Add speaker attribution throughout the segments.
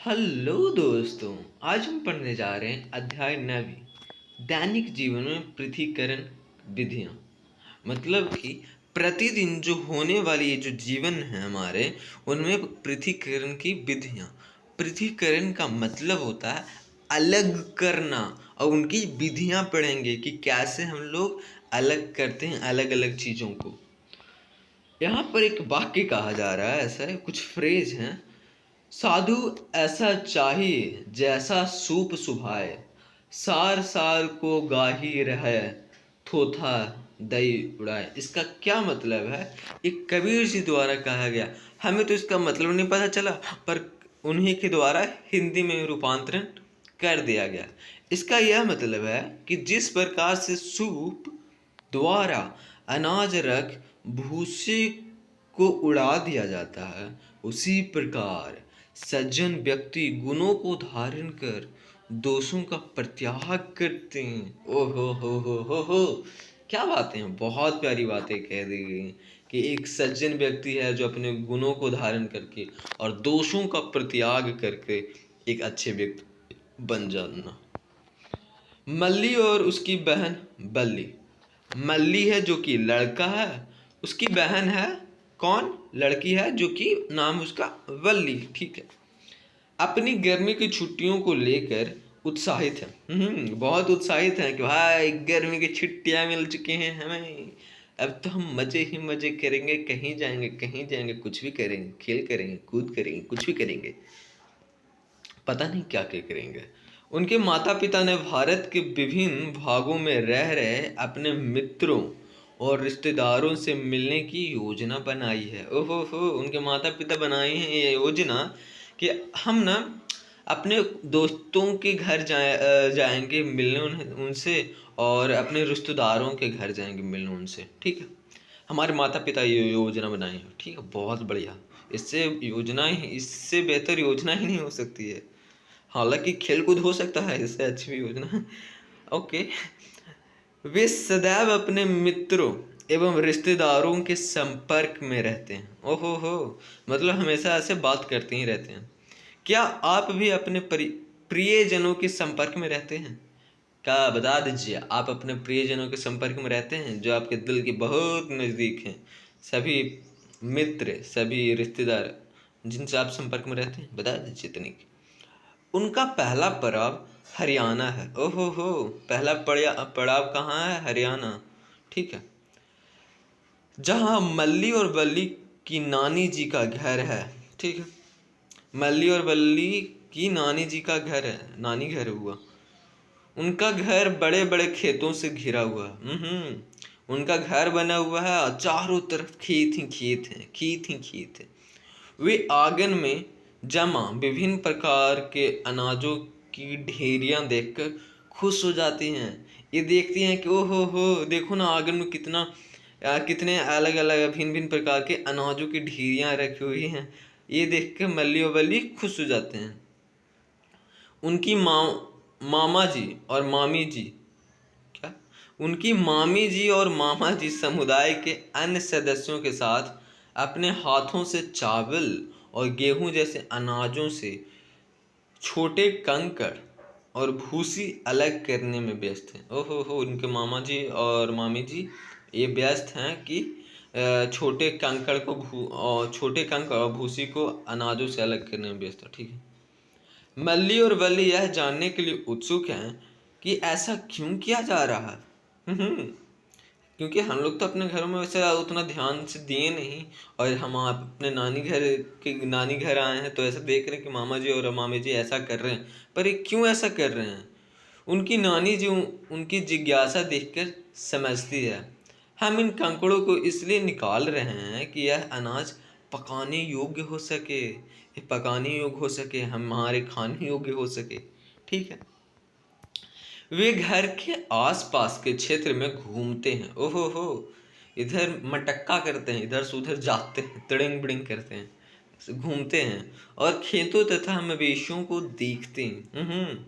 Speaker 1: Hello दोस्तों। आज हम पढ़ने जा रहे हैं अध्याय 9 दैनिक जीवन में पृथक्करण विधियाँ। मतलब कि प्रतिदिन जो होने वाली ये जो जीवन है हमारे, उनमें पृथक्करण की विधियाँ। पृथक्करण का मतलब होता है अलग करना, और उनकी विधियाँ पढ़ेंगे कि कैसे हम लोग अलग करते हैं अलग अलग चीज़ों को। यहाँ पर एक वाक्य कहा जा रहा है, ऐसा है, कुछ फ्रेज हैं। साधु ऐसा चाहिए जैसा सूप सुभाए, सार सार को गाही रहे, थोथा दई उड़ाए। इसका क्या मतलब है? एक कबीर जी द्वारा कहा गया। हमें तो इसका मतलब नहीं पता चला, पर उन्हीं के द्वारा हिंदी में रूपांतरण कर दिया गया। इसका यह मतलब है कि जिस प्रकार से सूप द्वारा अनाज रख भूसे को उड़ा दिया जाता है, उसी प्रकार सज्जन व्यक्ति गुणों को धारण कर दोषों का परित्याग करते हैं। हो, क्या बातें हैं, बहुत प्यारी बातें कह दी गई कि एक सज्जन व्यक्ति है जो अपने गुणों को धारण करके और दोषों का परित्याग करके एक अच्छे व्यक्ति बन जाना। मल्ली और उसकी बहन बल्ली। मल्ली है जो कि लड़का है, उसकी बहन है कौन? लड़की है जो कि नाम उसका वल्ली। ठीक है। अपनी गर्मी की छुट्टियों को लेकर उत्साहित है। बहुत उत्साहित है कि भाई गर्मी की छुट्टियां मिल चुकी हैं हमें, अब तो हम मजे ही मजे करेंगे, कहीं जाएंगे, कुछ भी करेंगे, खेल करेंगे, कूद करेंगे, कुछ भी करेंगे, पता नहीं क्या क्या करेंगे। उनके माता पिता ने भारत के विभिन्न भागों में रह रहे अपने मित्रों और रिश्तेदारों से मिलने की योजना बनाई है। ओहो हो, उनके माता पिता बनाई हैं ये योजना कि हम ना अपने दोस्तों के घर जाएंगे मिलने उनसे, और अपने रिश्तेदारों के घर जाएंगे मिलने उनसे। ठीक है। हमारे माता पिता ये योजना बनाई है। ठीक है, बहुत बढ़िया। इससे बेहतर योजना ही नहीं हो सकती है। हालांकि खेलकूद हो सकता है, इससे अच्छी भी योजना। ओके। वे सदैव अपने मित्रों एवं रिश्तेदारों के संपर्क में रहते हैं। ओहो हो, मतलब हमेशा ऐसे बात करते ही रहते हैं। क्या आप भी अपने प्रियजनों के संपर्क में रहते हैं? क्या बता दीजिए, आप अपने प्रियजनों के संपर्क में रहते हैं जो आपके दिल के बहुत नज़दीक हैं? सभी मित्र, सभी रिश्तेदार जिनसे आप संपर्क में रहते हैं, बता दीजिए तनिक। उनका पहला पड़ाव हरियाणा है। ओहो हो, पहला पड़ाव कहाँ है? हरियाणा। ठीक है। जहाँ मल्ली और बल्ली की नानी जी का घर है। ठीक है। मल्ली और बल्ली की नानी जी का घर है, नानी घर हुआ। उनका घर बड़े बड़े खेतों से घिरा हुआ है। उनका घर बना हुआ है और चारों तरफ खेत ही खेत हैं, खेत ही खेत है। वे आंगन में जमा विभिन्न प्रकार के अनाजों की ढेरियां देखकर खुश हो जाती हैं। ये देखती हैं कि ओहो हो, देखो ना आंगन में कितने अलग अलग भिन्न भिन्न प्रकार के अनाजों की ढेरियां रखी हुई हैं। ये देख कर मल्ली और बल्ली खुश हो जाते हैं। उनकी मामा जी और मामी जी क्या उनकी मामी जी और मामा जी समुदाय के अन्य सदस्यों के साथ अपने हाथों से चावल और गेहूं जैसे अनाजों से छोटे कंकड़ और भूसी अलग करने में व्यस्त हैं। ओहो हो, उनके मामा जी और मामी जी ये व्यस्त हैं कि छोटे कंकड़ और भूसी को अनाजों से अलग करने में व्यस्त है। ठीक है। मल्ली और बल्ली यह जानने के लिए उत्सुक हैं कि ऐसा क्यों किया जा रहा है। क्योंकि हम लोग तो अपने घरों में वैसे उतना ध्यान से दिए नहीं, और हम अपने नानी घर आए हैं तो ऐसा देख रहे हैं कि मामा जी और मामी जी ऐसा कर रहे हैं, पर ये क्यों ऐसा कर रहे हैं? उनकी नानी जी उनकी जिज्ञासा देखकर समझती है। हम इन कंकड़ों को इसलिए निकाल रहे हैं कि यह अनाज पकाने योग्य हो सके, हमारे खाने योग्य हो सके। ठीक है। वे घर के आसपास के क्षेत्र में घूमते हैं। ओहो हो, इधर मटक्का करते हैं, इधर से उधर जाते हैं, तड़िंग बिड़िंग करते हैं, घूमते हैं और खेतों तथा मवेशियों को देखते हैं।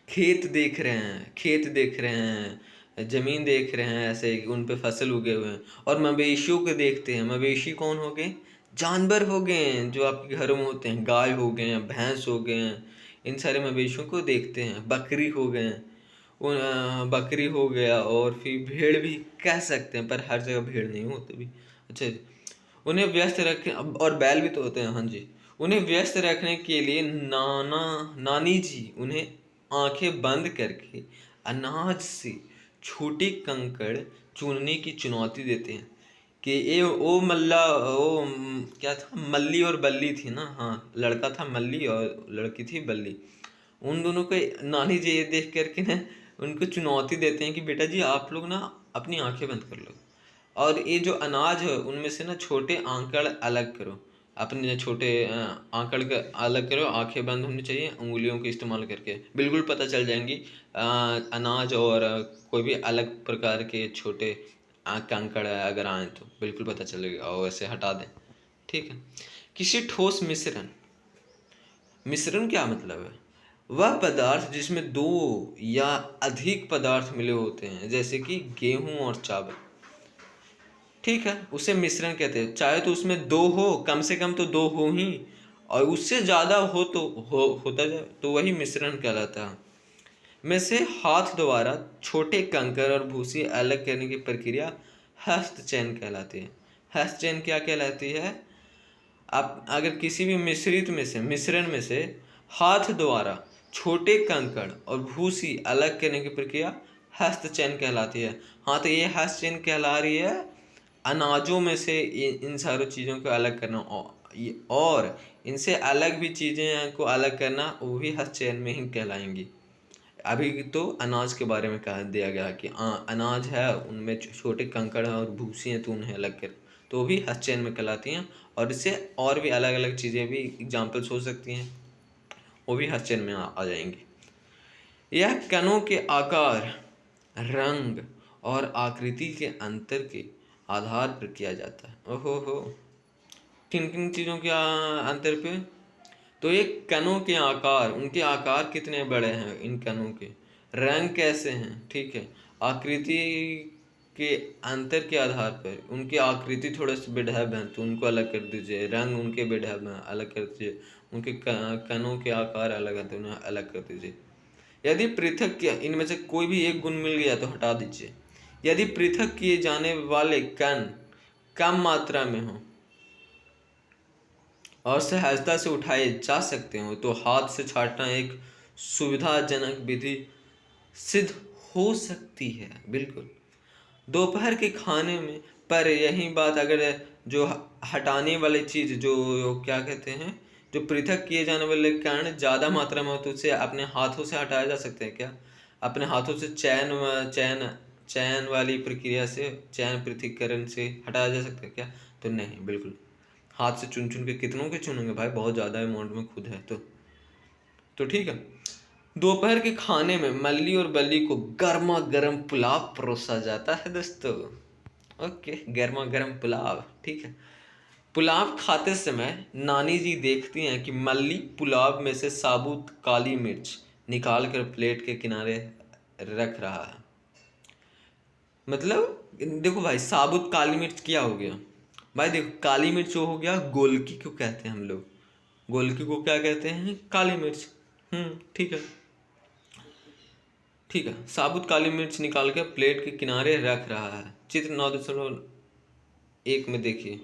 Speaker 1: खेत देख रहे हैं, जमीन देख रहे हैं, ऐसे उन पे फसल उगे हुए हैं, और मवेशियों को देखते हैं। मवेशी कौन हो गए? जानवर हो गए हैं जो आपके घरों में होते हैं, गाय हो गए हैं, भैंस हो गए हैं, इन सारे मवेशियों को देखते हैं। बकरी हो गए हैं, बकरी हो गया, और फिर भेड़ भी कह सकते हैं, पर हर जगह भेड़ नहीं होते भी। अच्छा जी। उन्हें व्यस्त रखें, और बैल भी तो होते हैं, हाँ जी। उन्हें व्यस्त रखने के लिए नानी जी उन्हें आंखें बंद करके अनाज से छोटे कंकड़ चुनने की चुनौती देते हैं कि ये वो मल्ला वो क्या था, मल्ली और बल्ली थी ना, हाँ, लड़का था मल्ली और लड़की थी बल्ली। उन दोनों को नानी जी ये देख करके ना उनको चुनौती देते हैं कि बेटा जी आप लोग ना अपनी आंखें बंद कर लो, और ये जो अनाज है उनमें से ना छोटे आंकड़ अलग करो। अपने छोटे आंकड़ का अलग करो, आंखें बंद होनी चाहिए, उंगलियों के इस्तेमाल करके बिल्कुल पता चल जाएंगी। अनाज और कोई भी अलग प्रकार के छोटे कंकड़ अगर आए तो बिल्कुल पता चलेगा, और वैसे हटा दें। ठीक है। किसी ठोस मिश्रण, मिश्रण क्या मतलब है? वह पदार्थ जिसमें दो या अधिक पदार्थ मिले होते हैं, जैसे कि गेहूं और चावल। ठीक है, उसे मिश्रण कहते हैं। चाहे तो उसमें दो हो, कम से कम तो दो हो ही, और उससे ज़्यादा हो तो होता जाए तो वही मिश्रण कहलाता है। में से हाथ द्वारा छोटे कंकर और भूसी अलग करने की प्रक्रिया हस्तचयन कहलाती है। हस्तचयन क्या कहलाती है? आप अगर किसी भी मिश्रण में से हाथ द्वारा छोटे कंकड़ और भूसी अलग करने की प्रक्रिया हस्तचयन कहलाती है। हाँ, तो ये हस्तचयन कहला रही है अनाजों में से इन सारी चीज़ों को अलग करना, और इनसे अलग भी चीज़ें को अलग करना, वो भी हस्तचयन में ही कहलाएंगी। अभी तो अनाज के बारे में कह दिया गया कि अनाज है, उनमें छोटे कंकड़ हैं और भूसी हैं, तो उन्हें अलग कर, तो वो भी हस्तचयन में कहलाती हैं। और इससे और भी अलग अलग चीज़ें भी एग्जाम्पल्स हो सकती हैं, वो भी हस्तचयन में आ जाएंगी। यह कणों के आकार, रंग और आकृति के अंतर के आधार पर किया जाता है। ओहो हो, किन किन चीज़ों के अंतर पे? तो ये कणों के आकार, उनके आकार कितने बड़े हैं इन कणों के, रंग कैसे हैं, ठीक है, आकृति के अंतर के आधार पर, उनकी आकृति थोड़े से बेढब हैं तो उनको अलग कर दीजिए, रंग उनके बेढब हैं अलग कर दीजिए, उनके कणों के आकार अलग हैं तो उन्हें अलग कर दीजिए। यदि पृथक किया, इनमें से कोई भी एक गुण मिल गया तो हटा दीजिए। यदि पृथक किए जाने वाले कण कम मात्रा में हो और सहजता से उठाए जा सकते हो तो हाथ से छांटना एक सुविधाजनक विधि सिद्ध हो सकती है। बिल्कुल। दोपहर के खाने में, पर यही बात अगर जो हटाने वाली चीज़ जो क्या कहते हैं, जो पृथक किए जाने वाले कण ज़्यादा मात्रा में हो तो उसे अपने हाथों से हटाया जा सकते हैं क्या? अपने हाथों से चयन चयन वाली प्रक्रिया से, चयन पृथक्करण से हटाया जा सकता है क्या? तो नहीं, बिल्कुल। हाथ से चुन चुन के कितनों के चुनेंगे भाई, बहुत ज़्यादा अमाउंट में खुद है तो ठीक है। दोपहर के खाने में मल्ली और बल्ली को गर्मा गर्म पुलाव परोसा जाता है दोस्तों। ओके, गर्मा गर्म पुलाव, ठीक है। पुलाव खाते समय नानी जी देखती हैं कि मल्ली पुलाव में से साबुत काली मिर्च निकाल कर प्लेट के किनारे रख रहा है। मतलब देखो भाई, साबुत काली मिर्च क्या हो गया भाई? देखो, काली मिर्च जो हो गया, गोलकी को कहते हैं हम लोग, गोलकी को क्या कहते हैं? काली मिर्च। ठीक है, ठीक है। साबुत काली मिर्च निकाल के प्लेट के किनारे रख रहा है। चित्र 9.1 में देखिए,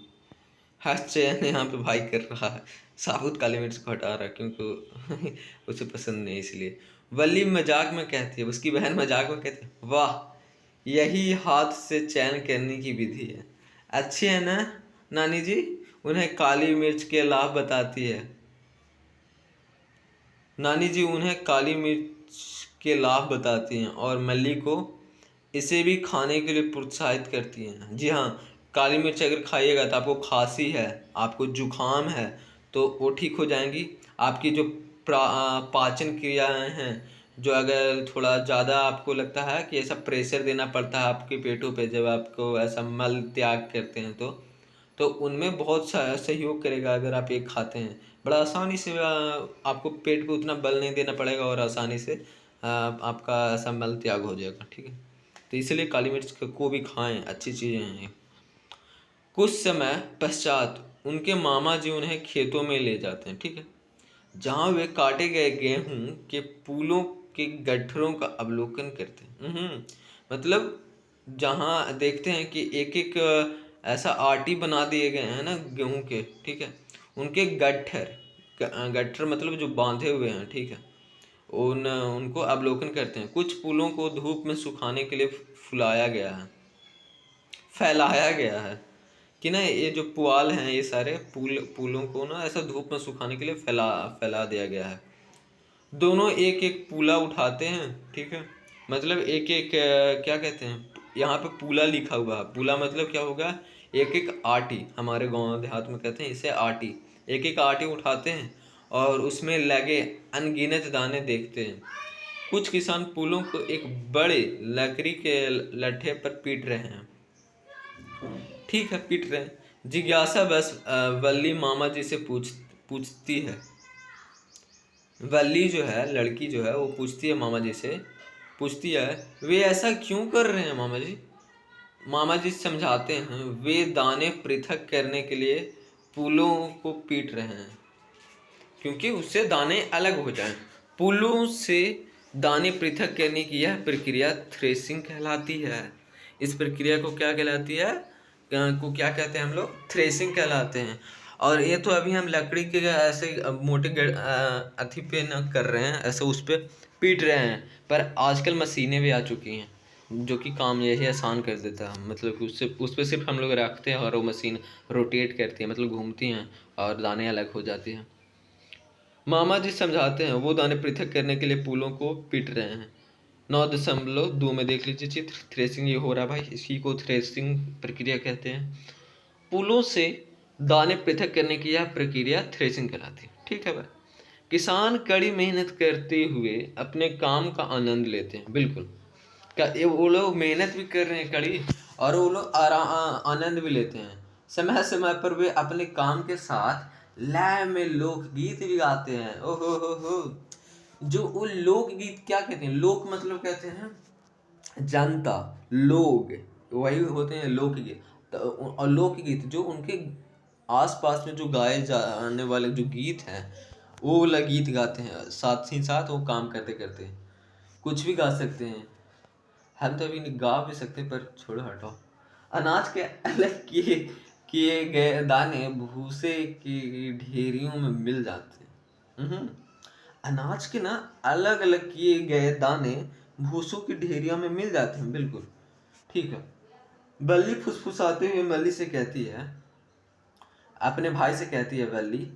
Speaker 1: हर्षचयन यहाँ पे भाई कर रहा है, साबुत काली मिर्च को हटा रहा है क्योंकि उसे पसंद नहीं, इसलिए। वल्ली मजाक में कहती है, उसकी बहन मजाक में कहती है, वाह, यही हाथ से चयन करने की विधि है। अच्छी है ना नानी जी? उन्हें काली मिर्च के लाभ बताती है। नानी जी उन्हें काली मिर्च के लाभ बताती हैं और मल्ली को इसे भी खाने के लिए प्रोत्साहित करती हैं। जी हाँ, काली मिर्च अगर खाइएगा तो आपको खांसी है, आपको जुखाम है, तो वो ठीक हो जाएंगी। आपकी जो पाचन क्रियाएं हैं, जो अगर थोड़ा ज़्यादा आपको लगता है कि ऐसा प्रेशर देना पड़ता है आपके पेटों पे जब आपको ऐसा मल त्याग करते हैं तो उनमें बहुत सहयोग करेगा अगर आप ये खाते हैं। बड़ा आसानी से आपको पेट पे उतना बल नहीं देना पड़ेगा और आसानी से आपका ऐसा मल त्याग हो जाएगा, ठीक है। तो इसलिए काली मिर्च को भी खाएं, अच्छी चीज़ें हैं। कुछ समय पश्चात उनके मामा जी उन्हें खेतों में ले जाते हैं, ठीक है, जहाँ वे काटे गए गेहूं के फूलों के गट्ठरों का अवलोकन करते हैं। मतलब जहाँ देखते हैं कि एक एक ऐसा आटी बना दिए गए हैं ना गेहूं के, ठीक है, उनके गट्ठर, गट्ठर मतलब जो बांधे हुए हैं, ठीक है, उनको अवलोकन करते हैं। कुछ फूलों को धूप में सुखाने के लिए फुलाया गया है, फैलाया गया है कि ना, ये जो पुआल हैं ये सारे फूलों को ना ऐसा धूप में सुखाने के लिए फैला फैला दिया गया है। दोनों एक एक पूला उठाते हैं, ठीक है, मतलब एक एक क्या कहते हैं, यहाँ पे पूला लिखा हुआ है। पूला मतलब क्या होगा, एक एक आटी, हमारे गांव देहात में कहते हैं इसे आटी। एक एक आटी उठाते हैं और उसमें लगे अनगिनत दाने देखते हैं। कुछ किसान पुलों को एक बड़े लकड़ी के लट्ठे पर पीट रहे हैं, ठीक है, पीट रहे हैं। जिज्ञासा बस वल्ली मामा जी से पूछती है। वल्ली जो है, लड़की जो है, वो पूछती है मामा जी से, पूछती है वे ऐसा क्यों कर रहे हैं मामा जी। मामा जी समझाते हैं वे दाने पृथक करने के लिए पुलों को पीट रहे हैं, क्योंकि उससे दाने अलग हो जाएं। पुलों से दाने पृथक करने की यह प्रक्रिया थ्रेसिंग कहलाती है। इस प्रक्रिया को क्या कहलाती है, को क्या कहते हैं हम लोग, थ्रेसिंग कहलाते हैं। और ये तो अभी हम लकड़ी के ऐसे मोटे अथी पे ना कर रहे हैं, ऐसे उस पर पीट रहे हैं, पर आजकल मशीनें भी आ चुकी हैं जो कि काम यही आसान कर देता है। मतलब कि उससे उस पर सिर्फ हम लोग रखते हैं और वो मशीन रोटेट करती है, मतलब घूमती हैं और दाने अलग हो जाती हैं। मामा जी समझाते हैं वो दाने पृथक करने के लिए पुलों को पीट रहे हैं। 9.2 में देख लीजिए चित्र, थ्रेसिंग ये हो रहा भाई, इसी को थ्रेसिंग प्रक्रिया कहते हैं। पुलों से दाने पृथक करने की यह प्रक्रिया थ्रेसिंग कहलाती है, ठीक है भाई। किसान कड़ी मेहनत करते हुए अपने काम का आनंद लेते हैं, बिल्कुल। वो लोग मेहनत भी कर रहे हैं कड़ी, और वो लोग आनंद भी लेते हैं। समय समय पर वे अपने काम के साथ लय में लोकगीत भी गाते हैं। ओहो हो, जो वो लोकगीत क्या कहते हैं, लोक मतलब कहते हैं जनता, लोग वही होते हैं लोकगीत। और लोकगीत जो उनके आसपास में जो गाए जाने वाले जो गीत हैं, वो वाला गीत गाते हैं। साथ ही साथ वो काम करते करते कुछ भी गा सकते हैं। हम तो अभी गा भी सकते, पर छोड़ो हटाओ। अनाज के अलग किए किए गए दाने भूसे की ढेरियों में मिल जाते हैं। अनाज के ना अलग अलग किए गए दाने भूसों की ढेरियों में मिल जाते हैं, बिल्कुल, ठीक है। बल्ली फुसफुसाते हुए मल्ली से कहती है, अपने भाई से कहती है बल्ली,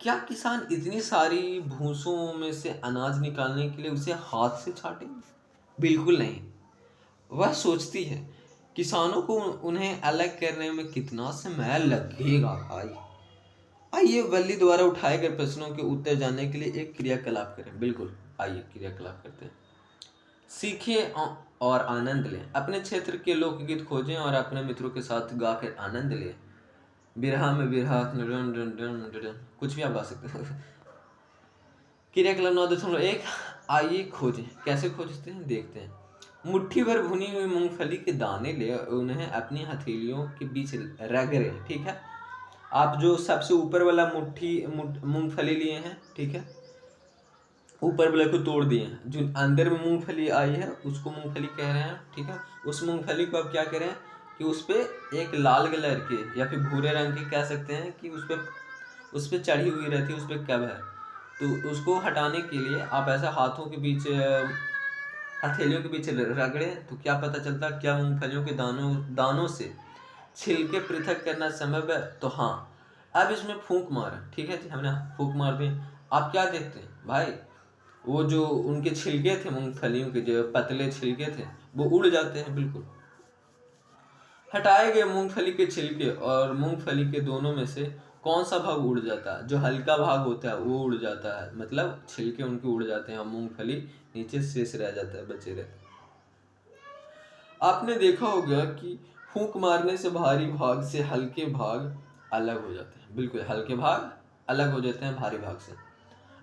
Speaker 1: क्या किसान इतनी सारी भूसों में से अनाज निकालने के लिए उसे हाथ से छाटेंगे? बिल्कुल नहीं। वह सोचती है किसानों को उन्हें अलग करने में कितना समय लगेगा भाई। आइए वल्ली द्वारा उठाए गए प्रश्नों के उत्तर जानने के लिए एक क्रियाकलाप करें। बिल्कुल, आइए क्रियाकलाप करते हैं। सीखें और आनंद लें। अपने क्षेत्र के लोकगीत खोजें और अपने मित्रों के साथ गाकर आनंद लें। बिरहा में बिरहा, कुछ भी आप गा सकते हो। क्रियाकलाप 9.1, आइए खोजें। कैसे खोजते हैं देखते हैं। मुट्ठी भर भुनी हुई मूंगफली के दाने ले उन्हें अपनी हथेलियों के बीच रगड़ें, ठीक है। आप जो सबसे ऊपर वाला मूंगफली लिए हैं, ठीक है, ऊपर वाले को तोड़ दिए हैं, जो अंदर में मूंगफली आई है उसको मूंगफली कह रहे हैं, ठीक है। उस मूंगफली को आप क्या करें कि उस पर एक लाल कलर के या फिर भूरे रंग के कह सकते हैं कि उस पर चढ़ी हुई रहती है, उस पर कब है, तो उसको हटाने के लिए आप ऐसा हाथों के बीच, हथेलियों के बीच रगड़ें, तो क्या पता चलता क्या मूंगफलियों के दानों से छिलके पृथक करना संभव है। तो हाँ, अब इसमें फूंक मारा, ठीक है जी, हमने फूंक मार दी। आप क्या देखते हैं भाई, वो जो उनके छिलके थे, मूंगफलियों के जो पतले छिलके थे, वो उड़ जाते हैं, बिल्कुल। हटाए गए मूंगफली के छिलके और मूंगफली के दोनों में से कौन सा भाग उड़ जाता है? जो हल्का भाग होता है वो उड़ जाता है, मतलब छिलके उनके उड़ जाते हैं और मूंगफली नीचे शेष रह जाता है, बचे रहते हैं। आपने देखा होगा कि फूंक मारने से भारी भाग से हल्के भाग अलग हो जाते हैं, बिल्कुल, हल्के भाग अलग हो जाते हैं भारी भाग से।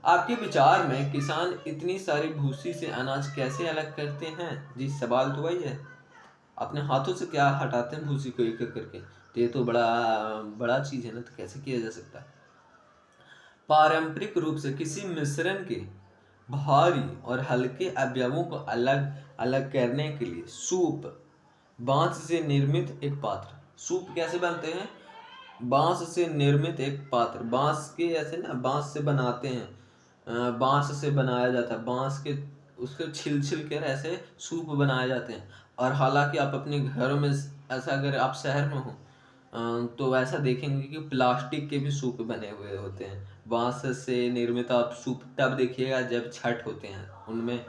Speaker 1: आपके विचार में किसान इतनी सारी भूसी से अनाज कैसे अलग करते हैं? जी, सवाल तो वही है। अपने हाथों से क्या हटाते हैं भूसी को एक एक करके, तो ये तो बड़ा बड़ा चीज़ है ना, तो कैसे किया जा सकता है। पारंपरिक रूप से किसी मिश्रण के भारी और हल्के अवयवों को अलग अलग करने के लिए सूप, बांस से निर्मित एक पात्र। सूप कैसे बनते हैं? बांस से निर्मित एक पात्र, बांस के ऐसे ना, बांस से बनाते हैं, बांस से बनाया जाता है, बांस के उसके छिल छिल कर ऐसे सूप बनाए जाते हैं। और हालांकि आप अपने घरों में ऐसा, अगर आप शहर में हो तो ऐसा देखेंगे कि प्लास्टिक के भी सूप बने हुए होते हैं। बांस से निर्मित आप सूप तब देखिएगा जब छठ होते हैं, उनमें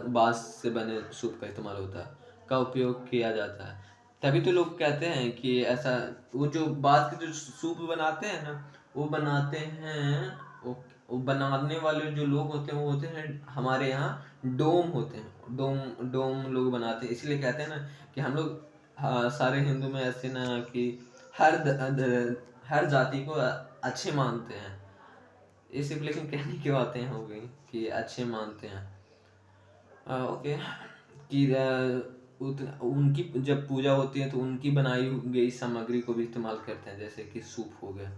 Speaker 1: बांस से बने सूप का इस्तेमाल होता है, का उपयोग किया जाता है। तभी तो लोग कहते हैं कि ऐसा, वो जो बांस के जो सूप बनाते हैं ना, वो बनाते हैं, वो बनाने वाले जो लोग होते हैं वो होते हैं हमारे यहाँ डोम होते हैं, डोम डोम लोग बनाते हैं। इसलिए कहते हैं ना कि हम लोग, हाँ, सारे हिंदू में ऐसे ना कि हर जाति को अच्छे मानते हैं। ये सिर्फ लेकिन कहने की बातें हो गई कि अच्छे मानते हैं। ओके, कि उनकी जब पूजा होती है तो उनकी बनाई गई सामग्री को भी इस्तेमाल करते हैं, जैसे कि सूप हो गया,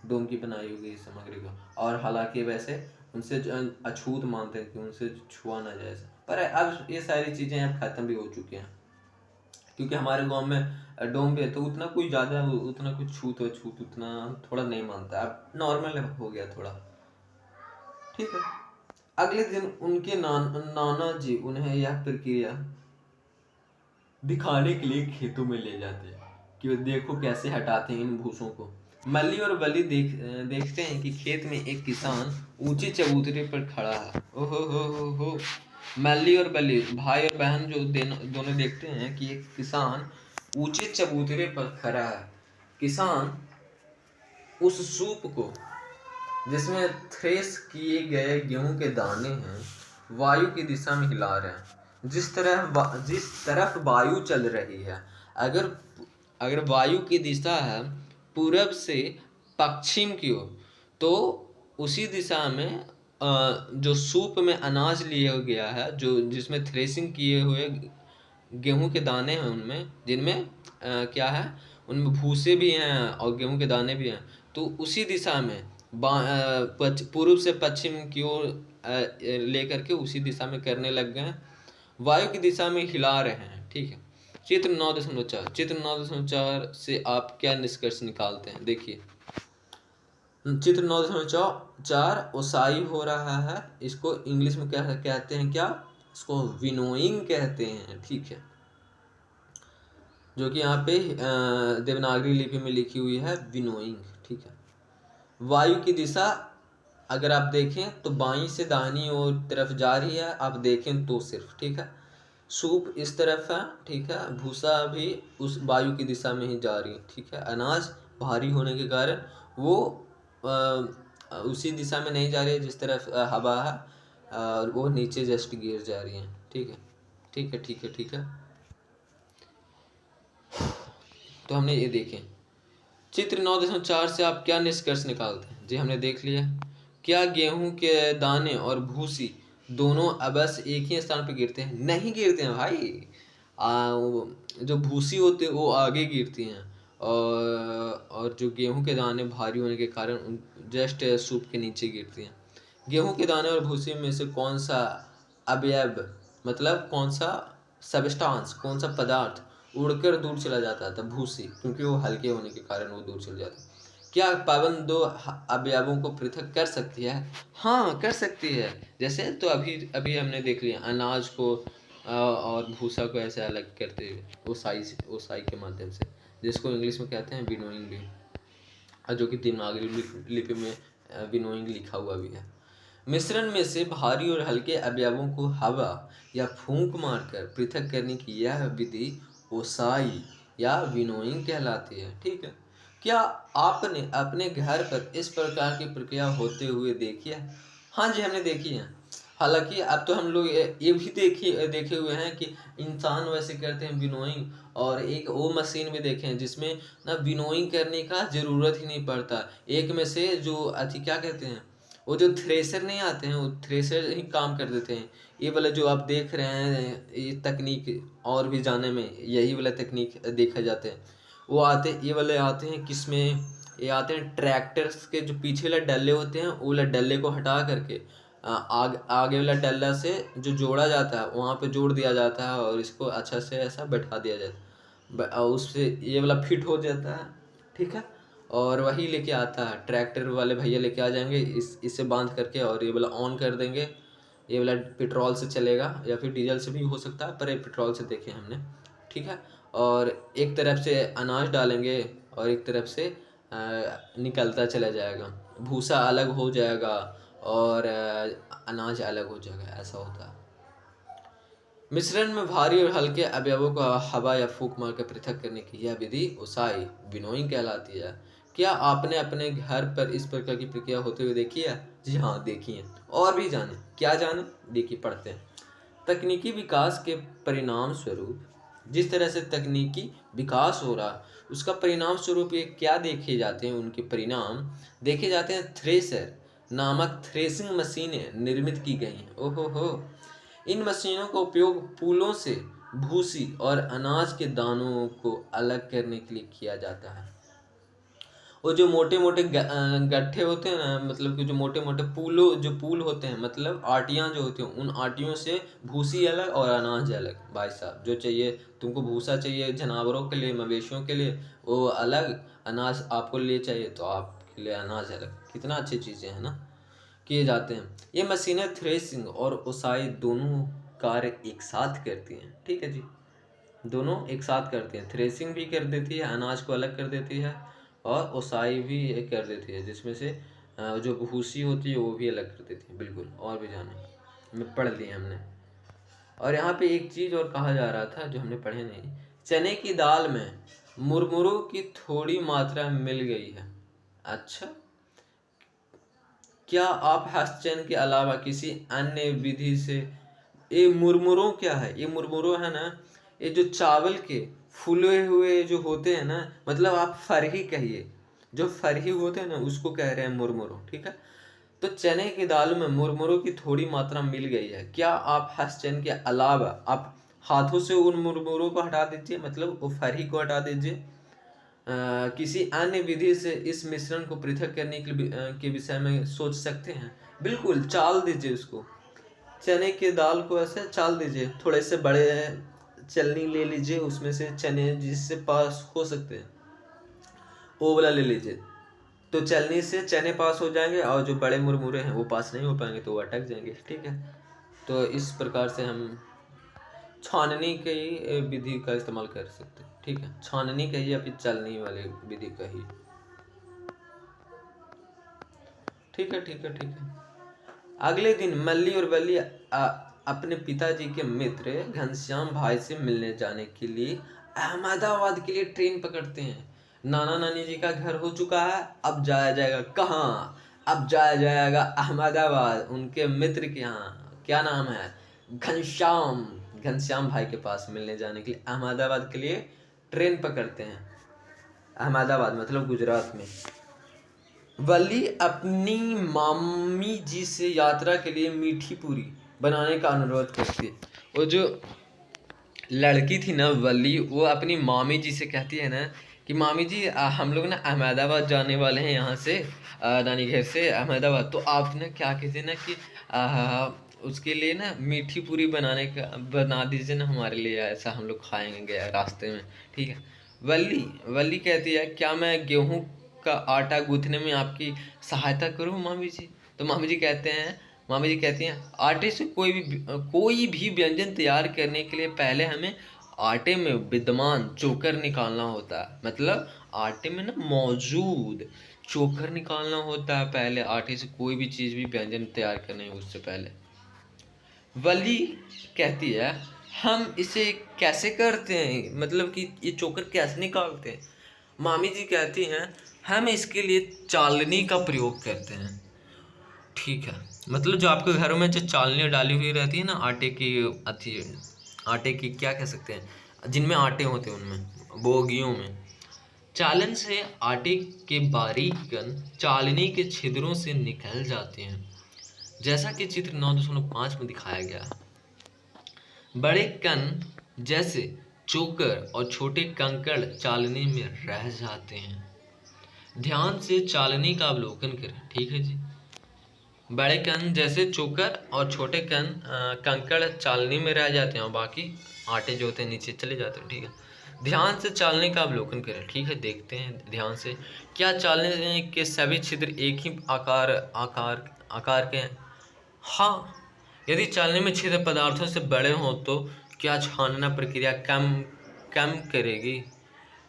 Speaker 1: डोम की बनाई हुई सामग्री को। और हालांकि वैसे उनसे अछूत मानते हैं कि उनसे छुआ ना जाए, पर अब ये सारी चीज़ें अब खत्म भी हो चुकी हैं, क्योंकि हमारे गांव में डोम भी है, तो उतना कोई ज़्यादा, उतना कुछ छूत उतना थोड़ा नहीं मानता, अब नॉर्मल हो गया थोड़ा, ठीक है। अगले दिन उनके नाना जी उन्हें यह प्रक्रिया दिखाने के लिए खेतों में ले जाते हैं कि देखो कैसे हटाते हैं इन भूसों को। मल्ली और बली देखते हैं कि खेत में एक किसान ऊंचे चबूतरे पर खड़ा है। ओहो हो। मल्ली और बली, भाई और बहन जो दोनों देखते हैं कि एक किसान ऊंचे चबूतरे पर खड़ा है। किसान उस सूप को, जिसमें थ्रेस किए गए गेहूं के दाने हैं, वायु की दिशा में हिला रहे हैं। जिस तरफ वायु चल रही है, अगर अगर वायु की दिशा है पूरब से पश्चिम की ओर, तो उसी दिशा में जो सूप में अनाज लिया गया है, जो जिसमें थ्रेसिंग किए हुए गेहूं के दाने हैं, उनमें जिनमें क्या है, उनमें भूसे भी हैं और गेहूं के दाने भी हैं, तो उसी दिशा में पूर्व से पश्चिम की ओर लेकर के उसी दिशा में करने लग गए हैं, वायु की दिशा में हिला रहे हैं, ठीक है। चित्र 9.4 से आप क्या निष्कर्ष निकालते हैं? देखिए, चित्र 9.4 ओसाई हो रहा है, इसको इंग्लिश में क्या कहते हैं, क्या इसको विनोइंग कहते हैं, ठीक है, जो कि यहाँ पे देवनागरी लिपि में लिखी हुई है विनोइंग, ठीक है। वायु की दिशा अगर आप देखें तो बाईं से दाहिनी ओर तरफ जा रही है, आप देखें तो सिर्फ, ठीक है। सूप इस तरफ है, ठीक है, भूसा भी उस वायु की दिशा में ही जा रही है, ठीक है। अनाज भारी होने के कारण वो उसी दिशा में नहीं जा रही है जिस तरफ हवा है, और वो नीचे जस्ट गिर जा रही है, ठीक है, ठीक है, ठीक है, ठीक है। तो हमने ये देखें, चित्र 9.4 से आप क्या निष्कर्ष निकालते हैं? जी हमने देख लिया। क्या गेहूं के दाने और भूसी दोनों अवश्य एक ही स्थान पर गिरते हैं? नहीं गिरते हैं भाई। जो भूसी होते हैं वो आगे गिरती हैं, और जो गेहूं के दाने भारी होने के कारण जस्ट सूप के नीचे गिरती हैं। गेहूं के दाने और भूसी में से कौन सा अवयव, मतलब कौन सा सबस्टांस, कौन सा पदार्थ उड़कर दूर चला जाता था? भूसी, क्योंकि वो हल्के होने के कारण वो दूर चल जाता। क्या पावन दो अवयवों को पृथक कर सकती है? हाँ, कर सकती है। जैसे तो अभी अभी हमने देख लिया अनाज को और भूसा को ऐसे अलग करते हुए ओसाई के माध्यम से, जिसको इंग्लिश में कहते हैं विनोइंग भी, और जो कि देवनागरी लिपि में विनोइंग लिखा हुआ भी है। मिश्रण में से भारी और हल्के अवयवों को हवा या फूंक मारकर पृथक करने की यह विधि ओसाई या विनोइंग कहलाती है, ठीक है। क्या आपने अपने घर पर इस प्रकार की प्रक्रिया होते हुए देखी है? हाँ जी, हमने देखी है। हालांकि अब तो हम लोग ये भी देखे हुए हैं कि इंसान वैसे करते हैं विनोइंग, और एक वो मशीन भी देखे हैं जिसमें ना विनोइंग करने का ज़रूरत ही नहीं पड़ता। एक में से जो अति क्या कहते हैं, वो जो थ्रेसर नहीं आते हैं, वो थ्रेसर ही काम कर देते हैं। ये वाला जो आप देख रहे हैं, ये तकनीक और भी जाने में यही वाला तकनीक देखा जाते हैं। वो आते, ये वाले आते हैं किसमें, ये आते हैं ट्रैक्टर्स के जो पीछे वाले डल्ले होते हैं, वो वाले डल्ले को हटा करके आगे वाला डल्ला से जो जोड़ा जाता है वहाँ पे जोड़ दिया जाता है और इसको अच्छा से ऐसा बैठा दिया जाता है, और उससे ये वाला फिट हो जाता है, ठीक है। और वही लेके आता है, ट्रैक्टर वाले भैया लेके आ जाएंगे इससे बांध करके, और ये वाला ऑन कर देंगे। ये वाला पेट्रोल से चलेगा या फिर डीजल से भी हो सकता है, पर ये पेट्रोल से देखे हमने, ठीक है। और एक तरफ से अनाज डालेंगे और एक तरफ से निकलता चला जाएगा, भूसा अलग हो जाएगा और अनाज अलग हो जाएगा, ऐसा होता है। मिश्रण में भारी और हल्के अवयवों को हवा या फूंक मार कर पृथक करने की यह विधि ओसाई विनोइंग कहलाती है। क्या आपने अपने घर पर इस प्रकार की प्रक्रिया होते हुए देखी है? जी हाँ, देखी है। और भी जाने, क्या जाने, देखिए पढ़ते हैं। तकनीकी विकास के परिणाम स्वरूप, जिस तरह से तकनीकी विकास हो रहा उसका परिणाम स्वरूप ये क्या देखे जाते हैं, उनके परिणाम देखे जाते हैं। थ्रेसर नामक थ्रेसिंग मशीनें निर्मित की गई हैं। ओहो हो, इन मशीनों का उपयोग पुलों से भूसी और अनाज के दानों को अलग करने के लिए किया जाता है। वो जो मोटे मोटे गट्ठे होते हैं ना, मतलब कि जो मोटे मोटे पुल होते हैं, मतलब आटियाँ जो होती हैं, उन आटियों से भूसी अलग और अनाज अलग। भाई साहब, जो चाहिए तुमको, भूसा चाहिए जानवरों के लिए, मवेशियों के लिए, वो अलग, अनाज आपको लिए चाहिए तो आपके लिए अनाज अलग। कितना अच्छी चीज़ें हैं ना, किए जाते हैं। ये मशीनें थ्रेसिंग और ओसाई दोनों कार्य एक साथ करती हैं, ठीक है जी, दोनों एक साथ करती हैं। थ्रेसिंग भी कर देती है, अनाज को अलग कर देती है, और ओसाई भी कर देती है, जिसमें से जो भूसी होती है वो भी अलग कर देती है। बिल्कुल, और भी जाने में पढ़ लिए हमने। और यहाँ पे एक चीज़ और कहा जा रहा था जो हमने पढ़े नहीं, चने की दाल में मुरमुरों की थोड़ी मात्रा मिल गई है। अच्छा, क्या आप हस्तचयन के अलावा किसी अन्य विधि से, ये मुरमुरों क्या है, ये मुरमुरों है ना, ये जो चावल के फूले हुए जो होते हैं ना, मतलब आप फरही कहिए, जो फरही होते हैं ना उसको कह रहे हैं मुरमुरों, ठीक है। तो चने की दाल में मुरमुरों की थोड़ी मात्रा मिल गई है। क्या आप हस्तचयन के अलावा आप हाथों से उन मुरमुरों को हटा दीजिए, मतलब वो फरही को हटा दीजिए, किसी अन्य विधि से इस मिश्रण को पृथक करने के विषय में सोच सकते हैं। बिल्कुल, चाल दीजिए उसको, चने की दाल को ऐसे चाल दीजिए, थोड़े से बड़े चलनी ले लीजिए, उसमें से चने जिससे पास हो सकते हैं वो वाला ले लीजिए, तो चलनी से चने पास हो जाएंगे, और जो बड़े मुरमुरे हैं वो पास नहीं हो पाएंगे, तो वो अटक जाएंगे, ठीक है। तो इस प्रकार से हम छाननी की विधि का इस्तेमाल कर सकते हैं, ठीक है। छाननी कहिए या फिर चलनी वाली विधि कहिए, ठीक है, ठीक है, ठीक है। अगले दिन मल्ली और बल्ली अपने पिताजी के मित्र घनश्याम भाई से मिलने जाने के लिए अहमदाबाद के लिए ट्रेन पकड़ते हैं। नाना नानी जी का घर हो चुका है, अब जाया जाएगा कहाँ? अब जाया जाएगा अहमदाबाद, उनके मित्र के यहाँ। क्या नाम है? घनश्याम। घनश्याम भाई के पास मिलने जाने के लिए अहमदाबाद के लिए ट्रेन पकड़ते हैं। अहमदाबाद मतलब गुजरात में। वली अपनी मामी जी से यात्रा के लिए मीठी पूरी बनाने का अनुरोध करती है। वो जो लड़की थी ना वली, वो अपनी मामी जी से कहती है ना कि मामी जी हम लोग ना अहमदाबाद जाने वाले हैं, यहाँ से नानी घर से अहमदाबाद, तो आप ना क्या कहते ना कि उसके लिए ना मीठी पूरी बना दीजिए ना हमारे लिए, ऐसा हम लोग खाएंगे रास्ते में, ठीक है। वली वली कहती है, क्या मैं गेहूं का आटा गूंथने में आपकी सहायता करूं मामी जी? तो मामी जी कहती हैं, आटे से कोई भी व्यंजन तैयार करने के लिए पहले हमें आटे में विद्यमान चोकर निकालना होता है, मतलब आटे में ना मौजूद चोकर निकालना होता है पहले। आटे से कोई भी चीज़ भी व्यंजन तैयार करने उससे पहले। वली कहती है, हम इसे कैसे करते हैं, मतलब कि ये चोकर कैसे निकालते हैं? मामी जी कहती हैं, हम इसके लिए चालनी का प्रयोग करते हैं, ठीक है। मतलब जो आपके घरों में जो चालनियाँ डाली हुई रहती है ना, आटे की क्या कह सकते हैं, जिनमें आटे होते हैं, उनमें बोगियों में चालन से आटे के बारीक कण चालनी के छिद्रों से निकल जाते हैं, जैसा कि चित्र 9.5 में दिखाया गया है। बड़े कण जैसे चोकर और छोटे कंकड़ चालनी में रह जाते हैं। ध्यान से चालनी का अवलोकन करें। ठीक है जी। बड़े कण जैसे चोकर और छोटे कंकड़ चालनी में रह जाते हैं और बाकी आटे जो होते हैं नीचे चले जाते हैं। ठीक है। ध्यान से चालनी का अवलोकन करें। ठीक है, देखते हैं ध्यान से। क्या चालनी के सभी छिद्र एक ही आकार आकार आकार के हैं? हाँ। यदि चालनी में छिद्र पदार्थों से बड़े हों तो क्या छानना प्रक्रिया कम कम करेगी?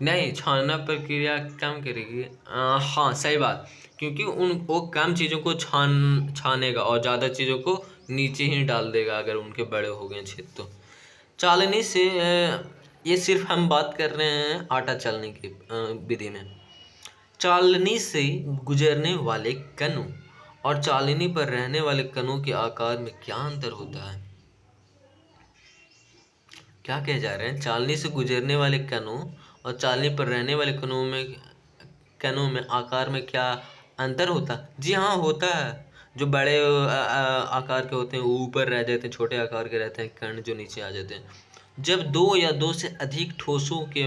Speaker 1: नहीं, छानना प्रक्रिया कम करेगी। हाँ, सही बात। क्योंकि वो कम चीज़ों को छानेगा और ज़्यादा चीज़ों को नीचे ही डाल देगा अगर उनके बड़े हो गए छेद तो। चालनी से ये सिर्फ हम बात कर रहे हैं आटा चालनी की विधि में। चालनी से गुजरने वाले कणों और चालनी पर रहने वाले कणों के आकार में क्या अंतर होता है? क्या कहे जा रहे हैं? चालनी से गुजरने वाले कणों और चालनी पर रहने वाले कणों में आकार में क्या अंतर होता है? जी हाँ, होता है। जो बड़े आकार के होते हैं वो ऊपर रह जाते हैं, छोटे आकार के रहते हैं कण जो नीचे आ जाते हैं। जब दो या दो से अधिक ठोसों के,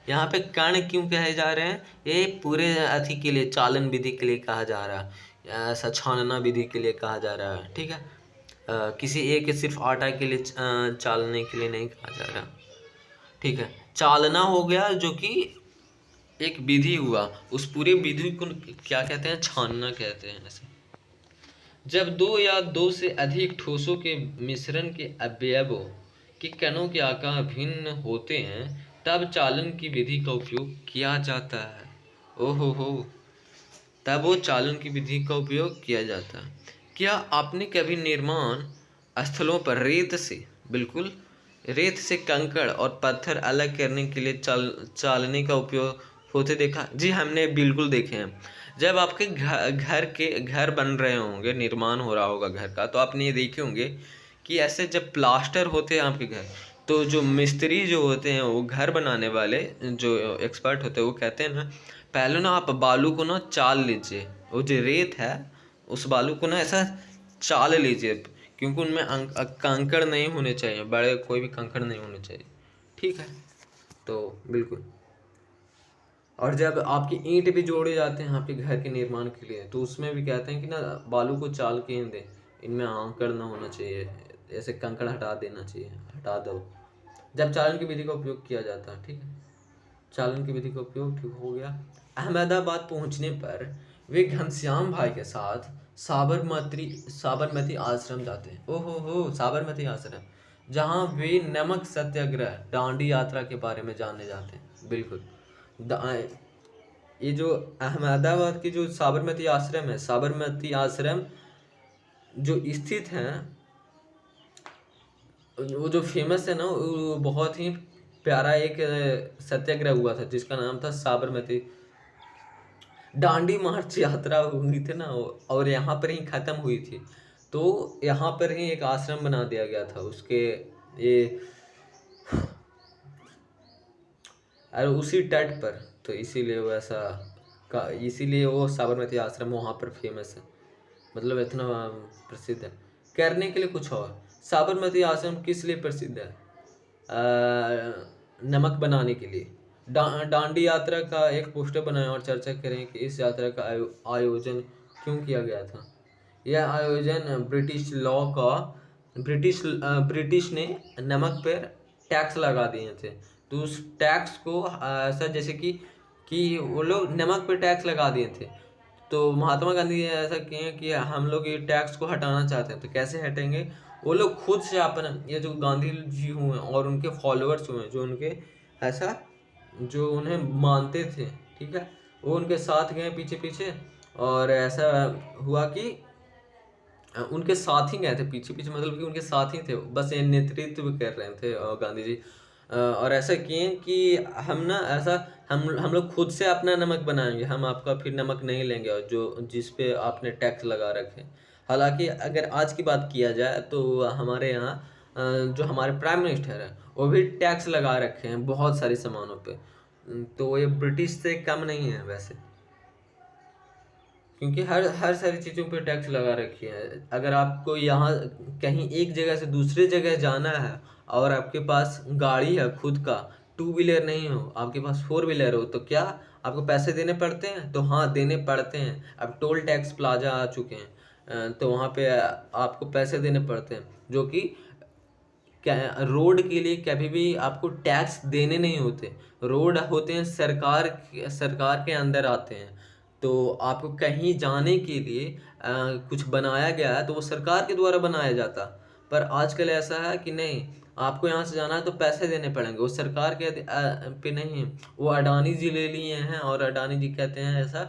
Speaker 1: यहाँ पे कण क्यों कहे जा रहे हैं? ये पूरे अथी के लिए, चालन विधि के लिए कहा जा रहा है, ऐसा छानना विधि के लिए कहा जा रहा है। ठीक है। किसी एक सिर्फ आटा के लिए चालने के लिए नहीं कहा जा रहा। ठीक है। चालना हो गया जो कि एक विधि हुआ, उस पूरे विधि को क्या कहते हैं? छानना कहते हैं। ऐसे जब दो या दो से अधिक ठोसों के मिश्रण के अवयवों के कणों के आकार भिन्न होते हैं तब चालन की विधि का उपयोग किया जाता है। ओहो हो, तब वो चालन की विधि का उपयोग किया जाता है। क्या आपने कभी निर्माण स्थलों पर रेत से कंकड़ और पत्थर अलग करने के लिए चालनी का उपयोग होते देखा? जी, हमने बिल्कुल देखे हैं। जब आपके घर बन रहे होंगे, निर्माण हो रहा होगा घर का, तो आपने ये देखे होंगे कि ऐसे जब प्लास्टर होते हैं आपके घर, तो जो मिस्त्री जो होते हैं, वो घर बनाने वाले जो एक्सपर्ट होते हैं, वो कहते हैं ना, पहले ना आप बालू को ना चाल लीजिए, वो जो रेत है उस बालू को ना ऐसा चाल लीजिए, क्योंकि उनमें कंकड़ नहीं होने चाहिए, बड़े कोई भी कंकड़ नहीं होने चाहिए। ठीक है, तो बिल्कुल। और जब आपकी ईंट भी जोड़े जाते हैं आपके घर के निर्माण के लिए, तो उसमें भी कहते हैं कि ना बालू को चाल के ही दे, इनमें आंकड़ ना होना चाहिए, ऐसे कंकड़ हटा देना चाहिए, हटा दो। जब चालन की विधि का उपयोग किया जाता है। ठीक है, चालन की विधि का उपयोग ठीक हो गया। अहमदाबाद पहुंचने पर वे घनश्याम भाई के साथ साबरमती आश्रम जाते हैं। ओहो हो, साबरमती आश्रम, जहाँ वे नमक सत्याग्रह दांडी यात्रा के बारे में जानने जाते हैं। बिल्कुल। ये जो अहमदाबाद की जो साबरमती आश्रम है, साबरमती आश्रम जो स्थित है, वो जो फेमस है ना, वो बहुत ही प्यारा एक सत्याग्रह हुआ था जिसका नाम था साबरमती। दांडी मार्च यात्रा हुई थी ना, और यहाँ पर ही खत्म हुई थी, तो यहाँ पर ही एक आश्रम बना दिया गया था उसके, ये और उसी तट पर, तो इसीलिए वो इसीलिए वो साबरमती आश्रम वहाँ पर फेमस है, मतलब इतना प्रसिद्ध है। करने के लिए कुछ और, साबरमती आश्रम किस लिए प्रसिद्ध है? नमक बनाने के लिए। दांडी यात्रा का एक पोस्टर बनाएं और चर्चा करें कि इस यात्रा का आयोजन क्यों किया गया था। यह आयोजन ब्रिटिश ने नमक पर टैक्स लगा दिए थे, तो उस टैक्स को ऐसा जैसे कि वो लोग नमक पर टैक्स लगा दिए थे, तो महात्मा गांधी ने ऐसा किए कि हम लोग ये टैक्स को हटाना चाहते हैं। तो कैसे हटेंगे? वो लोग खुद से अपना, ये जो गांधी जी हुए और उनके फॉलोअर्स हुए जो उनके ऐसा जो उन्हें मानते थे, ठीक है, वो उनके साथ गए पीछे पीछे, और ऐसा हुआ कि उनके साथ ही गए थे पीछे पीछे, मतलब कि उनके साथ ही थे, बस ये नेतृत्व कर रहे थे गांधी जी। और ऐसा किए कि हम ना ऐसा हम लोग खुद से अपना नमक बनाएंगे, हम आपका फिर नमक नहीं लेंगे और जो जिस पे आपने टैक्स लगा रखे। हालांकि अगर आज की बात किया जाए तो हमारे यहाँ जो हमारे प्राइम मिनिस्टर हैं वो भी टैक्स लगा रखे हैं बहुत सारी सामानों पे, तो ये ब्रिटिश से कम नहीं है वैसे, क्योंकि हर सारी चीज़ों पे टैक्स लगा रखी है। अगर आपको यहाँ कहीं एक जगह से दूसरे जगह जाना है और आपके पास गाड़ी है खुद का, टू व्हीलर नहीं हो, आपके पास फोर व्हीलर हो, तो क्या आपको पैसे देने पड़ते हैं? तो हाँ, देने पड़ते हैं। अब टोल टैक्स प्लाजा आ चुके हैं, तो वहाँ पे आपको पैसे देने पड़ते हैं, जो कि क्या रोड के लिए कभी भी आपको टैक्स देने नहीं होते। रोड होते हैं सरकार के अंदर आते हैं। तो आपको कहीं जाने के लिए कुछ बनाया गया है तो वो सरकार के द्वारा बनाया जाता। पर आजकल ऐसा है कि नहीं, आपको यहाँ से जाना है तो पैसे देने पड़ेंगे, वो सरकार के पे नहीं है। वो अडानी जी ले लिए हैं, और अडानी जी कहते हैं ऐसा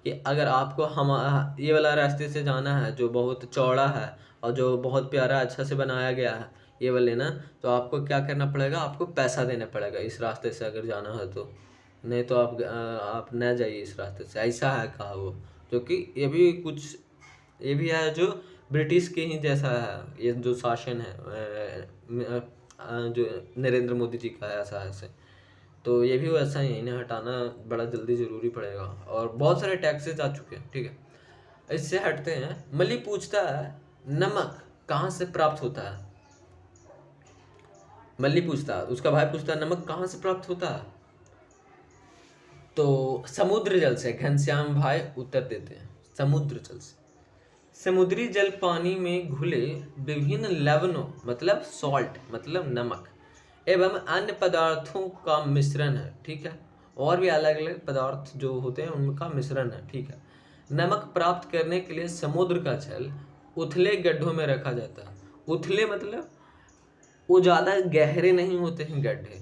Speaker 1: कि अगर आपको हम ये वाला रास्ते से जाना है जो बहुत चौड़ा है और जो बहुत प्यारा अच्छा से बनाया गया है, ये वाले ना, तो आपको क्या करना पड़ेगा, आपको पैसा देना पड़ेगा इस रास्ते से अगर जाना है तो। नहीं तो आप न जाइए इस रास्ते से, ऐसा है कहा वो। जो कि ये भी है जो ब्रिटिश के ही जैसा है, ये जो शासन है जो नरेंद्र मोदी जी का है, ऐसा ऐसे। तो ये भी वैसा ही है, इन्हें हटाना बड़ा जल्दी ज़रूरी पड़ेगा। और बहुत सारे टैक्सेस आ चुके हैं, ठीक है। इससे हटते हैं, मली पूछता है नमक कहाँ से प्राप्त होता है। मल्ली पूछता है, उसका भाई पूछता है नमक कहाँ से प्राप्त होता है। तो समुद्र जल से, घनश्याम भाई उत्तर देते हैं, समुद्र जल से। समुद्री जल पानी में घुले विभिन्न लवणों मतलब सॉल्ट मतलब नमक एवं अन्य पदार्थों का मिश्रण है, ठीक है। और भी अलग अलग पदार्थ जो होते हैं उनका मिश्रण है, ठीक है। नमक प्राप्त करने के लिए समुद्र का जल उथले गड्ढों में रखा जाता है। उथले मतलब वो ज़्यादा गहरे नहीं होते हैं गड्ढे,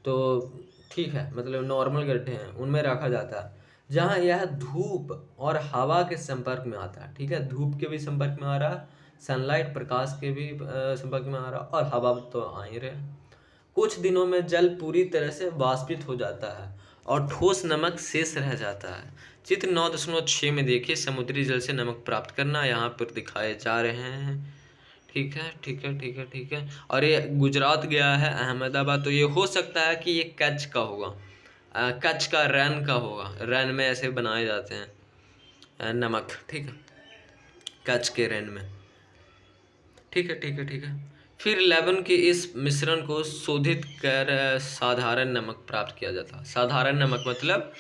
Speaker 1: तो ठीक है, मतलब नॉर्मल गड्ढे हैं, उनमें रखा जाता है जहाँ यह धूप और हवा के संपर्क में आता है, ठीक है। धूप के भी संपर्क में आ रहा है, सनलाइट प्रकाश के भी संपर्क में आ रहा है, और हवा तो आ ही रहे। कुछ दिनों में जल पूरी तरह से वाष्पित हो जाता है और ठोस नमक शेष रह जाता है। चित्र 9.6 में देखिए, समुद्री जल से नमक प्राप्त करना यहाँ पर दिखाए जा रहे हैं, ठीक है ठीक है ठीक है ठीक है। और ये गुजरात गया है, अहमदाबाद, तो ये हो सकता है कि ये कच्छ का होगा, कच्छ का रन का होगा। रन में ऐसे बनाए जाते हैं नमक, ठीक है, कच्छ के रन में, ठीक है ठीक है ठीक है। फिर लेबन के इस मिश्रण को शोधित कर साधारण नमक प्राप्त किया जाता है। साधारण नमक मतलब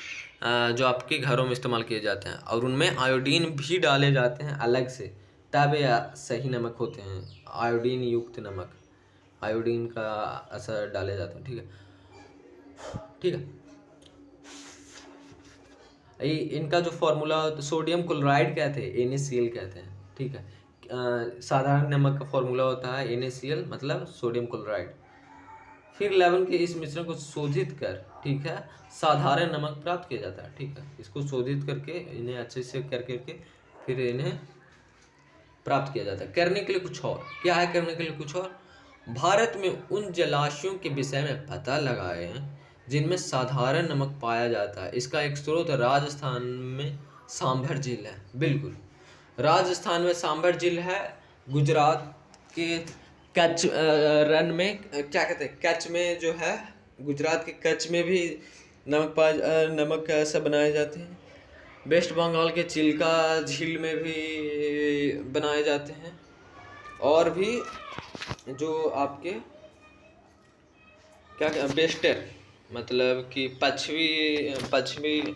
Speaker 1: जो आपके घरों में इस्तेमाल किए जाते हैं, और उनमें आयोडीन भी डाले जाते हैं अलग से, तब ये सही नमक होते हैं। आयोडीन युक्त नमक, आयोडीन का असर डाले जाते हैं, ठीक है ठीक है। इनका जो फॉर्मूला सोडियम क्लोराइड कहते हैं, NaCl कहते हैं, ठीक है। साधारण नमक का फॉर्मूला होता है NaCl मतलब सोडियम क्लोराइड। फिर लेवन के इस मिश्रण को शोधित कर, ठीक है, साधारण नमक प्राप्त किया जाता है, ठीक है। इसको शोधित करके इन्हें अच्छे से करके फिर इन्हें प्राप्त किया जाता है। करने के लिए कुछ और क्या है, करने के लिए कुछ और, भारत में उन जलाशयों के विषय में पता लगाए हैं जिनमें साधारण नमक पाया जाता है। इसका एक स्रोत राजस्थान में सांभर झील है, बिल्कुल राजस्थान में सांभर झील है। गुजरात के कच्छ रन में क्या कहते हैं, कच्छ में जो है, गुजरात के कच्छ में भी नमक ऐसा बनाए जाते हैं। वेस्ट बंगाल के चिल्का झील में भी बनाए जाते हैं। और भी जो आपके क्या वेस्टर्न मतलब कि पश्चिमी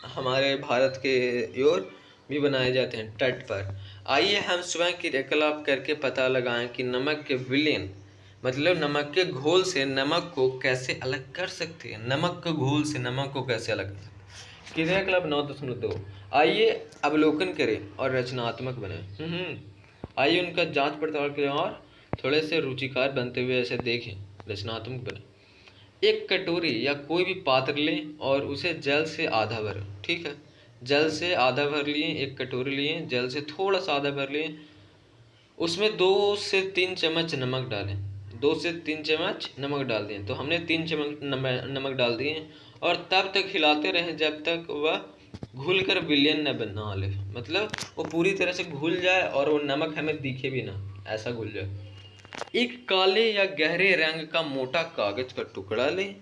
Speaker 1: हमारे भारत के ओर भी बनाए जाते हैं तट पर। आइए हम स्वयं क्रियाकलाप करके पता लगाएं कि नमक के विलयन मतलब नमक के घोल से नमक को कैसे अलग कर सकते हैं। नमक के घोल से नमक को कैसे अलग कर सकते हैं। क्रियाकलाप 9.2, आइए अवलोकन करें और रचनात्मक बने। आइए उनका जांच पड़ताल करें और थोड़े से रुचिकार बनते हुए ऐसे देखें, रचनात्मक बने। एक कटोरी या कोई भी पात्र लें और उसे जल से आधा भरें, ठीक है। जल से आधा भर लिए, एक कटोरी लिए, जल से थोड़ा सा आधा भर लिए, उसमें 2 से 3 चम्मच नमक डालें। 2 से 3 चम्मच नमक डाल दिए, तो हमने 3 चम्मच नमक डाल दिए, और तब तक हिलाते रहें जब तक वह घुल कर विलयन न बना ले, मतलब वो पूरी तरह से घुल जाए और वो नमक हमें दिखे भी ना, ऐसा घुल जाए। एक काले या गहरे रंग का मोटा कागज का टुकड़ा लें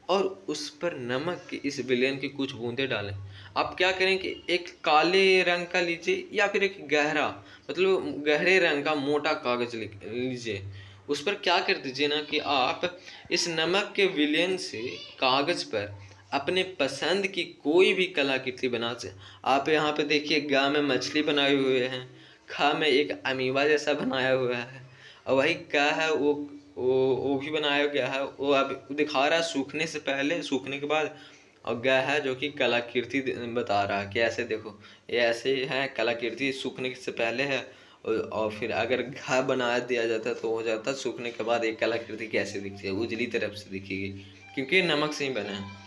Speaker 1: और उस पर नमक के इस विलयन की कुछ बूंदें डालें। आप क्या करें कि एक काले रंग का लीजिए या फिर एक गहरा मतलब गहरे रंग का मोटा कागज लीजिए, उस पर क्या कर दीजिए ना कि आप इस नमक के विलयन से कागज़ पर अपने पसंद की कोई भी कलाकृति बना से। आप यहाँ पे देखिए, ग में मछली बनाए हुए हैं, ख में एक अमीबा जैसा बनाया हुआ है, और वही क है वो भी बनाया गया है। वो अब दिखा रहा है सूखने से पहले, सूखने के बाद। और ग है जो कि कलाकृति बता रहा है कि ऐसे देखो, ये ऐसे ही है, कलाकृति सूखने से पहले है। और फिर अगर घा बना दिया जाता तो हो जाता सूखने के बाद एक कलाकृति कैसे दिखती है, उजली तरफ से दिखेगी, क्योंकि ये नमक से ही बना है।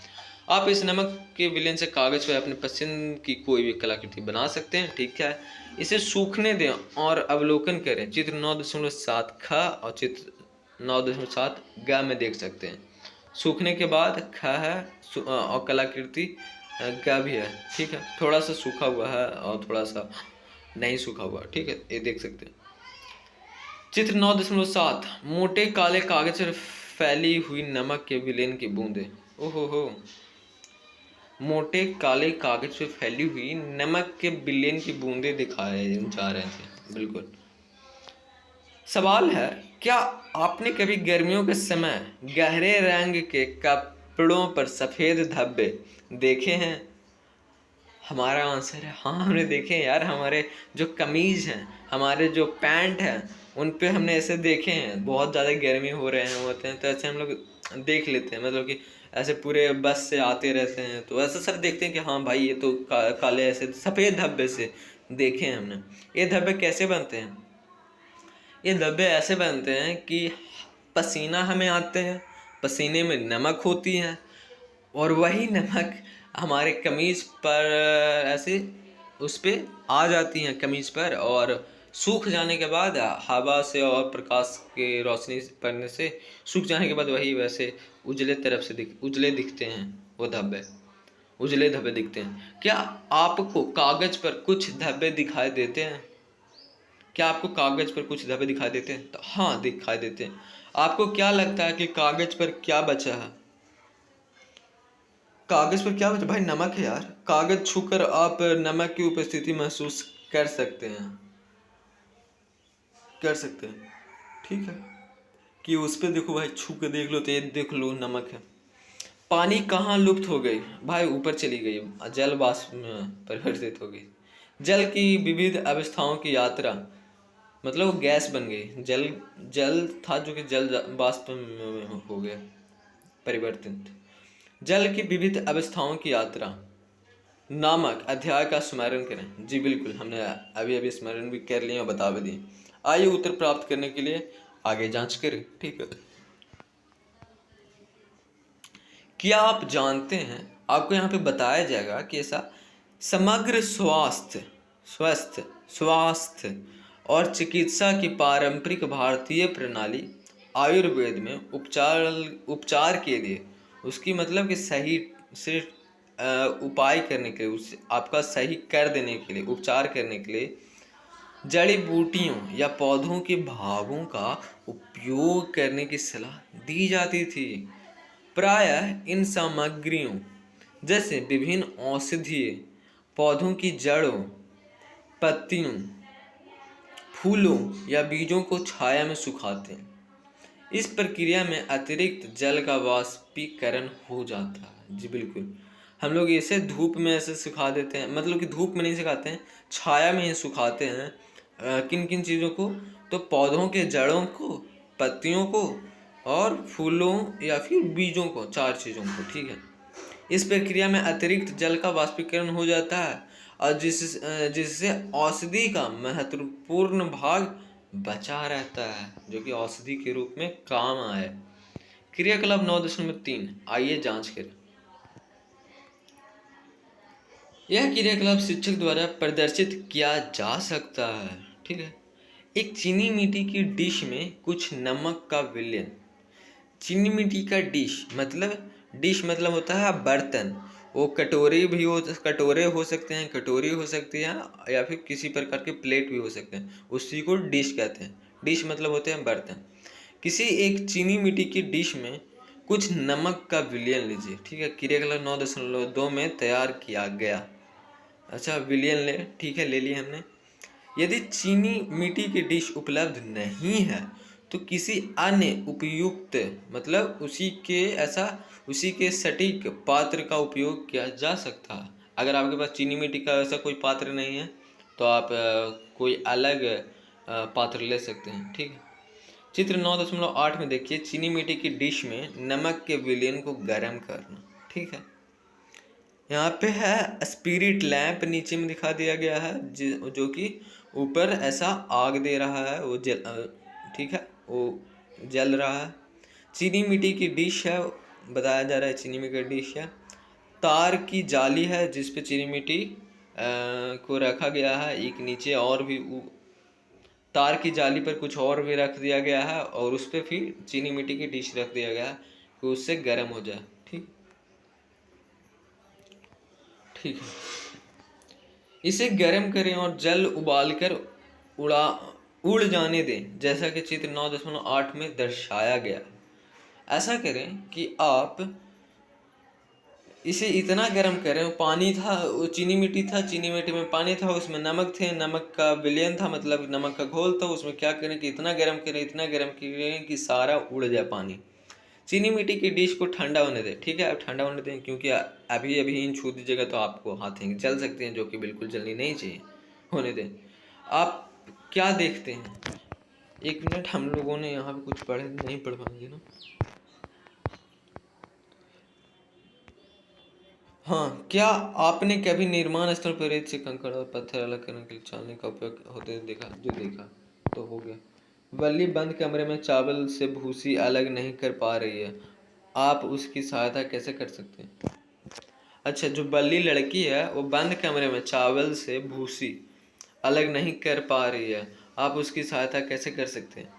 Speaker 1: आप इस नमक के विलयन से कागज़ पर अपने पसंद की कोई भी कलाकृति बना सकते हैं। ठीक है, इसे सूखने दें और अवलोकन करें। चित्र 9.7 ख और चित्र 9.7 ग में देख सकते हैं। सूखने के बाद ख है और कलाकृति ग भी है। ठीक है, थोड़ा सा सूखा हुआ है और थोड़ा सा नहीं सूखा हुआ। ठीक है, ये देख सकते हैं। चित्र 9.7 मोटे काले कागज पर फैली हुई नमक के विलयन की बूंदें। ओहो हो, मोटे काले कागज पे फैली हुई नमक के विलयन की बूंदें दिखाए जा रहे थे। बिल्कुल। सवाल है, क्या आपने कभी गर्मियों के समय गहरे रंग के कपड़ों पर सफेद धब्बे देखे हैं? हमारा आंसर है हाँ, हमने देखे हैं यार। हमारे जो कमीज हैं, हमारे जो पैंट हैं, उन पे हमने ऐसे देखे हैं। बहुत ज़्यादा गर्मी हो रहे हैं होते हैं तो ऐसे हम लोग देख लेते हैं, मतलब कि ऐसे पूरे बस से आते रहते हैं तो ऐसा सर देखते हैं कि हाँ भाई, ये तो काले ऐसे सफ़ेद धब्बे से देखे हैं हमने। ये धब्बे कैसे बनते हैं? ये धब्बे ऐसे बनते हैं कि पसीना हमें आते हैं, पसीने में नमक होती है, और वही नमक हमारे कमीज पर ऐसे उस पर आ जाती हैं कमीज पर, और सूख जाने के बाद हवा से और प्रकाश के रोशनी पड़ने से सूख जाने के बाद वही वैसे उजले तरफ से उजले दिखते हैं। वो धब्बे उजले धब्बे दिखते हैं। क्या आपको कागज पर कुछ धब्बे दिखाई देते हैं? क्या आपको कागज पर कुछ धब्बे दिखाई देते हैं? तो हाँ, दिखाई देते हैं। आपको क्या लगता है कि कागज पर क्या बचा है? कागज पर क्या बचा? भाई नमक है यार। कागज छूकर आप नमक की उपस्थिति महसूस कर सकते हैं, ठीक है, कि उस पे देखो भाई, छू के देख लो तो ये देख लो नमक है। पानी कहाँ लुप्त हो गई? भाई ऊपर चली गई, जल वाष्प में परिवर्तित हो गई। जल की विविध अवस्थाओं की यात्रा, मतलब वो गैस बन गई। जल जल था जो कि जल वाष्प में हो गया परिवर्तित। जल की विविध अवस्थाओं की यात्रा नामक अध्याय का स्मरण करें। जी बिल्कुल, हमने अभी अभी स्मरण भी कर लिया और बता भी दिए। आइए उत्तर प्राप्त करने के लिए आगे जांच करें। ठीक है, क्या आप जानते हैं, आपको यहाँ पे बताया जाएगा कि ऐसा समग्र स्वास्थ्य और चिकित्सा की पारंपरिक भारतीय प्रणाली आयुर्वेद में उपचार के लिए, उसकी मतलब कि सही से उपाय करने के लिए, उस आपका सही कर देने के लिए, उपचार करने के लिए जड़ी बूटियों या पौधों के भागों का उपयोग करने की सलाह दी जाती थी। प्रायः इन सामग्रियों जैसे विभिन्न औषधीय पौधों की जड़ों, पत्तियों, फूलों या बीजों को छाया में सुखाते हैं। इस प्रक्रिया में अतिरिक्त जल का वाष्पीकरण हो जाता है। जी बिल्कुल, हम लोग इसे धूप में ऐसे सुखा देते हैं, मतलब कि धूप में नहीं सुखाते हैं, छाया में ही सुखाते हैं। किन किन चीज़ों को? तो पौधों के जड़ों को, पत्तियों को और फूलों या फिर बीजों को, 4 चीज़ों को। ठीक है, इस प्रक्रिया में अतिरिक्त जल का वाष्पीकरण हो जाता है और जिससे औषधि का महत्वपूर्ण भाग बचा रहता है, जो कि औषधि के रूप में काम आए। क्रियाकलाप 9.3 आइए जांच करें। यह क्रियाकलाप शिक्षक द्वारा प्रदर्शित किया जा सकता है। ठीक है, एक चीनी मिट्टी की डिश में कुछ नमक का विलयन। चीनी मिट्टी का डिश मतलब होता है बर्तन। वो कटोरे हो सकते हैं, कटोरी हो सकती है, या फिर किसी प्रकार के प्लेट भी हो सकते हैं, उसी को डिश कहते हैं। डिश मतलब होते हैं बर्तन। किसी एक चीनी मिट्टी की डिश में कुछ नमक का विलयन लीजिए। ठीक है, क्रियाकलाप 9.2 में तैयार किया गया। अच्छा, विलयन ले, ठीक है, ले लिया हमने। यदि चीनी मिट्टी की डिश उपलब्ध नहीं है तो किसी अन्य उपयुक्त मतलब उसी के सटीक पात्र का उपयोग किया जा सकता है। अगर आपके पास चीनी मिट्टी का ऐसा कोई पात्र नहीं है तो आप कोई अलग पात्र ले सकते हैं। ठीक है। चित्र 9.8 में देखिए, चीनी मिट्टी की डिश में नमक के विलयन को गर्म करना। ठीक है। यहाँ पे है स्पिरिट लैंप, नीचे में दिखा दिया गया है जो कि ऊपर ऐसा आग दे रहा है, वो ठीक है, वो जल रहा है। चीनी मिट्टी की डिश है, बताया जा रहा है चीनी मिट्टी की डिश है। तार की जाली है जिस पे चीनी मिट्टी को रखा गया है। एक नीचे और भी तार की जाली पर कुछ और भी रख दिया गया है और उस पर फिर चीनी मिट्टी की डिश रख दिया गया है कि उससे गर्म हो जाए। ठीक ठीक है। इसे गर्म करें और जल उबालकर उड़ा उड़ जाने दें, जैसा कि चित्र 9.8 में दर्शाया गया। ऐसा करें कि आप इसे इतना गर्म करें, पानी था, वो चीनी मिट्टी था, चीनी मिट्टी में पानी था, उसमें नमक थे, नमक का विलयन था, मतलब नमक का घोल था, उसमें क्या करें कि इतना गर्म करें, इतना गर्म करें कि सारा उड़ जाए पानी। चीनी मिट्टी की डिश को ठंडा होने दें। ठीक है, आप ठंडा होने दें, क्योंकि अभी अभी इन छू दीजिएगा तो आपको हाथ जल सकते हैं, जो कि बिल्कुल जलनी नहीं चाहिए। होने दें। आप क्या देखते हैं, एक मिनट, हम लोगों ने यहाँ पे कुछ पढ़े नहीं पढ़ पाएंगे ना। हाँ, क्या आपने कभी निर्माण स्थल पर रेत से कंकड़ और पत्थर अलग करने के लिए छाननी का उपयोग होते देखा? जो देखा तो हो गया। बल्ली बंद कमरे में चावल से भूसी अलग नहीं कर पा रही है, आप उसकी सहायता कैसे कर सकते हैं? अच्छा, जो बल्ली लड़की है वो बंद कमरे में चावल से भूसी अलग नहीं कर पा रही है, आप उसकी सहायता कैसे कर सकते हैं?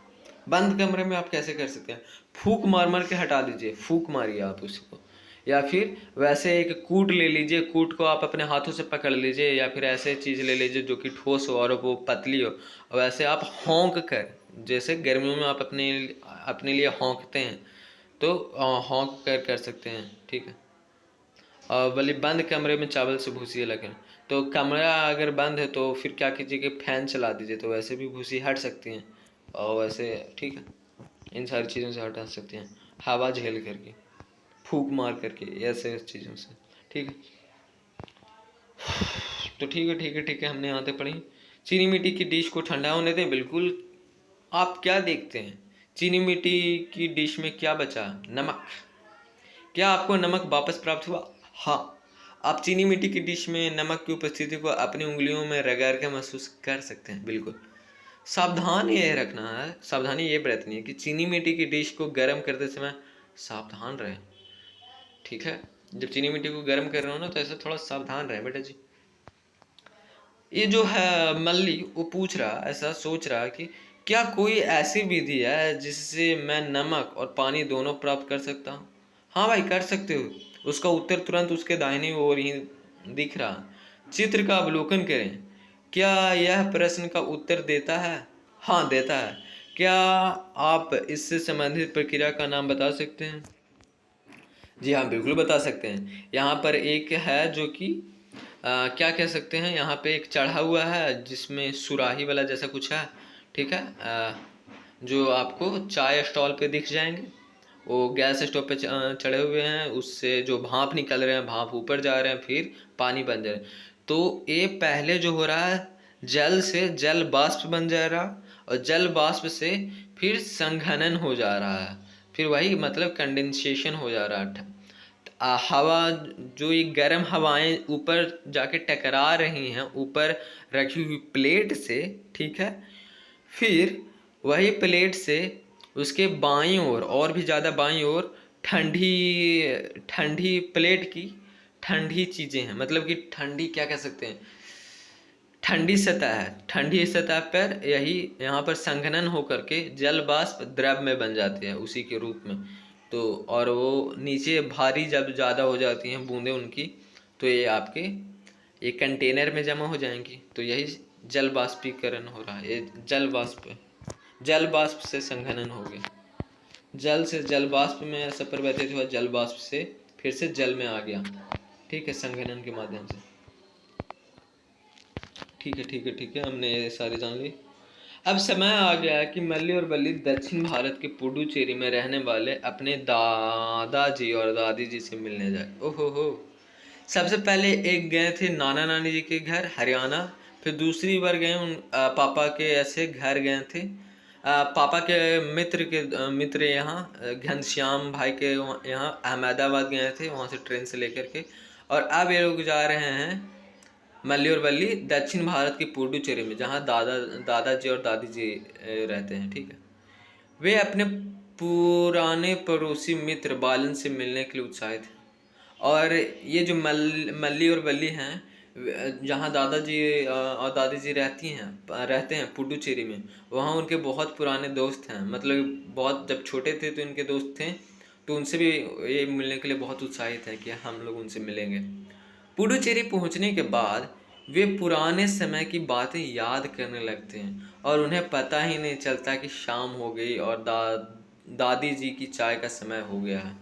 Speaker 1: बंद कमरे में आप कैसे कर सकते हैं? फूक मार मार के हटा दीजिए, फूक मारिए आप उसको, या फिर वैसे एक कूट ले लीजिए, कूट को आप अपने हाथों से पकड़ लीजिए, या फिर ऐसे चीज़ ले लीजिए जो कि ठोस हो और वो पतली हो, वैसे आप हौंक कर, जैसे गर्मियों में आप अपने अपने लिए हौंकते हैं, तो हौंक कर सकते हैं। ठीक है। और बोले बंद कमरे में चावल से भूसी अलग है, तो कमरा अगर बंद है तो फिर क्या कीजिए कि फैन चला दीजिए, तो वैसे भी भूसी हट सकती हैं और वैसे ठीक है, इन सारी चीज़ों से हटा सकते हैं, हवा झेल करके, फूंक मार करके, ऐसे चीज़ों से। ठीक है। तो ठीक है, हमने यहाँ तक पढ़ी। चीनी मिट्टी की डिश को ठंडा होने दें, बिल्कुल। आप क्या देखते हैं, चीनी मिट्टी की डिश में क्या बचा? नमक। क्या आपको नमक वापस प्राप्त हुआ? हाँ। आप चीनी मिट्टी की डिश में नमक की उपस्थिति को अपनी उंगलियों में रगड़ के महसूस कर सकते हैं। बिल्कुल। सावधानी ये बरतनी है कि चीनी मिट्टी की डिश को गर्म करते समय सावधान रहें। ठीक है। जब चीनी मिट्टी को गर्म कर रहे हो ना, तो ऐसे थोड़ा सावधान रहें बेटा जी। ये जो है मल्ली, वो पूछ रहा, ऐसा सोच रहा कि क्या कोई ऐसी विधि है जिससे मैं नमक और पानी दोनों प्राप्त कर सकता हूँ? हाँ भाई, कर सकते हो। उसका उत्तर तुरंत उसके दाहिनी ओर ही दिख रहा। चित्र का अवलोकन करें। क्या यह प्रश्न का उत्तर देता है? हाँ, देता है। क्या आप इससे संबंधित प्रक्रिया का नाम बता सकते हैं? जी हाँ, बिल्कुल बता सकते हैं। यहाँ पर एक है जो कि क्या कह सकते हैं, यहाँ पे एक चढ़ा हुआ है जिसमें सुराही वाला जैसा कुछ है। ठीक है। जो आपको चाय स्टॉल पे दिख जाएंगे, वो गैस स्टोव पे चढ़े हुए हैं, उससे जो भाप निकल रहे हैं, भाप ऊपर जा रहे हैं, फिर पानी बन जा रहे हैं। तो ये पहले जो हो रहा है, जल से जल वाष्प बन जा रहा, और जल वाष्प से फिर संघनन हो जा रहा है, फिर वही मतलब कंडेंसेशन हो जा रहा है। हवा, जो ये गर्म हवाएं ऊपर जाके टकरा रही हैं ऊपर रखी हुई प्लेट से। ठीक है। फिर वही प्लेट से उसके बाईं ओर, और भी ज़्यादा बाईं ओर, ठंडी ठंडी प्लेट की ठंडी चीज़ें हैं, मतलब कि ठंडी क्या कह सकते हैं, ठंडी सतह है। ठंडी सतह पर यही यहाँ पर संघनन होकर के जल वाष्प द्रव में बन जाते हैं उसी के रूप में। तो और वो नीचे भारी जब ज़्यादा हो जाती हैं बूंदें उनकी, तो ये आपके एक कंटेनर में जमा हो जाएंगी, तो यही जल वाष्पीकरण हो रहा है। ये जल वाष्प से संघनन हो गया, जल से जल वाष्प में ऐसा परिवर्तित हुआ, जल वाष्प से फिर से जल में आ गया। ठीक है, संघनन के माध्यम से। ठीक है, हमने ये सारी जान ली। अब समय आ गया कि मल्ली और बल्ली दक्षिण भारत के पुडुचेरी में रहने वाले अपने दादाजी और दादी जी से मिलने जाए। ओहो हो। सबसे पहले एक गए थे नाना नानी जी के घर हरियाणा। फिर दूसरी बार गए पापा के ऐसे घर गए थे। पापा के मित्र यहाँ घनश्याम भाई के यहाँ अहमदाबाद गए थे, वहाँ से ट्रेन से लेकर के। और अब ये लोग जा रहे हैं मल्ली और बल्ली दक्षिण भारत के पुडुचेरी में, जहाँ दादाजी और दादी जी रहते हैं। ठीक है। वे अपने पुराने पड़ोसी मित्र बालन से मिलने के लिए उत्साहित हैं। और ये जो मल्ली और बल्ली हैं, जहाँ दादाजी और दादी जी रहते हैं पुडुचेरी में, वहाँ उनके बहुत पुराने दोस्त हैं। मतलब बहुत जब छोटे थे तो इनके दोस्त थे, तो उनसे भी ये मिलने के लिए बहुत उत्साहित है कि हम लोग उनसे मिलेंगे। पुडुचेरी पहुंचने के बाद वे पुराने समय की बातें याद करने लगते हैं और उन्हें पता ही नहीं चलता कि शाम हो गई और दादी जी की चाय का समय हो गया है।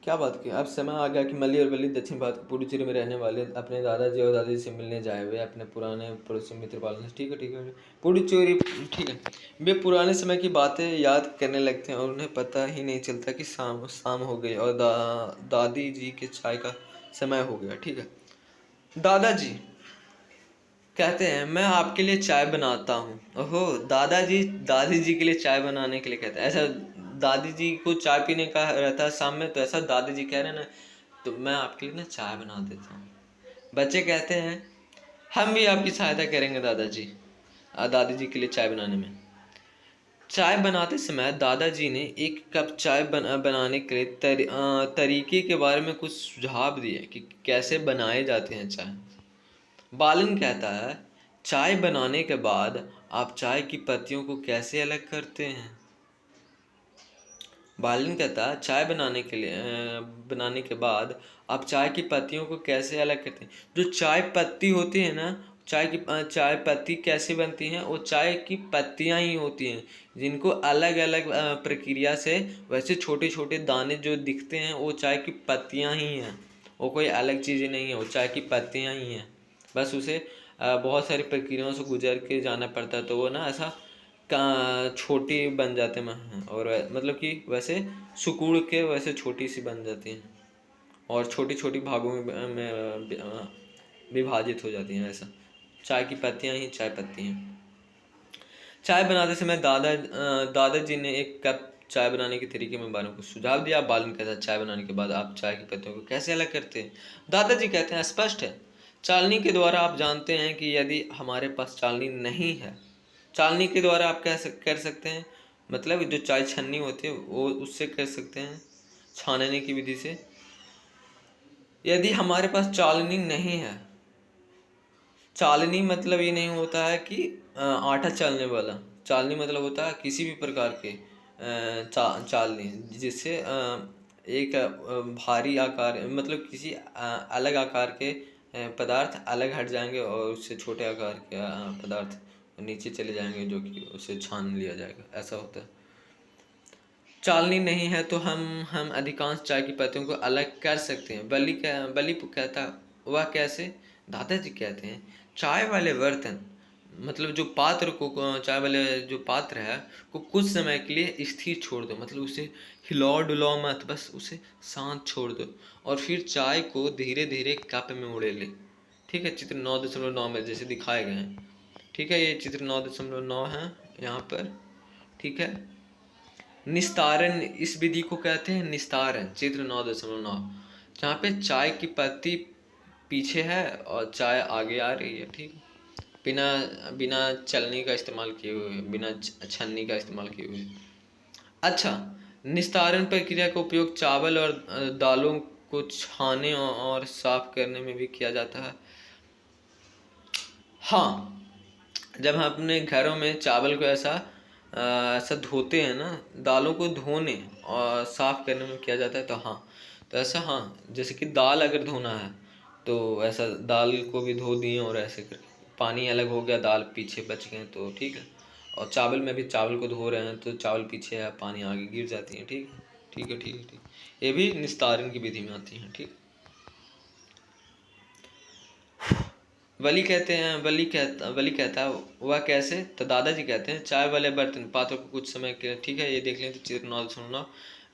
Speaker 1: क्या बात की। अब समय आ गया कि मल्ली और बल्ली दक्षिण भारत के पुडुचेरी में रहने वाले अपने दादाजी और दादी से मिलने जाए हुए अपने पुराने पड़ोसी मित्र पालन से। ठीक है, ठीक है। पुडुचेरी, ठीक है। वे पुराने समय की बातें याद करने लगते हैं और उन्हें पता ही नहीं चलता कि शाम शाम हो गई और दादी जी के चाय का समय हो गया। ठीक है। दादाजी कहते हैं, मैं आपके लिए चाय बनाता हूँ। ओहो, दादाजी दादी जी के लिए चाय बनाने के लिए कहते हैं। ऐसा दादी जी को चाय पीने का रहता है शाम में, तो ऐसा दादी जी कह रहे हैं ना, तो मैं आपके लिए ना चाय बना देता हूँ। बच्चे कहते हैं, हम भी आपकी सहायता करेंगे दादाजी, दादी जी के लिए चाय बनाने में। चाय बनाते समय दादाजी ने एक कप चाय बनाने के लिए तरीके के बारे में कुछ सुझाव दिए कि कैसे बनाए जाते हैं चाय। बालन कहता है, चाय बनाने के बाद आप चाय की पत्तियों को कैसे अलग करते हैं? बालन कहता है, चाय बनाने के बाद आप चाय की पत्तियों को कैसे अलग करते हैं? जो चाय पत्ती होती है ना, चाय पत्ती कैसे बनती हैं? वो चाय की पत्तियां ही होती हैं, जिनको अलग अलग प्रक्रिया से वैसे छोटे छोटे दाने जो दिखते हैं, वो चाय की पत्तियां ही हैं। वो कोई अलग चीज़ें नहीं है, वो चाय की पत्तियां ही हैं। बस उसे बहुत सारी प्रक्रियाओं से गुजर के जाना पड़ता है, तो वो ना ऐसा का छोटी बन जाते हैं। और मतलब कि वैसे सिकुड़ के वैसे छोटी सी बन जाती हैं और छोटी छोटी भागों में विभाजित हो जाती हैं। ऐसा चाय की पत्तियां ही चाय पत्ती हैं। चाय बनाते समय दादाजी ने एक कप चाय बनाने के तरीके में बालन को सुझाव दिया। बालन कहता है, चाय बनाने के बाद आप चाय की पत्तियों को कैसे अलग करते हैं? दादाजी कहते हैं, स्पष्ट है, चालनी के द्वारा। आप जानते हैं कि यदि हमारे पास चालनी नहीं है, चालनी के द्वारा आप कर सकते हैं, मतलब जो चाय छन्नी होती है वो उससे कर सकते हैं, छानने की विधि से। यदि हमारे पास चालनी नहीं है, चालनी मतलब ये नहीं होता है कि आटा चालने वाला। चालनी मतलब होता है किसी भी प्रकार के चालनी, जिससे एक भारी आकार, मतलब किसी अलग आकार के पदार्थ अलग हट जाएंगे और उससे छोटे आकार के पदार्थ नीचे चले जाएंगे, जो कि उसे छान लिया जाएगा। ऐसा होता है। चालनी नहीं है तो हम अधिकांश चाय की पत्तियों को अलग कर सकते हैं। बली कहता, वह कैसे? दादाजी कहते हैं, चाय वाले बर्तन, मतलब जो पात्र को, चाय वाले जो पात्र है को कुछ समय के लिए स्थिर छोड़ दो, मतलब उसे हिलाओ डुलाओ मत, बस उसे शांत छोड़ दो और फिर चाय को धीरे धीरे कप में उड़े ले। ठीक है, चित्र 9.9 में जैसे दिखाए गए हैं। ठीक है, ये चित्र 9.9 है यहाँ पर। ठीक है। निस्तारण, इस विधि को कहते हैं निस्तारण, चित्र 9.9, जहाँ पे चाय की पत्ती पीछे है और चाय आगे आ रही है। ठीक, बिना बिना चलनी का इस्तेमाल किए हुए, बिना छन्नी का इस्तेमाल किए हुए। अच्छा, निस्तारण प्रक्रिया का उपयोग चावल और दालों को छाने और साफ करने में भी किया जाता है। हाँ, जब हम अपने घरों में चावल को ऐसा धोते हैं ना, दालों को धोने और साफ करने में किया जाता है, तो हाँ, तो ऐसा, हाँ, जैसे कि दाल अगर धोना है तो ऐसा दाल को भी धो दिए और ऐसे करके पानी अलग हो गया, दाल पीछे बच गए, तो ठीक है। और चावल में भी चावल को धो रहे हैं तो चावल पीछे है, पानी आगे गिर जाती है। ठीक है, ठीक है, ठीक है, ठीक। ये भी निस्तारण की विधि में आती है। ठीक। वली कहता है वह कैसे, तो दादाजी कहते हैं चाय वाले बर्तन पात्रों को कुछ समय के, ठीक है ये देख लें तो चित्र नौ सुनना।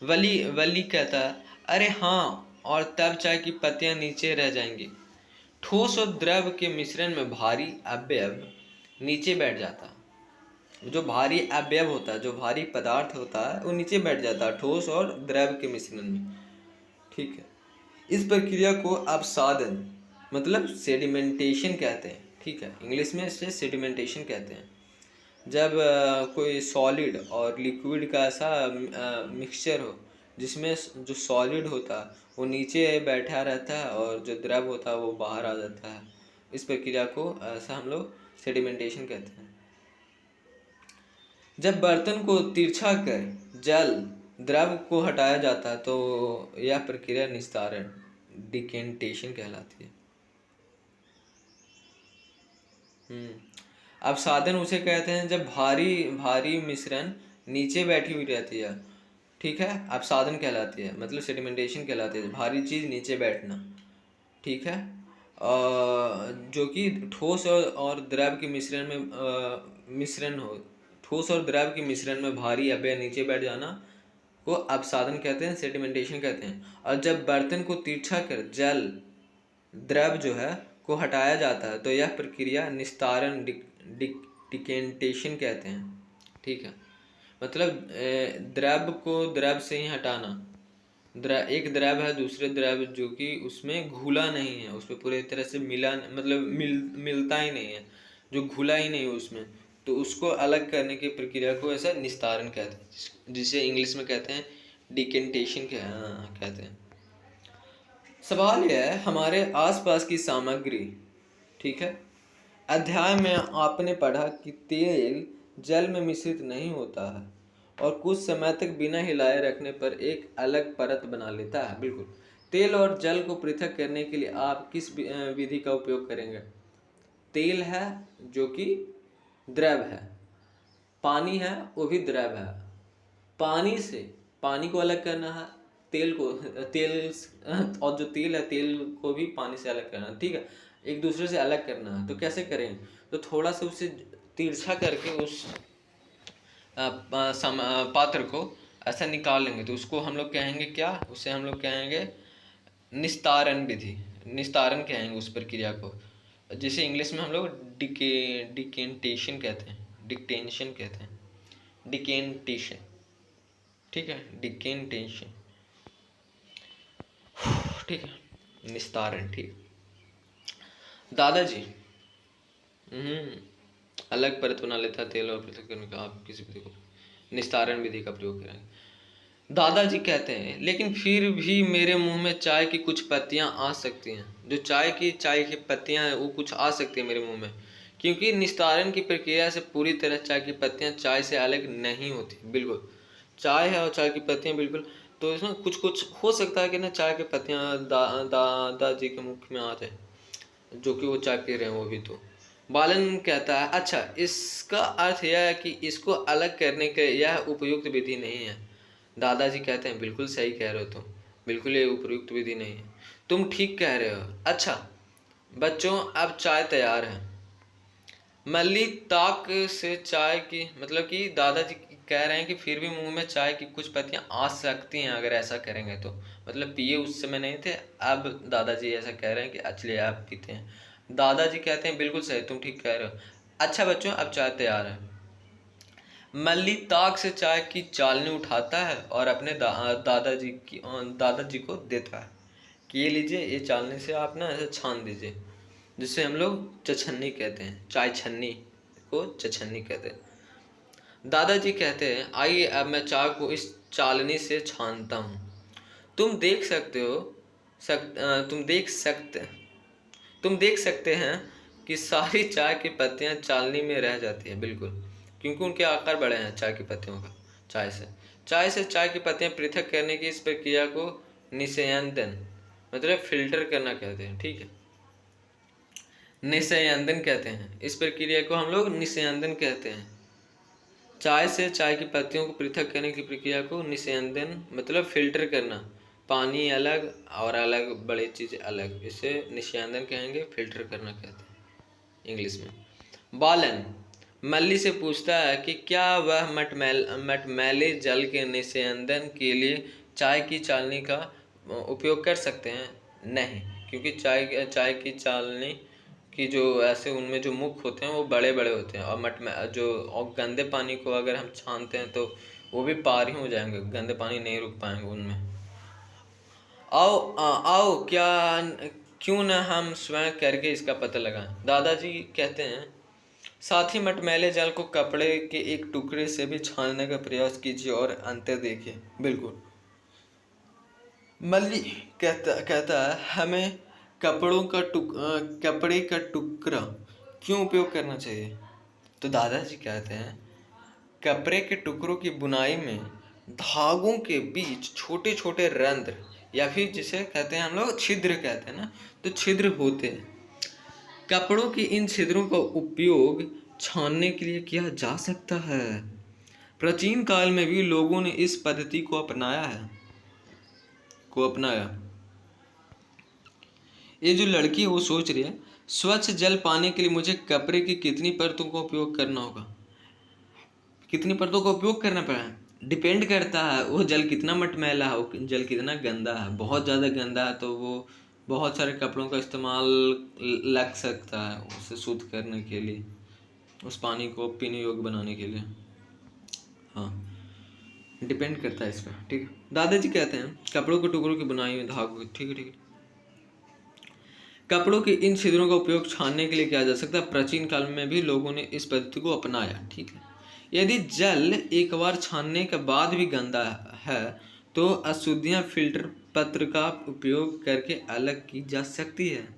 Speaker 1: वली कहता है अरे हाँ, और तब चाय की पत्तियां नीचे रह जाएंगी। ठोस और द्रव के मिश्रण में भारी अवयव नीचे बैठ जाता है। जो भारी अवयव होता है, जो भारी पदार्थ होता है वो नीचे बैठ जाता है ठोस और द्रव के मिश्रण में, ठीक है। इस प्रक्रिया को अपसादन मतलब सेडिमेंटेशन कहते हैं, ठीक है, इंग्लिश में इसे सेडिमेंटेशन कहते हैं। जब कोई सॉलिड और लिक्विड का ऐसा मिक्सचर हो जिसमें जो सॉलिड होता है वो नीचे बैठा रहता है और जो द्रव होता है वो बाहर आ जाता है, इस प्रक्रिया को ऐसा हम लोग सेडिमेंटेशन कहते हैं। जब बर्तन को तिरछा कर जल द्रव को हटाया जाता है तो यह प्रक्रिया निस्तारण डिकेंटेशन कहलाती है। अब साधन उसे कहते हैं जब भारी भारी मिश्रण नीचे बैठी हुई रहती है, ठीक है, अब साधन कहलाती है, मतलब सेडिमेंटेशन कहलाती है भारी चीज़ नीचे बैठना, ठीक है। जो कि ठोस और द्रव के मिश्रण में मिश्रण हो, ठोस और द्रव के मिश्रण में भारी अवयव नीचे बैठ जाना को अपसादन कहते हैं, सेडिमेंटेशन कहते हैं। और जब बर्तन को तिरछा कर जल द्रव जो है को हटाया जाता है तो यह प्रक्रिया निस्तारण डिकेंटेशन कहते हैं, ठीक है। मतलब द्रव को द्रव से ही हटाना, एक द्रव है दूसरे द्रव जो कि उसमें घुला नहीं है, उसमें पूरी तरह से मिला मतलब मिलता ही नहीं है, जो घुला ही नहीं है उसमें, तो उसको अलग करने की प्रक्रिया को ऐसा निस्तारण कहते हैं, जिसे इंग्लिश में कहते हैं डिकेंटेशन कहते हैं। सवाल यह है हमारे आसपास की सामग्री, ठीक है। अध्याय में आपने पढ़ा कि तेल जल में मिश्रित नहीं होता है और कुछ समय तक बिना हिलाए रखने पर एक अलग परत बना लेता है। बिल्कुल, तेल और जल को पृथक करने के लिए आप किस विधि का उपयोग करेंगे? तेल है जो कि द्रव है, पानी है वो भी द्रव है, पानी से पानी को अलग करना है, तेल और जो तेल है तेल को भी पानी से अलग करना है, ठीक है, एक दूसरे से अलग करना है। तो कैसे करें? तो थोड़ा सा उसे तिरछा करके उस पात्र को ऐसा निकाल लेंगे तो उसको हम लोग कहेंगे क्या, उसे हम लोग कहेंगे निस्तारण विधि, निस्तारण कहेंगे उस प्रक्रिया को, जिसे इंग्लिश में हम लोग डिकेंटेशन कहते हैं, डिक्टेंशन कहते हैं, डिकेंटेशन, ठीक है, डिकेंटेशन, ठीक है, निस्तारण, ठीक। दादाजी अलग परत बना लेता है तेल और पृथक करने का, आप किसी विधि को निस्तारण विधि का प्रयोग करेंगे। दादाजी कहते हैं लेकिन फिर भी मेरे मुंह में चाय की कुछ पत्तियां आ सकती हैं, जो चाय की पत्तियां हैं वो कुछ आ सकती हैं मेरे मुंह में, क्योंकि निस्तारण की प्रक्रिया से पूरी तरह चाय की पत्तियां चाय से अलग नहीं होती। बिल्कुल, चाय है और चाय की पत्तियां बिल्कुल, तो इसमें कुछ कुछ हो सकता है कि ना चाय की पत्तियां दादाजी के मुख में आ जाए, जो कि वो चाय पी रहे हैं वो भी। तो बालन कहता है अच्छा, इसका अर्थ यह है कि इसको अलग करने के यह उपयुक्त विधि नहीं है। दादाजी कहते हैं बिल्कुल सही कह रहे हो तुम, बिल्कुल ये उपयुक्त विधि नहीं है, तुम ठीक कह रहे हो। अच्छा बच्चों अब चाय तैयार है। मल्ली ताक से चाय की, मतलब कि दादाजी कह रहे हैं कि फिर भी मुंह में चाय की कुछ पत्तियां आ सकती हैं अगर ऐसा करेंगे तो, मतलब पिए उस समय नहीं थे, अब दादाजी ऐसा कह रहे हैं कि अच्छे आप पीते हैं। दादाजी कहते हैं बिल्कुल सही, तुम ठीक कह रहे हो। अच्छा बच्चों अब चाय तैयार है। मल्ली ताक से चाय की चालनी उठाता है और अपने दादाजी को देता है कि ये लीजिए, ये चालनी से आप ना ऐसे छान दीजिए, जिसे हम लोग चछन्नी कहते हैं, चाय छन्नी को चछन्नी कहते हैं। दादाजी कहते हैं आइए अब मैं चाय को इस चालनी से छानता हूँ। तुम देख सकते हो तुम देख सकते हैं कि सारी चाय की पत्तियां चालनी में रह जाती हैं, बिल्कुल, क्योंकि उनके आकार बड़े हैं चाय की पत्तियों का। चाय से चाय की पत्तियां पृथक करने की इस प्रक्रिया को निस्यंदन मतलब फिल्टर करना कहते हैं, ठीक है, निस्यंदन कहते हैं, इस प्रक्रिया को हम लोग निस्यंदन कहते हैं। चाय से चाय की पत्तियों को पृथक करने की प्रक्रिया को निस्यंदन मतलब फिल्टर करना, पानी अलग और अलग बड़ी चीज़ अलग, इसे निस्यंदन कहेंगे, फिल्टर करना कहते हैं। इंग्लिश में। बालन मल्ली से पूछता है कि क्या वह मटमैले जल के निस्यंदन के लिए चाय की चालनी का उपयोग कर सकते हैं। नहीं, क्योंकि चाय की चालनी कि जो ऐसे उनमें जो मुख होते हैं वो बड़े बड़े होते हैं, और और गंदे पानी को अगर हम छानते हैं तो वो भी पार ही हो जाएंगे, गंदे पानी नहीं रुक पाएंगे उनमें। आओ क्या क्यों न हम स्वयं करके इसका पता लगाएं। दादाजी कहते हैं, साथ ही मटमैले जल को कपड़े के एक टुकड़े से भी छानने का प्रयास कीजिए और अंतर देखिए। बिल्कुल। मल्ली कहता है, हमें कपड़े का टुकड़ा क्यों उपयोग करना चाहिए। तो दादाजी कहते हैं, कपड़े के टुकड़ों की बुनाई में धागों के बीच छोटे छोटे रंध्र, या फिर जिसे कहते हैं हम लोग छिद्र कहते हैं ना, तो छिद्र होते हैं। कपड़ों के इन छिद्रों का उपयोग छानने के लिए किया जा सकता है। प्राचीन काल में भी लोगों ने इस पद्धति को अपनाया। ये जो लड़की है वो सोच रही है, स्वच्छ जल पाने के लिए मुझे कपड़े की कितनी परतों का उपयोग करना होगा, कितनी परतों का उपयोग करना पड़ा। डिपेंड करता है वो जल कितना मटमैला है, वो जल कितना गंदा है। बहुत ज़्यादा गंदा है तो वो बहुत सारे कपड़ों का इस्तेमाल लग सकता है उसे शुद्ध करने के लिए, उस पानी को पीने योग्य बनाने के लिए। हाँ, डिपेंड करता है इस पर। ठीक है। दादाजी कहते हैं, कपड़ों के टुकड़ों की बुनाई में धागों, ठीक है, कपड़ों के इन छिद्रों का उपयोग छानने के लिए किया जा सकता है। प्राचीन काल में भी लोगों ने इस पद्धति को अपनाया। ठीक है। यदि जल एक बार छानने के बाद भी गंदा है तो अशुद्धियां फिल्टर पत्र का उपयोग करके अलग की जा सकती है।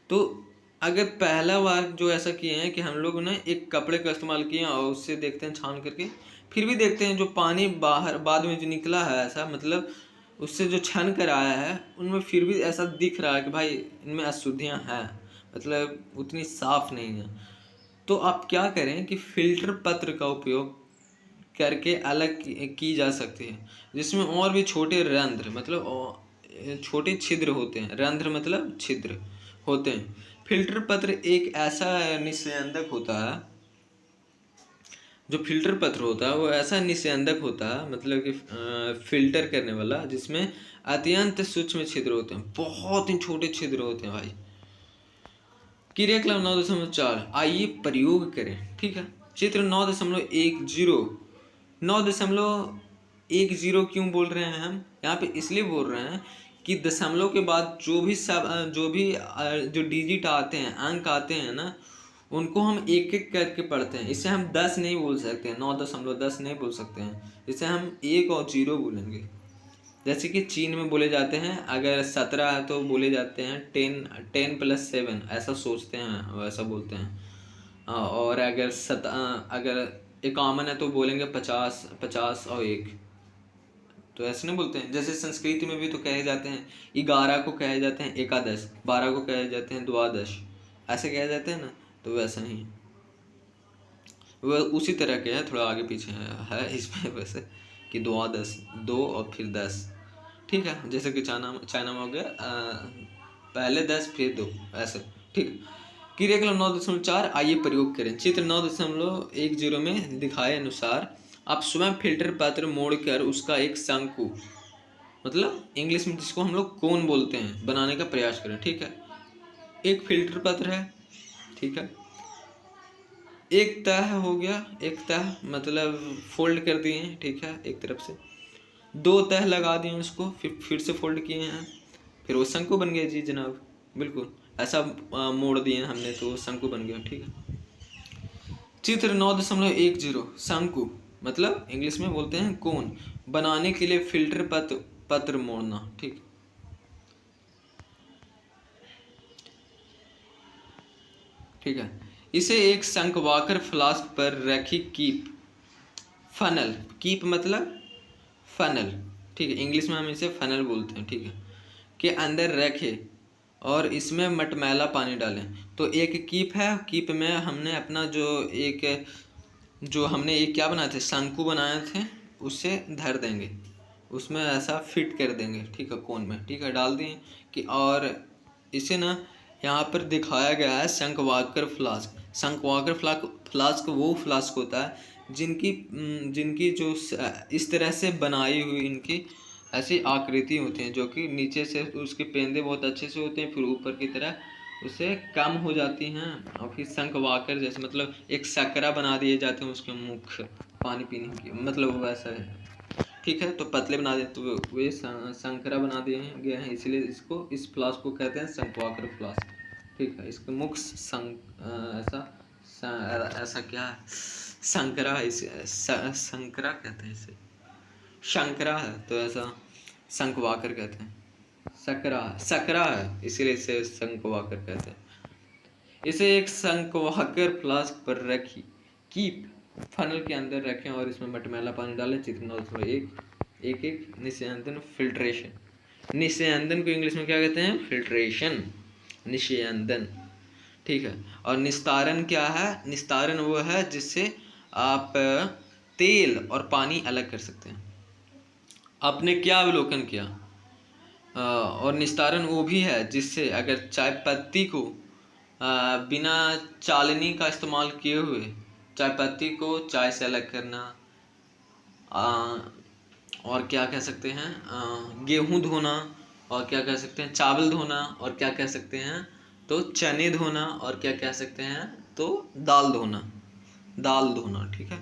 Speaker 1: तो अगर पहला बार जो ऐसा किए हैं कि हम लोग ने एक कपड़े का इस्तेमाल किए और उससे देखते हैं छान करके, फिर भी देखते हैं जो पानी बाहर बाद में जो निकला है, ऐसा मतलब उससे जो छन कर आया है उनमें फिर भी ऐसा दिख रहा है कि भाई इनमें अशुद्धियां हैं, मतलब उतनी साफ नहीं है। तो आप क्या करें कि फिल्टर पत्र का उपयोग करके अलग की जा सकती है, जिसमें और भी छोटे रंध्र मतलब छोटे छिद्र होते हैं। रंध्र मतलब छिद्र होते हैं। फिल्टर पत्र एक ऐसा निस्यंदक होता है, जो फिल्टर पत्र होता है वो ऐसा निस्यंदक होता है, मतलब कि फिल्टर करने वाला, जिसमें अत्यंत सूक्ष्म छिद्र होते हैं, बहुत ही छोटे छिद्र होते हैं भाई। क्रियाकलाप 9.4 आइए प्रयोग करें। ठीक है। चित्र 9.10 क्यों बोल रहे हैं हम यहाँ पे, इसलिए बोल रहे हैं कि दशमलव के बाद जो भी जो डिजिट आते हैं, अंक आते हैं ना, उनको हम एक एक करके पढ़ते हैं। इसे हम 10 नहीं बोल सकते हैं, 9.10 नहीं बोल सकते हैं। इसे हम 1 और 0 बोलेंगे। जैसे कि चीन में बोले जाते हैं, अगर 17 है तो बोले जाते हैं 10+7, ऐसा सोचते हैं, वैसा बोलते हैं। और अगर 51 है तो बोलेंगे 50 और 1, तो ऐसे नहीं बोलते हैं। जैसे संस्कृत में भी तो कहे जाते हैं, 11 को कहे जाते हैं एकादश, 12 को कहे जाते हैं द्वादश, ऐसे कहे जाते हैं ना, तो वैसा ही वह उसी तरह के है, थोड़ा आगे पीछे है इसमें वैसे, कि द्वादश 2 और फिर 10। ठीक है। जैसे कि चाइना में हो गया पहले 10 फिर 2, ऐसे। ठीक। क्रियाकलाप 9.4 आइए प्रयोग करें। चित्र 9.10 में दिखाए अनुसार आप स्वयं फिल्टर पत्र मोड़कर उसका एक शंकु, मतलब इंग्लिश में जिसको हम लोग कोन बोलते हैं, बनाने का प्रयास करें। ठीक है। एक फिल्टर पत्र है, ठीक है, एक तह हो गया, एक तह मतलब फोल्ड कर दिए हैं, ठीक है, एक तरफ से 2 तह लगा दिए उसको, फिर से फोल्ड किए हैं, फिर वो शंकु बन गया। जी जनाब, बिल्कुल ऐसा मोड़ दिए हमने तो शंकु बन गया। ठीक है। चित्र 9.10 शंकु मतलब इंग्लिश में बोलते हैं कोन, बनाने के लिए फिल्टर पत्र मोड़ना। ठीक। ठीक है। इसे एक शंक्वाकार फ्लास्क पर रखी फनल, कीप मतलब फनल, ठीक है, इंग्लिश में हम इसे फनल बोलते हैं, ठीक है, के अंदर रखे और इसमें मटमैला पानी डालें। तो एक कीप है, कीप में हमने अपना जो हमने एक क्या बनाए थे, शंकु बनाए थे, उससे धर देंगे, उसमें ऐसा फिट कर देंगे, ठीक है, कोन में, ठीक है, डाल दिए कि और इसे ना यहाँ पर दिखाया गया है शंक्वाकर फ्लास्क। शंक्वाकर फ्लास्क वो फ्लास्क होता है जिनकी जो इस तरह से बनाई हुई इनकी ऐसी आकृति होती हैं, जो कि नीचे से उसके पेंदे बहुत अच्छे से होते हैं, फिर ऊपर की तरह उससे कम हो जाती हैं, और फिर शंक्वाकर जैसे मतलब एक सकरा बना दिए जाते हैं उसके मुख पानी पीने की, मतलब वो वैसा है। ठीक है, तो पतले बना दें तो वे संकरा बना दिए गए हैं, इसलिए इसको इस फ्लास्क को कहते हैं शंक्वाकर फ्लास्क। ठीक है, इसके मुख ऐसा क्या है, संकरा, इसे संकरा कहते हैं, इसे शंकरा है तो ऐसा शंक्वाकर कहते हैं। सकरा सकरा है इसीलिए इसे शंक्वाकर कहते हैं। इसे एक शंक्वाकर फ्लास्क पर रखी कीप फनल के अंदर रखें और इसमें मटमैला पानी डालें। चित्र थोड़ा एक निस्यंदन फिल्ट्रेशन। निस्यंदन को इंग्लिश में क्या कहते हैं? फिल्ट्रेशन, निस्यंदन। ठीक है, और निस्तारण क्या है? निस्तारण वो है जिससे आप तेल और पानी अलग कर सकते हैं। आपने क्या अवलोकन किया? और निस्तारण वो भी है जिससे अगर चाय पत्ती को बिना चालनी का इस्तेमाल किए हुए चाय पत्ती को चाय से अलग करना, और क्या कह सकते हैं, गेहूं धोना, और क्या कह सकते हैं, चावल धोना, और क्या कह सकते हैं तो चने धोना, और क्या कह सकते हैं तो दाल धोना। ठीक है,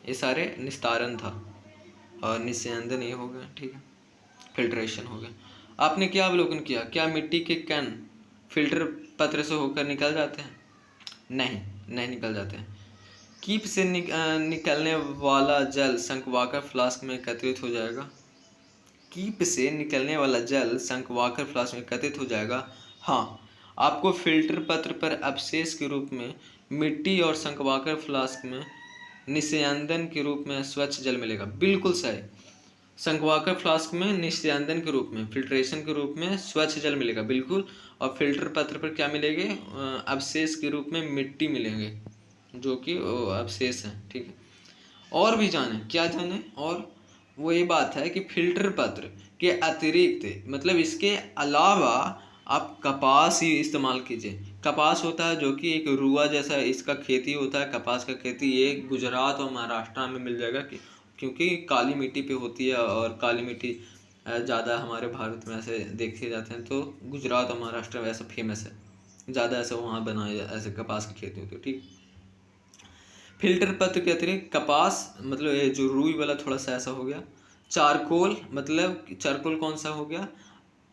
Speaker 1: ये सारे निस्तारण था, और निस्यंदन ये हो गया। ठीक है, फिल्ट्रेशन हो गया। आपने क्या अवलोकन किया? क्या मिट्टी के कण फिल्टर पत्र से होकर निकल जाते हैं? नहीं निकल जाते हैं। कीप से निकलने वाला जल शंक्वाकर फ्लास्क में एकत्रित हो जाएगा। कीप से निकलने वाला जल शंक्वाकर फ्लास्क में एकत्रित हो जाएगा। हाँ, आपको फिल्टर पत्र पर अपशेष के रूप में मिट्टी और शंक्वाकर फ्लास्क में निस्यंदन के रूप में स्वच्छ जल मिलेगा। बिल्कुल सही। शंक्वाकर फ्लास्क में निस्यंदन के रूप में, फिल्ट्रेशन के रूप में स्वच्छ जल मिलेगा, बिल्कुल। और फिल्टर पत्र पर क्या मिलेंगे? अवशेष के रूप में मिट्टी मिलेंगे, जो कि अवशेष हैं। ठीक है, और भी जाने, क्या जाने? और वो ये बात है कि फिल्टर पत्र के अतिरिक्त, मतलब इसके अलावा आप कपास ही इस्तेमाल कीजिए। कपास होता है जो कि एक रुआ जैसा इसका खेती होता है, कपास का खेती। ये गुजरात और महाराष्ट्र में मिल जाएगा क्योंकि काली मिट्टी पे होती है, और काली मिट्टी ज़्यादा हमारे भारत में ऐसे देखे जाते हैं, तो गुजरात और महाराष्ट्र में ऐसा फेमस है, ज़्यादा ऐसा वहाँ बनाए ऐसे कपास की खेती होती है। ठीक, फिल्टर पत्र के अतिरिक्त कपास, मतलब ये जो रुई वाला थोड़ा सा ऐसा हो गया। चारकोल, मतलब चारकोल कौन सा हो गया?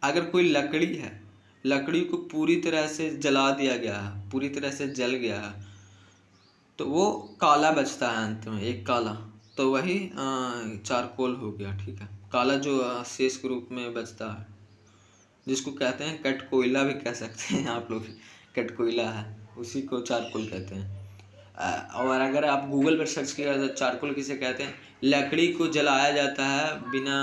Speaker 1: अगर कोई लकड़ी है, लकड़ी को पूरी तरह से जला दिया गया है, पूरी तरह से जल गया है, तो वो काला बचता है अंत में, एक काला, तो वही चारकोल हो गया। ठीक है, काला जो शेष के रूप में बचता है, जिसको कहते हैं कट कोयला भी कह सकते हैं आप लोग। कट कोयला है, उसी को चारकोल कहते हैं। और अगर आप गूगल पर सर्च किया तो चारकोल किसे कहते हैं? लकड़ी को जलाया जाता है बिना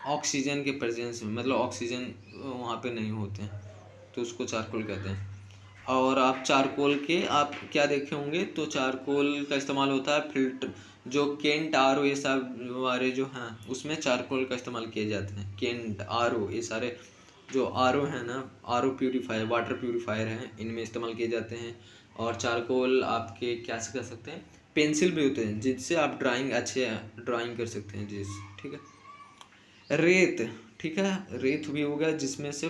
Speaker 1: ऑक्सीजन के प्रेजेंस में, मतलब ऑक्सीजन वहाँ पे नहीं होते हैं, तो उसको चारकोल कहते हैं। और आप चारकोल के आप क्या देखे होंगे, तो चारकोल का इस्तेमाल होता है फिल्टर, जो केंट आर ओ ये सब वाले जो हैं उसमें चारकोल का इस्तेमाल किए जाते हैं। केंट आर ओ ये सारे जो आर ओ है ना, R O purifier, water purifier हैं, इनमें इस्तेमाल किए जाते हैं। और चारकोल आपके क्या से कर सकते हैं, पेंसिल भी होते हैं जिससे आप ड्राइंग अच्छे ड्राइंग कर सकते हैं जिस। ठीक है, रेत, ठीक है, रेत भी हो गया जिसमें से,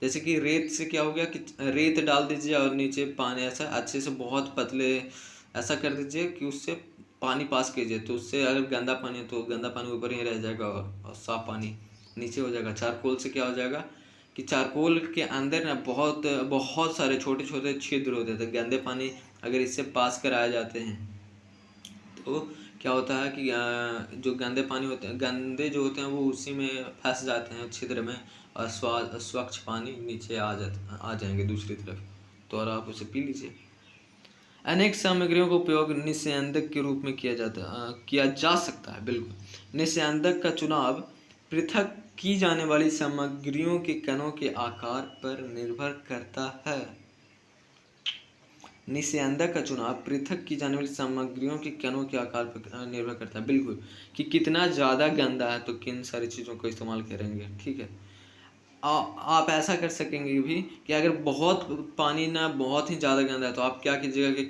Speaker 1: जैसे कि रेत से क्या हो गया कि रेत डाल दीजिए और नीचे पानी ऐसा अच्छे से बहुत पतले ऐसा कर दीजिए कि उससे पानी पास कीजिए, तो उससे अगर गंदा पानी है तो गंदा पानी ऊपर ही रह जाएगा और साफ पानी नीचे हो जाएगा। चारकोल से क्या हो जाएगा कि चारकोल के अंदर ना बहुत बहुत सारे छोटे छोटे छिद्र होते थे, गंदे पानी अगर इससे पास कराए जाते हैं तो क्या होता है कि जो गंदे पानी होते हैं, गंदे जो होते हैं वो उसी में फंस जाते हैं छिद्र में, और स्वच्छ पानी नीचे आ जाएंगे दूसरी तरफ, तो और आप उसे पी लीजिए। अनेक सामग्रियों का उपयोग निस्यंदक के रूप में किया जा सकता है। बिल्कुल, निस्यंदक का चुनाव पृथक की जाने वाली सामग्रियों के कणों के आकार पर निर्भर करता है। निस्यंदक का चुनाव पृथक की जाने वाली सामग्रियों के कणों के आकार पर निर्भर करता है। बिल्कुल, कि कितना ज़्यादा गंदा है तो किन सारी चीज़ों को इस्तेमाल करेंगे। ठीक है, आप ऐसा कर सकेंगे भी कि अगर बहुत पानी ना बहुत ही ज़्यादा गंदा है तो आप क्या कीजिएगा कि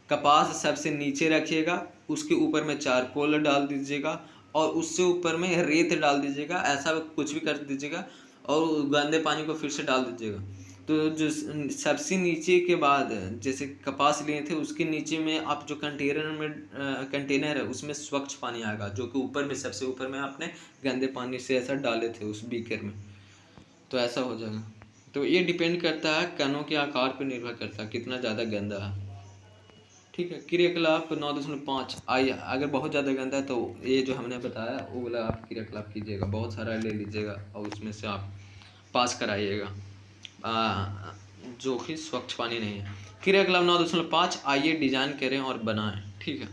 Speaker 1: कपास सबसे नीचे रखिएगा, उसके ऊपर में चारकोल डाल दीजिएगा और उससे ऊपर में रेत डाल दीजिएगा, ऐसा कुछ भी कर दीजिएगा और गंदे पानी को फिर से डाल दीजिएगा। तो जो सबसे नीचे के बाद जैसे कपास लिए थे उसके नीचे में आप जो कंटेनर है उसमें स्वच्छ पानी आएगा, जो कि ऊपर में सबसे ऊपर में आपने गंदे पानी से ऐसा डाले थे उस बीकर में, तो ऐसा हो जाएगा। तो ये डिपेंड करता है, कणों के आकार पर निर्भर करता है कितना ज़्यादा गंदा है। ठीक है, क्रियाकलाप 9.5। आइए, अगर बहुत ज़्यादा गंदा है तो ये जो हमने बताया वो वाला आप क्रियाकलाप कीजिएगा, बहुत सारा ले लीजिएगा और उसमें से आप पास कराइएगा जो कि स्वच्छ पानी नहीं है। क्रियाकलाप 9.5, आइए डिजाइन करें और बनाएं। ठीक है,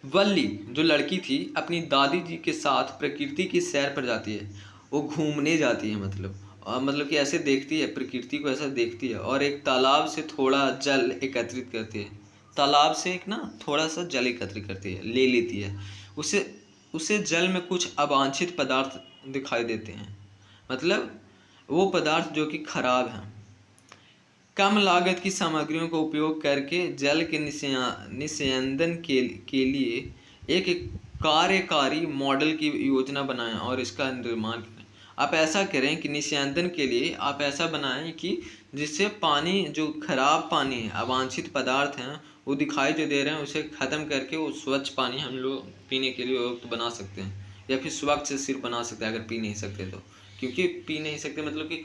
Speaker 1: वल्ली जो लड़की थी अपनी दादी जी के साथ प्रकृति की सैर पर जाती है, वो घूमने जाती है, मतलब कि ऐसे देखती है, प्रकृति को ऐसा देखती है और एक तालाब से थोड़ा जल एकत्रित करती है। तालाब से एक ना थोड़ा सा जल एकत्रित करती है, ले लेती है। उसे उसे जल में कुछ अवांछित पदार्थ दिखाई देते हैं, मतलब वो पदार्थ जो कि खराब हैं। कम लागत की सामग्रियों का उपयोग करके जल के निस्यंदन के लिए एक कार्यकारी मॉडल की योजना बनाएं और इसका निर्माण करें। आप ऐसा करें कि निस्यंदन के लिए आप ऐसा बनाएं कि जिससे पानी, जो खराब पानी है, अवांछित पदार्थ हैं, वो दिखाई जो दे रहे हैं, उसे ख़त्म करके वो स्वच्छ पानी हम लोग पीने के लिए उपयुक्त बना सकते हैं, या फिर स्वच्छ सिर्फ बना सकते हैं अगर पी नहीं सकते तो। क्योंकि पी नहीं सकते मतलब कि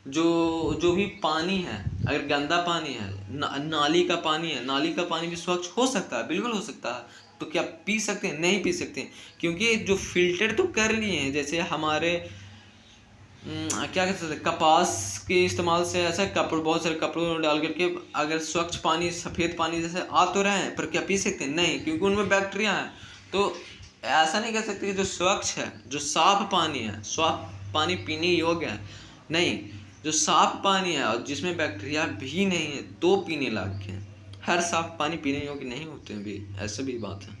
Speaker 1: जो भी पानी है, अगर गंदा पानी है, नाली का पानी है, नाली का पानी भी स्वच्छ हो सकता है, बिल्कुल हो सकता है। तो क्या पी सकते हैं? नहीं पी सकते, क्योंकि जो फिल्टर तो कर लिए हैं, जैसे हमारे क्या कहते हैं, कपास के इस्तेमाल से ऐसा कपड़े, बहुत सारे कपड़ों में डाल करके अगर स्वच्छ पानी, सफ़ेद पानी जैसे आ तो रहे हैं, पर क्या पी सकते हैं? नहीं, क्योंकि उनमें बैक्टीरिया है। तो ऐसा नहीं कह सकते कि जो स्वच्छ है, जो साफ पानी है, साफ पानी पीने योग्य है, नहीं, जो साफ पानी है और जिसमें बैक्टीरिया भी नहीं है तो पीने लायक है। हर साफ पानी पीने योग्य नहीं होते हैं भी, ऐसा भी बात है।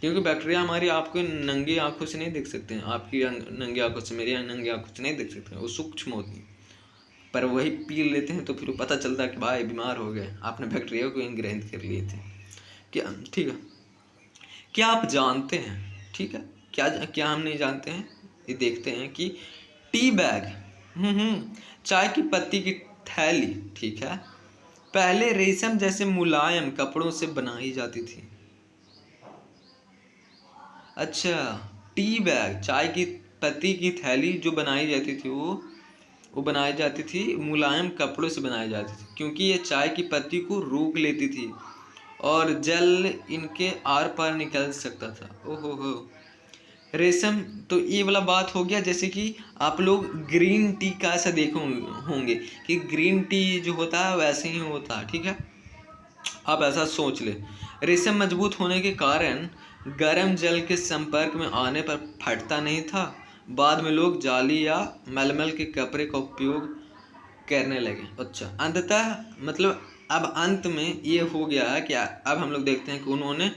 Speaker 1: क्योंकि बैक्टीरिया हमारी आपको नंगी आंखों से नहीं देख सकते हैं, आपकी नंगी आंखों से, मेरी नंगी आंखों से नहीं देख सकते हैं, वो सूक्ष्म होती हैं। पर वही पी लेते हैं तो फिर पता चलता है कि भाई बीमार हो गए, आपने बैक्टीरिया को ग्रहण कर लिए थे क्या। ठीक है, क्या आप जानते हैं, ठीक है, क्या क्या हम नहीं जानते हैं, ये देखते हैं कि टी बैग, चाय की पत्ती की थैली, ठीक है, पहले रेशम जैसे मुलायम कपड़ों से बनाई जाती थी। अच्छा, टी बैग, चाय की पत्ती की थैली जो बनाई जाती थी, वो बनाई जाती थी, मुलायम कपड़ों से बनाई जाती थी, क्योंकि ये चाय की पत्ती को रोक लेती थी और जल इनके आर पार निकल सकता था। ओहो हो, रेशम। तो ये वाला बात हो गया, जैसे कि आप लोग ग्रीन टी का ऐसा देखे होंगे कि ग्रीन टी जो होता है वैसे ही होता है, ठीक है। आप ऐसा सोच ले, रेशम मजबूत होने के कारण गर्म जल के संपर्क में आने पर फटता नहीं था। बाद में लोग जाली या मलमल के कपड़े का उपयोग करने लगे। अच्छा, अंततः मतलब अब अंत में ये हो गया है कि अब हम लोग देखते हैं कि उन्होंने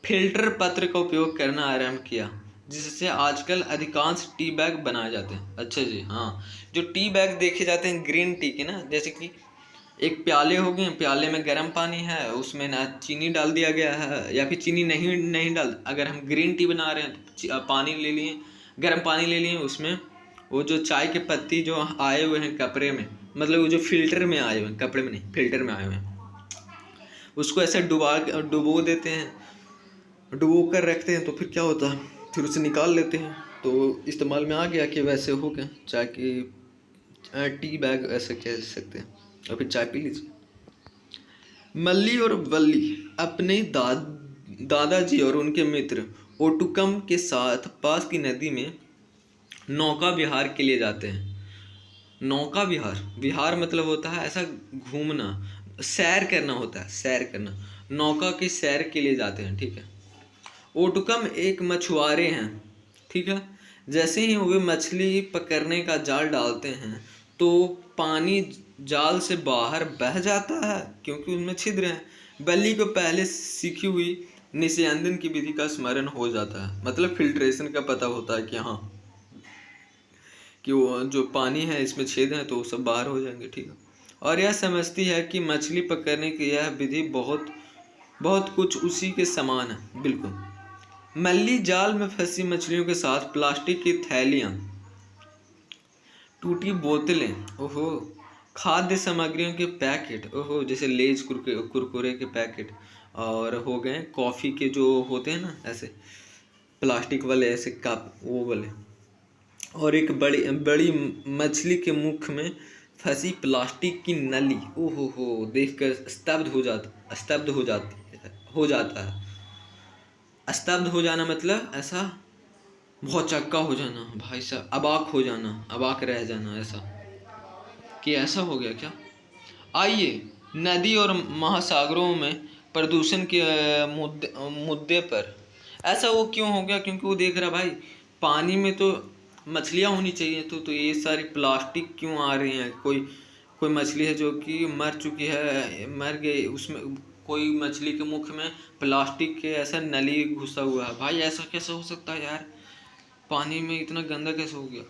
Speaker 1: फिल्टर पत्र का उपयोग करना आरंभ किया, जिससे आजकल अधिकांश टी बैग बनाए जाते हैं। अच्छा जी, हाँ, जो टी बैग देखे जाते हैं ग्रीन टी के ना, जैसे कि एक प्याले हो गए, प्याले में गर्म पानी है, उसमें ना चीनी डाल दिया गया है, या फिर चीनी नहीं नहीं डाल, अगर हम ग्रीन टी बना रहे हैं तो पानी ले लिए, गर्म पानी ले लिए, उसमें वो जो चाय के पत्ती जो आए हुए हैं कपड़े में, मतलब वो जो फिल्टर में आए हुए हैं, कपड़े में नहीं, फिल्टर में आए हुए हैं, उसको ऐसे डुबो देते हैं, डुबो कर रखते हैं, तो फिर क्या होता है, फिर उसे निकाल लेते हैं, तो इस्तेमाल में आ गया कि वैसे हो गया चाय की टी बैग, ऐसा कह सकते हैं, और फिर चाय पी लीजिए। मल्ली और वल्ली अपने दादाजी और उनके मित्र ओटुकम के साथ पास की नदी में नौका विहार के लिए जाते हैं। नौका विहार, विहार मतलब होता है ऐसा घूमना, सैर करना होता है, सैर करना, नौका की सैर के लिए जाते हैं, ठीक है। ओटुकम एक मछुआरे हैं, ठीक है। जैसे ही वे मछली पकड़ने का जाल डालते हैं तो पानी जाल से बाहर बह जाता है, क्योंकि उनमें छिद्र हैं। बल्ली को पहले सीखी हुई निस्यंदन की विधि का स्मरण हो जाता है, मतलब फिल्ट्रेशन का पता होता है कि हाँ कि वो जो पानी है इसमें छेद है तो वो सब बाहर हो जाएंगे, ठीक है। और यह समझती है कि मछली पकड़ने की यह विधि बहुत बहुत कुछ उसी के समान है, बिल्कुल। मल्ली जाल में फंसी मछलियों के साथ प्लास्टिक की थैलियाँ, टूटी बोतलें, ओहो, खाद्य सामग्रियों के पैकेट, ओहो, जैसे लेज कुरकुरे के पैकेट, और हो गए कॉफ़ी के जो होते हैं ना ऐसे प्लास्टिक वाले ऐसे कप वो वाले, और एक बड़ी बड़ी मछली के मुख में फंसी प्लास्टिक की नली, ओहो हो, देखकर स्तब्ध हो जाता है। स्तब्ध हो जाना मतलब ऐसा बहुत चक्का हो जाना भाई साहब, अबाक हो जाना, अबाक रह जाना, ऐसा कि ऐसा हो गया क्या। आइए नदी और महासागरों में प्रदूषण के मुद्दे पर, ऐसा वो क्यों हो गया, क्योंकि वो देख रहा भाई पानी में तो मछलियाँ होनी चाहिए, तो ये सारी प्लास्टिक क्यों आ रही हैं। कोई कोई मछली है जो कि मर चुकी है, मर गई, उसमें कोई मछली के मुख में प्लास्टिक के ऐसा नली घुसा हुआ है। भाई ऐसा कैसे हो सकता है यार, पानी में इतना गंदा कैसे हो गया।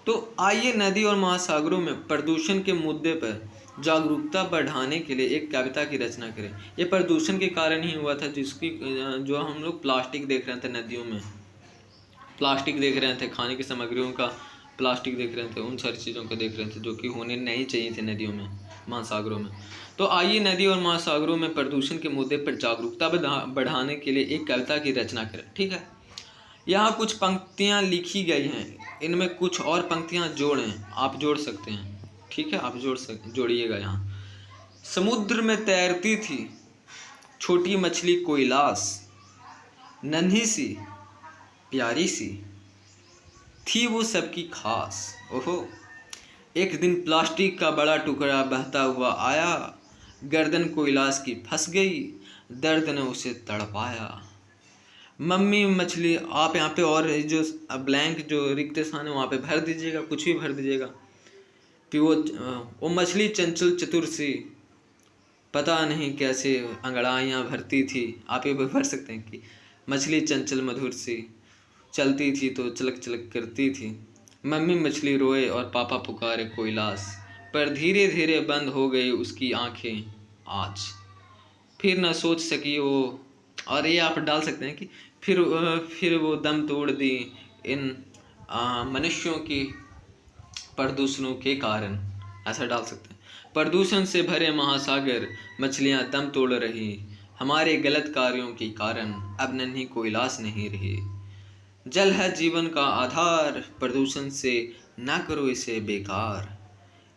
Speaker 1: तो आइए नदी और महासागरों में प्रदूषण के मुद्दे पर जागरूकता बढ़ाने के लिए एक कविता की रचना करें। ये प्रदूषण के कारण ही हुआ था, जिसकी जो हम लोग प्लास्टिक देख रहे थे नदियों में, प्लास्टिक देख रहे थे, खाने की सामग्रियों का प्लास्टिक देख रहे थे, उन सारी चीज़ों को देख रहे थे जो कि होने नहीं चाहिए थे नदियों में, महासागरों में। तो आइए नदी और महासागरों में प्रदूषण के मुद्दे पर जागरूकता बढ़ाने के लिए एक कविता की रचना करें, ठीक है। यहाँ कुछ पंक्तियाँ लिखी गई हैं, इनमें कुछ और पंक्तियाँ जोड़ें, आप जोड़ सकते हैं, ठीक है, आप जोड़िएगा। यहाँ समुद्र में तैरती थी छोटी मछली कोयलास, नन्ही सी प्यारी सी थी वो सबकी खास, ओहो। एक दिन प्लास्टिक का बड़ा टुकड़ा बहता हुआ आया, गर्दन कोयलास की फंस गई, दर्द ने उसे तड़पाया। मम्मी मछली, आप यहाँ पे और जो ब्लैंक जो रिक्त स्थान है वहाँ पे भर दीजिएगा, कुछ भी भर दीजिएगा। फिर वो मछली चंचल चतुर सी, पता नहीं कैसे अंगड़ाइयाँ भरती थी। आप ये भी भर सकते हैं कि मछली चंचल मधुर सी, चलती थी तो चलक चलक करती थी। मम्मी मछली रोए और पापा पुकारे कोयलास, पर धीरे धीरे बंद हो गई उसकी आंखें आज, फिर न सोच सकी वो। और ये आप डाल सकते हैं कि फिर वो दम तोड़ दी इन मनुष्यों की प्रदूषणों के कारण, ऐसा डाल सकते हैं। प्रदूषण से भरे महासागर, मछलियां दम तोड़ रही, हमारे गलत कार्यों के कारण अब नन्ही कोयलास नहीं रही। जल है जीवन का आधार, प्रदूषण से ना करो इसे बेकार,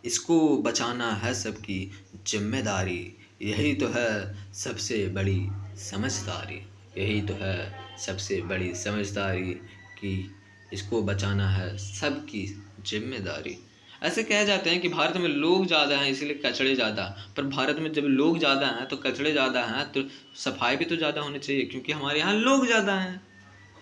Speaker 1: इसको बचाना है सबकी जिम्मेदारी, यही तो है सबसे बड़ी समझदारी, यही तो है सबसे बड़ी समझदारी कि इसको बचाना है सबकी जिम्मेदारी। ऐसे कह जाते हैं कि भारत में लोग ज़्यादा हैं इसलिए कचड़े ज़्यादा, पर भारत में जब लोग ज़्यादा हैं तो कचड़े ज़्यादा हैं, तो सफाई भी तो ज़्यादा होनी चाहिए, क्योंकि हमारे यहाँ लोग ज़्यादा हैं,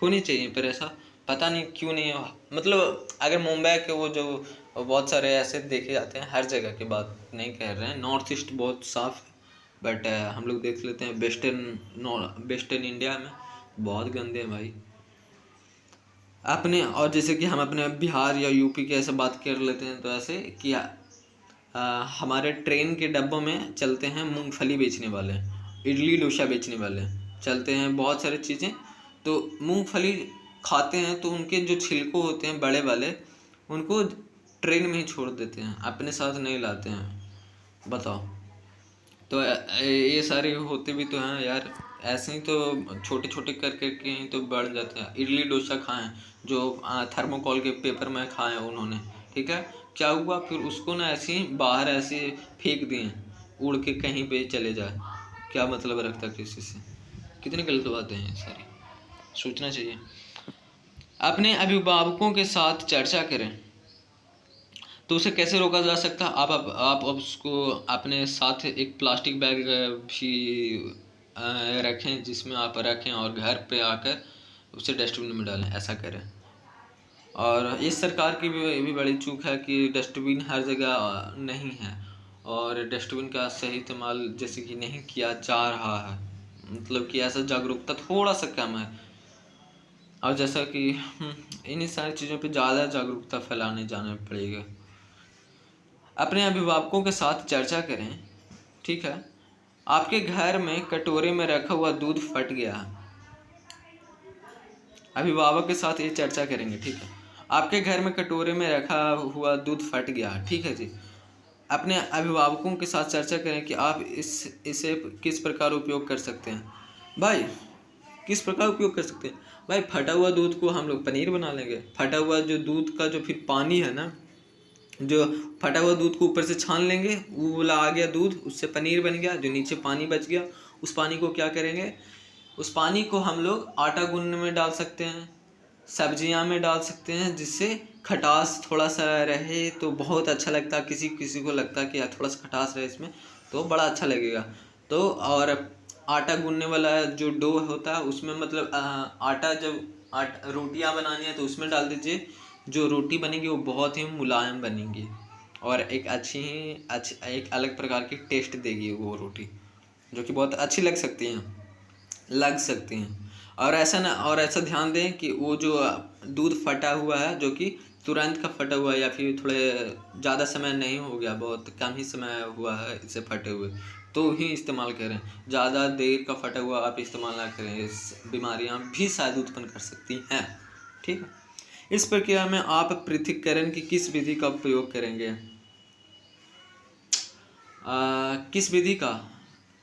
Speaker 1: होनी चाहिए। पर ऐसा पता नहीं क्यों नहीं है। मतलब अगर मुंबई के वो जो बहुत सारे ऐसे देखे जाते हैं, हर जगह की बात नहीं कह रहे हैं, नॉर्थ ईस्ट बहुत साफ़ है, बट हम लोग देख लेते हैं वेस्टर्न इंडिया में बहुत गंदे हैं भाई अपने। और जैसे कि हम अपने बिहार या यूपी के ऐसे बात कर लेते हैं, तो ऐसे कि हमारे ट्रेन के डब्बों में चलते हैं मूंगफली बेचने वाले, इडली डोसा बेचने वाले, चलते हैं बहुत सारी चीज़ें। तो मूंगफली खाते हैं तो उनके जो छिलको होते हैं बड़े वाले, उनको ट्रेन में ही छोड़ देते हैं, अपने साथ नहीं लाते हैं, बताओ। तो ये सारे होते भी तो हैं यार, ऐसे ही तो छोटे छोटे कर करके ही तो बढ़ जाते हैं। इडली डोसा खाएं जो थर्मोकॉल के पेपर में खाएं उन्होंने, ठीक है, क्या हुआ फिर उसको ना ऐसे ही बाहर ऐसे फेंक दिए, उड़ के कहीं पे चले जाए, क्या मतलब रखता किसी से। कितनी गलत बातें हैं सारी, सोचना चाहिए। अपने अभिभावकों के साथ चर्चा करें तो उसे कैसे रोका जा सकता है। आप उसको अपने साथ एक प्लास्टिक बैग भी रखें, जिसमें आप रखें और घर पे आकर उसे डस्टबिन में डालें, ऐसा करें। और इस सरकार की भी बड़ी चूक है कि डस्टबिन हर जगह नहीं है, और डस्टबिन का सही इस्तेमाल जैसे कि नहीं किया जा रहा है, मतलब कि ऐसा जागरूकता थोड़ा सा कम है। और जैसा कि इन्हीं सारी चीज़ों पे ज़्यादा जागरूकता फैलाने जाना पड़ेगा। अपने अभिभावकों के साथ चर्चा करें, ठीक है। आपके घर में कटोरे में रखा हुआ दूध फट गया, अभिभावक के साथ ये चर्चा करेंगे, ठीक है। आपके घर में कटोरे में रखा हुआ दूध फट गया, ठीक है जी। अपने अभिभावकों के साथ चर्चा करें कि आप इसे किस प्रकार उपयोग कर सकते हैं। भाई किस प्रकार उपयोग कर सकते हैं भाई, फटा हुआ दूध को हम लोग पनीर बना लेंगे। फटा हुआ जो दूध का जो फिर पानी है ना, जो फटा हुआ दूध को ऊपर से छान लेंगे, वो वाला आ गया दूध, उससे पनीर बन गया। जो नीचे पानी बच गया, उस पानी को क्या करेंगे, उस पानी को हम लोग आटा गूंदने में डाल सकते हैं, सब्जियां में डाल सकते हैं, जिससे खटास थोड़ा सा रहे तो बहुत अच्छा लगता है। किसी किसी को लगता है कि यार थोड़ा सा खटास रहे इसमें तो बड़ा अच्छा लगेगा। तो और आटा गूंदने वाला जो डो होता है उसमें मतलब आटा, जब रोटियां बनानी है तो उसमें डाल दीजिए। जो रोटी बनेगी वो बहुत ही मुलायम बनेगी और एक एक अलग प्रकार की टेस्ट देगी वो रोटी, जो कि बहुत अच्छी लग सकती हैं। और ऐसा ध्यान दें कि वो जो दूध फटा हुआ है, जो कि तुरंत का फटा हुआ है या फिर थोड़े ज़्यादा समय नहीं हो गया, बहुत कम ही समय हुआ है इसे फटे हुए, तो ही इस्तेमाल करें। ज़्यादा देर का फटा हुआ आप इस्तेमाल ना करें, इस बीमारियां भी शायद उत्पन्न कर सकती हैं, ठीक है। इस प्रक्रिया में आप पृथक्करण की किस विधि का प्रयोग करेंगे? किस विधि का?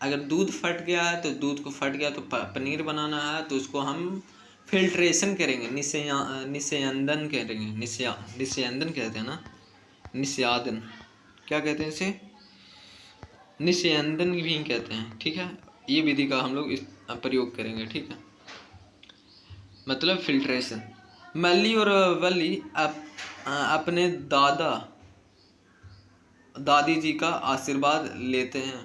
Speaker 1: अगर दूध फट गया है तो दूध को फट गया तो पनीर बनाना है तो उसको हम फिल्ट्रेशन करेंगे, निस्यंदन करेंगे। निस्यंदन कहते हैं ना, निस्यादन क्या कहते हैं इसे, निस्यंदन भी कहते हैं, ठीक है। ये विधि का हम लोग इस प्रयोग करेंगे, ठीक है, मतलब फिल्ट्रेशन। मल्ली और वल्ली अपने दादी जी का आशीर्वाद लेते हैं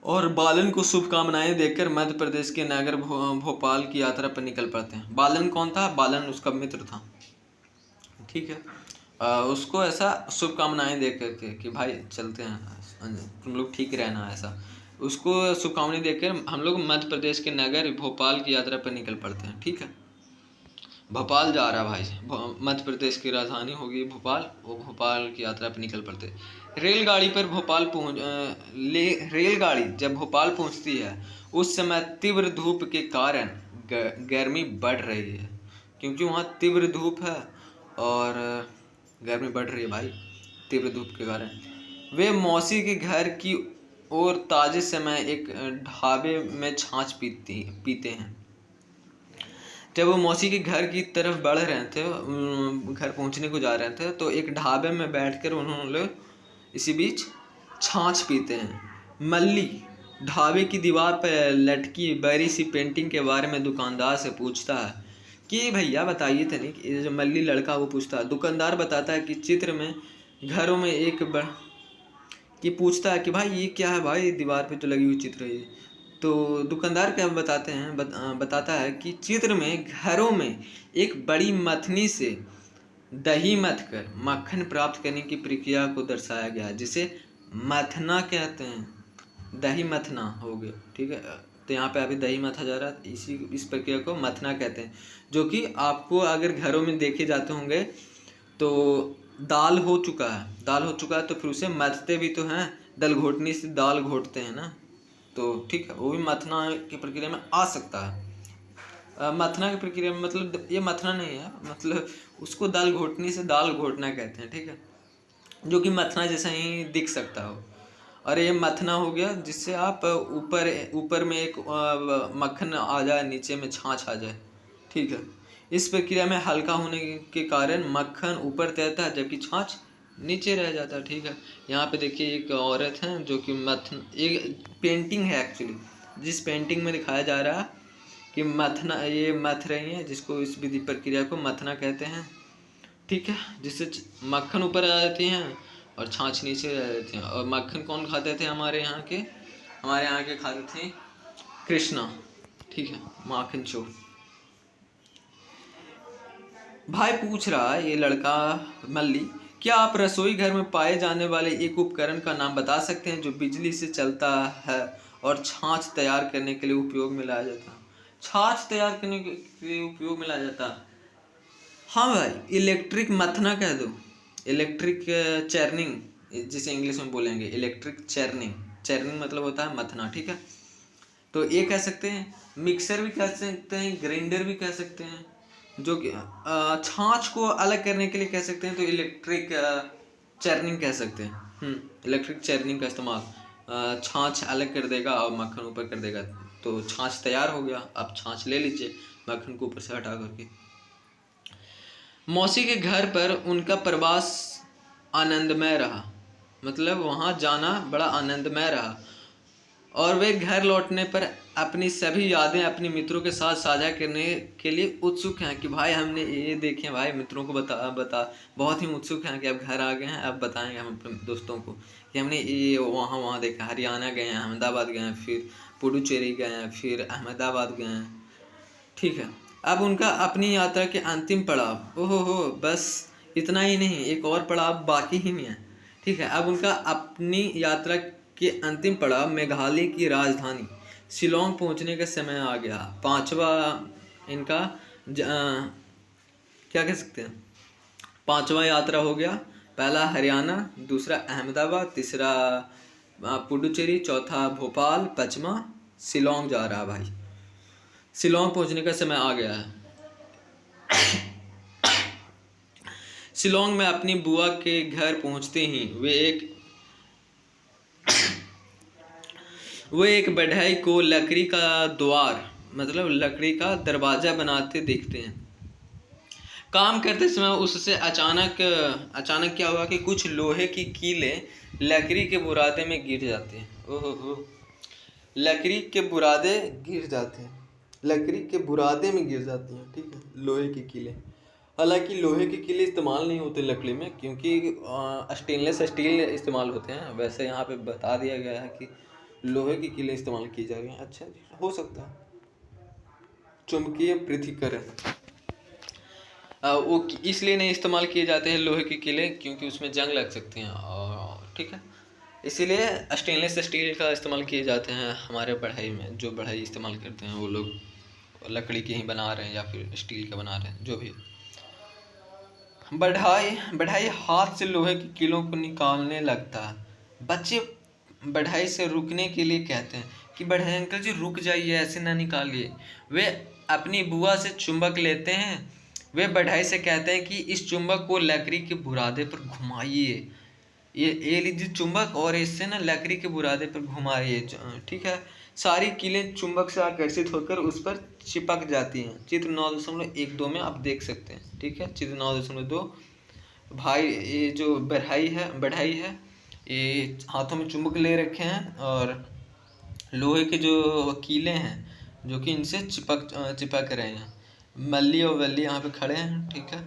Speaker 1: और बालन को शुभकामनाएं देकर मध्य प्रदेश के नगर भोपाल की यात्रा पर निकल पड़ते हैं। बालन कौन था? बालन उसका मित्र था, ठीक है। उसको ऐसा शुभकामनाएं दे करके कि भाई चलते हैं, तुम लोग ठीक रहना, ऐसा उसको शुभकामनाएं देकर हम लोग मध्य प्रदेश के नगर भोपाल की यात्रा पर निकल पड़ते हैं, ठीक है। भोपाल जा रहा भाई, मध्य प्रदेश की राजधानी होगी भोपाल, वो भोपाल की यात्रा पर निकल पड़ते। रेलगाड़ी पर रेलगाड़ी जब भोपाल पहुंचती है उस समय तीव्र धूप के कारण गर्मी बढ़ रही है, क्योंकि वहाँ तीव्र धूप है और गर्मी बढ़ रही है भाई तीव्र धूप के कारण। वे मौसी के घर की ओर ताजे समय एक ढाबे में छाछ पीते हैं। जब वो मौसी के घर की तरफ बढ़ रहे थे, घर पहुंचने को जा रहे थे, तो एक ढाबे में बैठकर उन्होंने इसी बीच छाछ पीते हैं। मल्ली ढाबे की दीवार पर लटकी बड़ी सी पेंटिंग के बारे में दुकानदार से पूछता है कि भैया बताइए तनिक, ये जो मल्ली लड़का वो पूछता है, दुकानदार बताता है कि चित्र में घरों में पूछता है कि भाई ये क्या है भाई, दीवार पे जो लगी हुई चित्र है। तो दुकानदार क्या बताता है कि चित्र में घरों में एक बड़ी मथनी से दही मथ कर मक्खन प्राप्त करने की प्रक्रिया को दर्शाया गया, जिसे मथना कहते हैं। दही मथना हो गया, ठीक है। तो यहाँ पे अभी दही मथा जा रहा है, इस प्रक्रिया को मथना कहते हैं, जो कि आपको अगर घरों में देखे जाते होंगे तो दाल हो चुका है तो फिर उसे मथते भी तो हैं, दल घोटनी से दाल घोटते हैं ना, तो ठीक है, वो भी मथना की प्रक्रिया में आ सकता है। मथना की प्रक्रिया में मतलब ये मथना नहीं है, मतलब उसको दाल घोटनी से दाल घोटना कहते हैं, ठीक है, जो कि मथना जैसा ही दिख सकता हो। और ये मथना हो गया जिससे आप ऊपर में एक मक्खन आ जाए, नीचे में छाछ आ जाए, ठीक है। इस प्रक्रिया में हल्का होने के कारण मक्खन ऊपर तैरता है जबकि छाछ नीचे रह जाता है, ठीक है। यहाँ पे देखिए एक औरत है जो कि एक पेंटिंग है एक्चुअली, जिस पेंटिंग में दिखाया जा रहा है कि ये मथ रही है, जिसको इस विधि प्रक्रिया को मथना कहते हैं, ठीक है, जिससे मक्खन ऊपर आ जाती हैं और छाछ नीचे रह जाती हैं। और मक्खन कौन खाते थे? हमारे यहाँ के खाते थे कृष्णा, ठीक है, माखन चोर। भाई पूछ रहा है ये लड़का मल्ली, क्या आप रसोई घर में पाए जाने वाले एक उपकरण का नाम बता सकते हैं जो बिजली से चलता है और छाछ तैयार करने के लिए उपयोग में लाया जाता है? छाछ तैयार करने के लिए उपयोग में लाया जाता है। हाँ भाई, इलेक्ट्रिक मथना कह दो, इलेक्ट्रिक चर्निंग जिसे इंग्लिश में बोलेंगे, इलेक्ट्रिक चर्निंग। चर्निंग मतलब होता है मथना, ठीक है। तो ये कह सकते हैं, मिक्सर भी कह सकते हैं, ग्राइंडर भी कह सकते हैं। जो कि छाछ को अलग करने के लिए कह सकते हैं, तो इलेक्ट्रिक चर्निंग कह सकते हैं। इलेक्ट्रिक चर्निंग का इस्तेमाल छाछ अलग कर देगा और मक्खन ऊपर कर देगा, तो छाछ तैयार हो गया। आप छाछ ले लीजिए मक्खन को ऊपर से हटा करके। मौसी के घर पर उनका प्रवास आनंदमय रहा, मतलब वहाँ जाना बड़ा आनंदमय रहा, और वे घर लौटने पर अपनी सभी यादें अपने मित्रों के साथ साझा करने के लिए उत्सुक हैं कि भाई हमने ये देखे भाई, मित्रों को बता बहुत ही उत्सुक हैं कि अब घर आ गए हैं, अब बताएंगे हम अपने दोस्तों को कि हमने ये वहाँ देखा, हरियाणा गए हैं, अहमदाबाद गए हैं, फिर पुडुचेरी गए हैं, फिर अहमदाबाद गए हैं, ठीक है। अब उनका अपनी यात्रा के अंतिम पड़ाव, ओहो हो, बस इतना ही नहीं, एक और पड़ाव बाकी ही नहीं है, ठीक है। अब उनका अपनी यात्रा के अंतिम पड़ाव मेघालय की राजधानी शिलोंग पहुंचने का समय आ गया। पांचवा इनका क्या कह सकते हैं, पांचवा यात्रा हो गया। पहला हरियाणा, दूसरा अहमदाबाद, तीसरा पुडुचेरी, चौथा भोपाल, पांचवा शिलोंग जा रहा भाई। शिलोंग पहुंचने का समय आ गया है। शिलोंग में अपनी बुआ के घर पहुंचते ही वे एक बढ़ई को लकड़ी का द्वार, मतलब लकड़ी का दरवाजा बनाते देखते हैं। काम करते समय उससे अचानक क्या हुआ कि कुछ लोहे की कीलें लकड़ी के बुरादे में गिर जाते हैं। ओहो हो, लकड़ी के बुरादे गिर जाते हैं, लकड़ी के बुरादे में गिर जाती हैं, ठीक है, लोहे की कीलें। हालांकि लोहे के कीले इस्तेमाल नहीं होते लकड़ी में, क्योंकि स्टेनलेस स्टील इस्तेमाल होते हैं। वैसे यहाँ पे बता दिया गया है कि लोहे की कीलें इस्तेमाल की जा रही हैं। अच्छा जी, हो सकता है। चुंबकीय पृथक्करण वो इसलिए नहीं इस्तेमाल किए जाते हैं लोहे की कीले, क्योंकि उसमें जंग लग सकती हैं, और ठीक है, इसीलिए स्टेनलेस स्टील का इस्तेमाल किए जाते हैं हमारे बढ़ई में। जो बढ़ई इस्तेमाल करते हैं वो लोग लकड़ी की ही बना रहे हैं या फिर स्टील का बना रहे हैं, जो भी। बढ़ई हाथ से लोहे की कीलों को निकालने लगता है। बच्चे बढ़ई से रुकने के लिए कहते हैं कि बढ़ई अंकल जी रुक जाइए, ऐसे ना निकालिए। वे अपनी बुआ से चुंबक लेते हैं। वे बढ़ई से कहते हैं कि इस चुंबक को लकड़ी के बुरादे पर घुमाइए, ये लीजिए चुंबक, और इससे ना लकड़ी के बुरादे पर घुमाइए, ठीक है। सारी कीलें चुंबक से आकर्षित होकर उस पर चिपक जाती हैं। चित्र 9.12 में आप देख सकते हैं, ठीक है। चित्र 9.2 भाई, ये जो बढ़ई है, ये हाथों में चुंबक ले रखे हैं और लोहे के जो कीले हैं जो कि इनसे चिपक रहे हैं। मल्ली और वल्ली यहाँ पे खड़े हैं, ठीक है।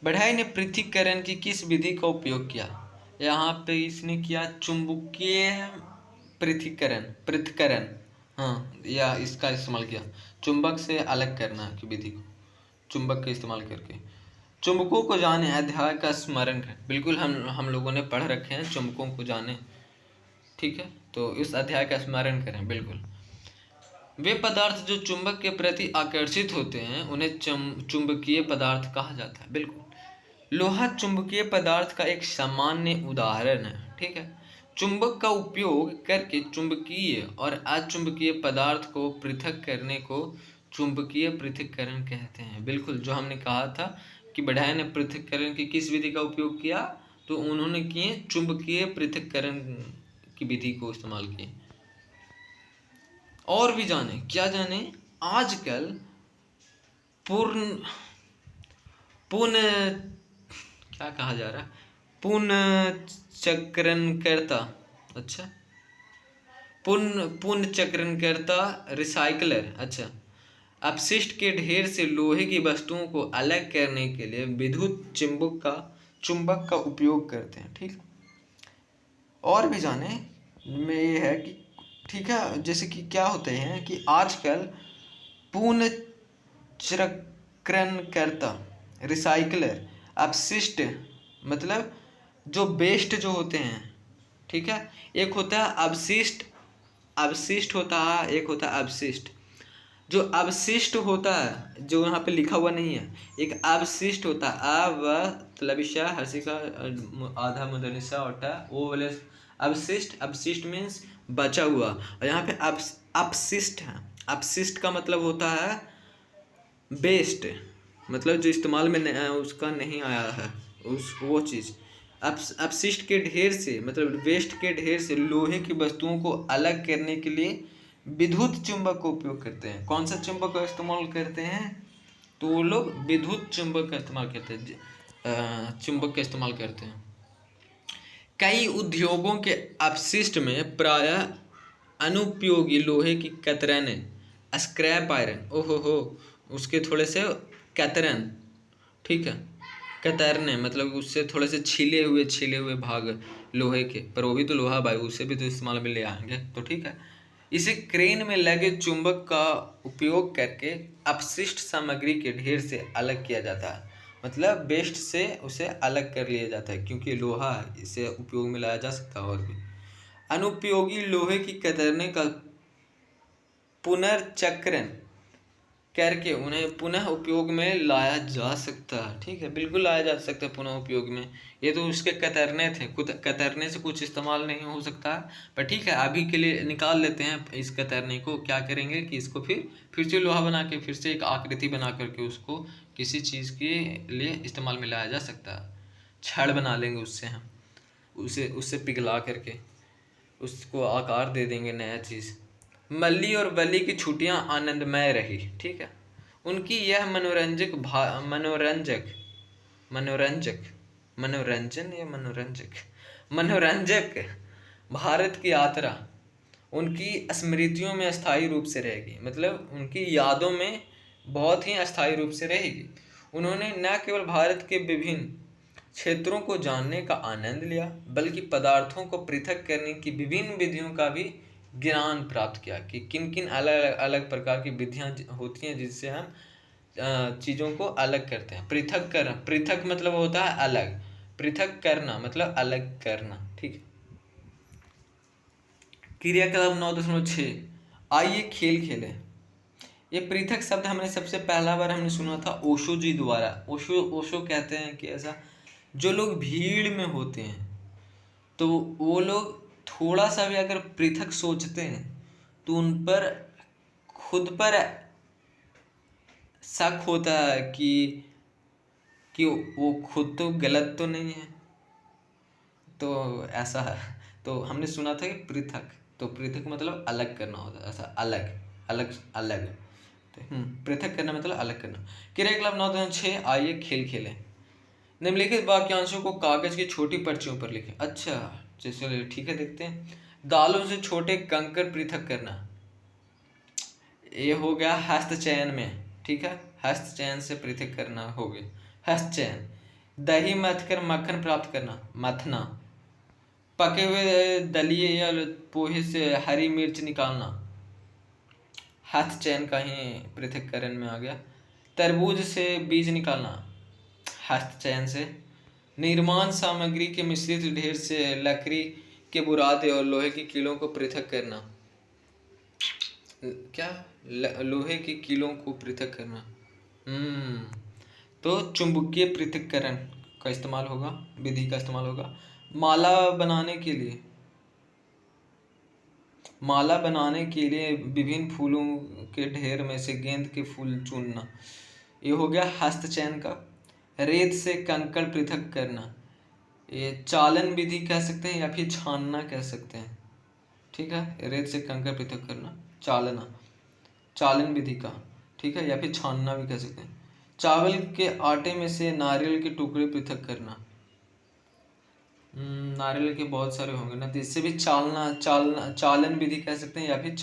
Speaker 1: बढ़ई ने पृथक्करण की किस विधि का उपयोग किया? यहाँ पे इसने किया चुंबकीय पृथक्करण, हाँ, या इसका इस्तेमाल किया, चुंबक से अलग करना की विधि को चुंबक का इस्तेमाल करके। चुंबकों को जाने, अध्याय का स्मरण करें। बिल्कुल हम लोगों ने पढ़ रखे हैं चुंबकों को जाने, ठीक है, तो इस अध्याय का स्मरण करें बिल्कुल। वे पदार्थ जो चुंबक के प्रति आकर्षित होते हैं उन्हें चुंबकीय पदार्थ कहा जाता है। बिल्कुल, लोहा चुंबकीय पदार्थ का एक सामान्य उदाहरण है, ठीक है। चुंबक का उपयोग करके चुंबकीय और अचुंबकीय पदार्थ को पृथक करने को चुंबकीय पृथक्करण कहते हैं। बिल्कुल, जो हमने कहा था कि बढ़ई ने पृथक्करण की किस विधि का उपयोग किया, तो उन्होंने किए चुंबकीय पृथक्करण की विधि को इस्तेमाल किए। और भी जाने, क्या जाने, आजकल पूर्ण क्या कहा जा रहा है, पुनर्चक्रणकर्ता, अच्छा, पुनर्चक्रणकर्ता रिसाइकलर, अच्छा, अपशिष्ट के ढेर से लोहे की वस्तुओं को अलग करने के लिए विद्युत चुंबक का उपयोग करते हैं, ठीक है। और भी जाने में ये है कि, ठीक है, जैसे कि क्या होते हैं कि आजकल पुनर्चक्रणकर्ता रिसाइकलर अपशिष्ट, मतलब जो बेस्ट जो होते हैं, ठीक है, एक होता है अवशिष्ट होता है, एक होता है अपशिष्ट। जो अवशिष्ट होता है, जो यहाँ पे लिखा हुआ नहीं है, एक अवशिष्ट होता है, अ व तलबिशा हर्षिका आधा मुदनिसा होता है वो वाले अवशिष्ट। अवशिष्ट मीन्स बचा हुआ, और यहाँ पे अपशिष्ट है। अपशिष्ट का मतलब होता है बेस्ट, मतलब जो इस्तेमाल में उसका नहीं आया है उस वो चीज़। अपशिष्ट के ढेर से मतलब वेस्ट के ढेर से लोहे की वस्तुओं को अलग करने के लिए विद्युत चुंबक का उपयोग करते हैं। कौन सा चुंबक का इस्तेमाल करते हैं? तो वो लोग विद्युत चुंबक का इस्तेमाल करते हैं, चुंबक का इस्तेमाल करते हैं। कई उद्योगों के अपशिष्ट में प्रायः अनुपयोगी लोहे की कतरनें, स्क्रैप आयरन, ओहो हो, उसके थोड़े से कतरन, ठीक है, कतरने मतलब उससे थोड़े से छिले हुए भाग लोहे के, पर वो भी तो लोहा भाई, उसे भी तो इस्तेमाल में ले आएंगे, तो ठीक है। इसे क्रेन में लगे चुंबक का उपयोग करके अपशिष्ट सामग्री के ढेर से अलग किया जाता है। मतलब वेस्ट से उसे अलग कर लिया जाता है, क्योंकि लोहा है, इसे उपयोग में लाया जा सकता है। और भी अनुपयोगी लोहे की कतरने का पुनर्चक्रण करके उन्हें पुनः उपयोग में लाया जा सकता है। ठीक है, बिल्कुल लाया जा सकता है पुनः उपयोग में। ये तो उसके कतरने थे, खुद कतरने से कुछ इस्तेमाल नहीं हो सकता, पर ठीक है अभी के लिए निकाल लेते हैं इस कतरने को। क्या करेंगे कि इसको फिर से लोहा बना के, फिर से एक आकृति बना करके उसको किसी चीज़ के लिए इस्तेमाल में लाया जा सकता है। छड़ बना लेंगे उससे हम, उसे उससे पिघला करके उसको आकार दे देंगे नया चीज़। मल्ली और बल्ली की छुट्टियां आनंदमय रही। ठीक है, उनकी यह मनोरंजक मनोरंजक मनोरंजन या मनोरंजक भारत की यात्रा उनकी स्मृतियों में अस्थायी रूप से रहेगी। मतलब उनकी यादों में बहुत ही अस्थायी रूप से रहेगी। उन्होंने न केवल भारत के विभिन्न क्षेत्रों को जानने का आनंद लिया, बल्कि पदार्थों को पृथक करने की विभिन्न विधियों का भी ज्ञान प्राप्त किया कि किन किन अलग अलग प्रकार की विधियां होती हैं जिससे हम चीज़ों को अलग करते हैं। पृथक करना, पृथक मतलब होता है अलग, पृथक करना मतलब अलग करना। ठीक है। क्रियाकलाप 9.6, आइए खेल खेलें। ये पृथक शब्द हमने सबसे पहला बार हमने सुना था ओशो जी द्वारा। ओशो कहते हैं कि ऐसा जो लोग भीड़ में होते हैं तो वो लोग थोड़ा सा भी अगर पृथक सोचते हैं तो उन पर खुद पर शक होता है कि वो खुद तो गलत तो नहीं है, तो ऐसा है। तो हमने सुना था कि पृथक, तो पृथक मतलब अलग करना होता है, ऐसा अलग अलग अलग। तो पृथक करना मतलब अलग करना। क्रियाकलाप 9.6, आइए खेल खेलें। निम्नलिखित वाक्यांशों को कागज की छोटी पर्चियों पर लिखें। अच्छा, चलिए ठीक है, देखते हैं। दालों से छोटे कंकर पृथक करना, ये हो गया हस्तचयन में। ठीक है, हस्तचयन से पृथक करना हो गया हस्तचयन। दही मथकर मक्खन प्राप्त करना, मथना। पके हुए दलिए या पोहे से हरी मिर्च निकालना, हस्तचयन का ही पृथक्करण में आ गया। तरबूज से बीज निकालना, हस्तचयन से। निर्माण सामग्री के मिश्रित ढेर से लकड़ी के बुरादे और लोहे की कीलों को पृथक करना, क्या लोहे की कीलों को पृथक करना। तो चुंबकीय पृथक्करण का इस्तेमाल होगा, विधि का इस्तेमाल होगा। माला बनाने के लिए विभिन्न फूलों के ढेर में से गेंद के फूल चुनना, ये हो गया हस्तचयन का। रेत से कंकड़ पृथक करना, ये चालन विधि कह सकते हैं या फिर छानना कह सकते हैं। ठीक है, रेत से कंकड़ पृथक करना चालना, चालन विधि का। ठीक है, या फिर छानना भी कह सकते हैं। चावल के आटे में से नारियल के टुकड़े पृथक करना, नारियल के बहुत सारे होंगे ना, तो इससे भी चालन विधि कह सकते हैं, या फिर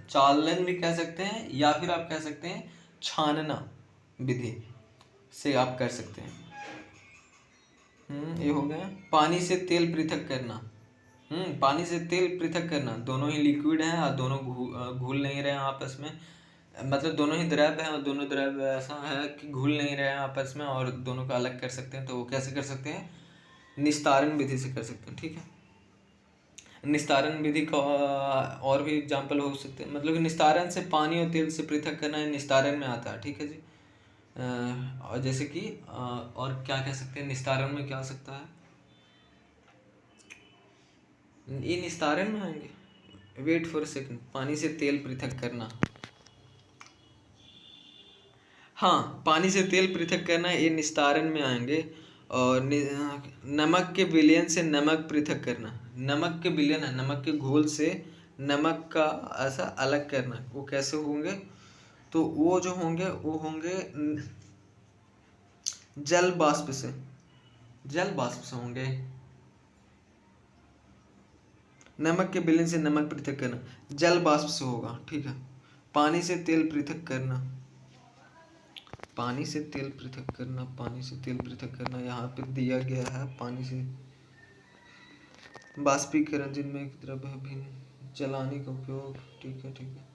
Speaker 1: चालन भी कह सकते हैं, या फिर आप कह सकते हैं छानना विधि से आप कर सकते हैं। ये हो गया। पानी से तेल पृथक करना, पानी से तेल पृथक करना, दोनों ही लिक्विड हैं और दोनों घुल नहीं रहे हैं आपस में। मतलब दोनों ही द्रव्य हैं और दोनों द्रव्य ऐसा है कि घुल नहीं रहे हैं आपस में, और दोनों को अलग कर सकते हैं। तो वो कैसे कर सकते हैं? निस्तारण विधि से कर सकते हैं। ठीक है, निस्तारण विधि का और भी एग्जाम्पल हो सकते हैं, मतलब कि निस्तारण से पानी और तेल से पृथक करना ये निस्तारण में आता है, ठीक है जी। और जैसे कि और क्या कह सकते हैं, निस्तारण में क्या हो सकता है, ये निस्तारण में आएंगे। वेट फॉर सेकंड, पानी से तेल पृथक करना, हाँ पानी से तेल पृथक करना ये निस्तारण में आएंगे। और नमक के विलयन से नमक पृथक करना, नमक के विलयन है, नमक के घोल से नमक का ऐसा अलग करना, वो कैसे होंगे, तो वो जो होंगे वो होंगे जल बाष्प से, जल बाष्प से होंगे। नमक के विलयन से नमक पृथक करना जल बाष्प से होगा, ठीक है। पानी से तेल पृथक करना, पानी से तेल पृथक करना, पानी से तेल पृथक करना यहाँ पे दिया गया है। पानी से बाष्पीकरण, जिनमें एक द्रव्य भिन्न जलाने का उपयोग, ठीक है ठीक है।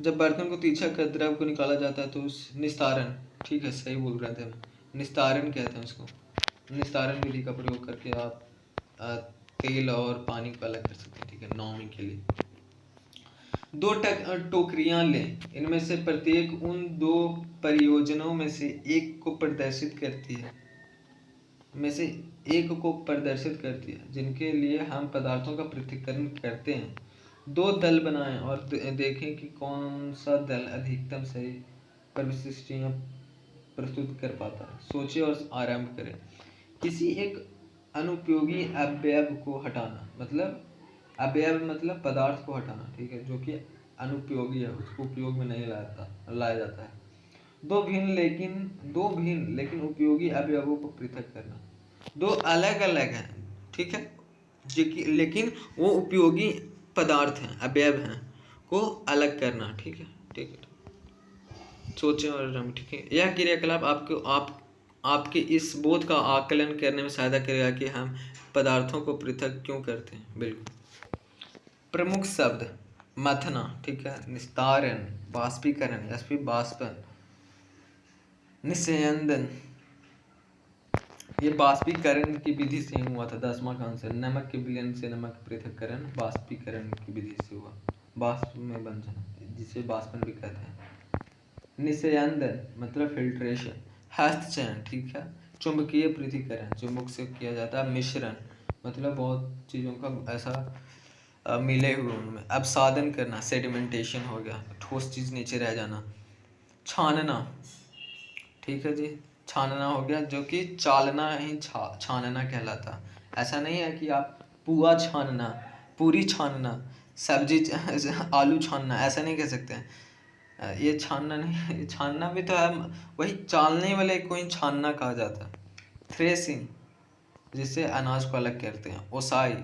Speaker 1: जब बर्तन को तीछा कर द्रव को निकाला जाता है तो उस निस्तारण, ठीक है सही बोल रहे थे हम, निस्तारण कहते हैं उसको। निस्तारण विधि का प्रयोग करके आप तेल और पानी को अलग कर सकते हैं, ठीक है, नौमी के लिए। दो टोकरियां लें, इनमें से प्रत्येक उन दो परियोजनाओं में से एक को प्रदर्शित करती है, में से एक को प्रदर्शित करती है जिनके लिए हम पदार्थों का पृथक्करण करते हैं। दो दल बनाएं और देखें कि कौन सा दल अधिकतम सही परिशिष्टियां प्रस्तुत कर पाता है। सोचें और आरंभ करें। किसी एक अनुपयोगी अवयव को हटाना, मतलब अवयव मतलब पदार्थ को हटाना, ठीक है, जो कि अनुपयोगी है, उसको उपयोग में नहीं लाया जाता है। दो भिन्न लेकिन उपयोगी अवयवों को पृथक करना, दो अलग अलग हैं, ठीक है, लेकिन वो उपयोगी पदार्थ हैं, अवयव हैं, को अलग करना, ठीक है ठीक है। सोचें और रम, ठीक है। यह क्रियाकलाप आपके इस बोध का आकलन करने में सहायता करेगा कि हम पदार्थों को पृथक क्यों करते हैं। बिल्कुल। प्रमुख शब्द मथना, ठीक है, निस्तारण, बाष्पीकरण, बाष्पन, निस्यंदन, ये बाष्पीकरण की विधि से हुआ था। 10वां का आंसर, नमक के विलयन से नमक पृथक्करण बाष्पीकरण की विधि से हुआ, बाष्प में बन जाना, जिसे बाष्पन भी कहते हैं। निस्यंदन मतलब फिल्ट्रेशन। हस्तचयन, ठीक है, चुंबकीय पृथक्करण, चुंबक से किया जाता है। मिश्रण मतलब बहुत चीज़ों का ऐसा मिले हुए उनमें। अपसादन करना, सेडिमेंटेशन हो गया, ठोस चीज़ नीचे रह जाना। छानना, ठीक है जी, छानना हो गया, जो कि चालना ही छानना कहलाता। ऐसा नहीं है कि आप पुआ छानना, पूरी छानना, सब्जी आलू छानना, ऐसा नहीं कह सकते हैं। ये छानना नहीं, छानना भी तो है, वही चालने वाले को ही छानना कहा जाता है। थ्रेसिंग, जिससे अनाज को अलग करते हैं। ओसाई,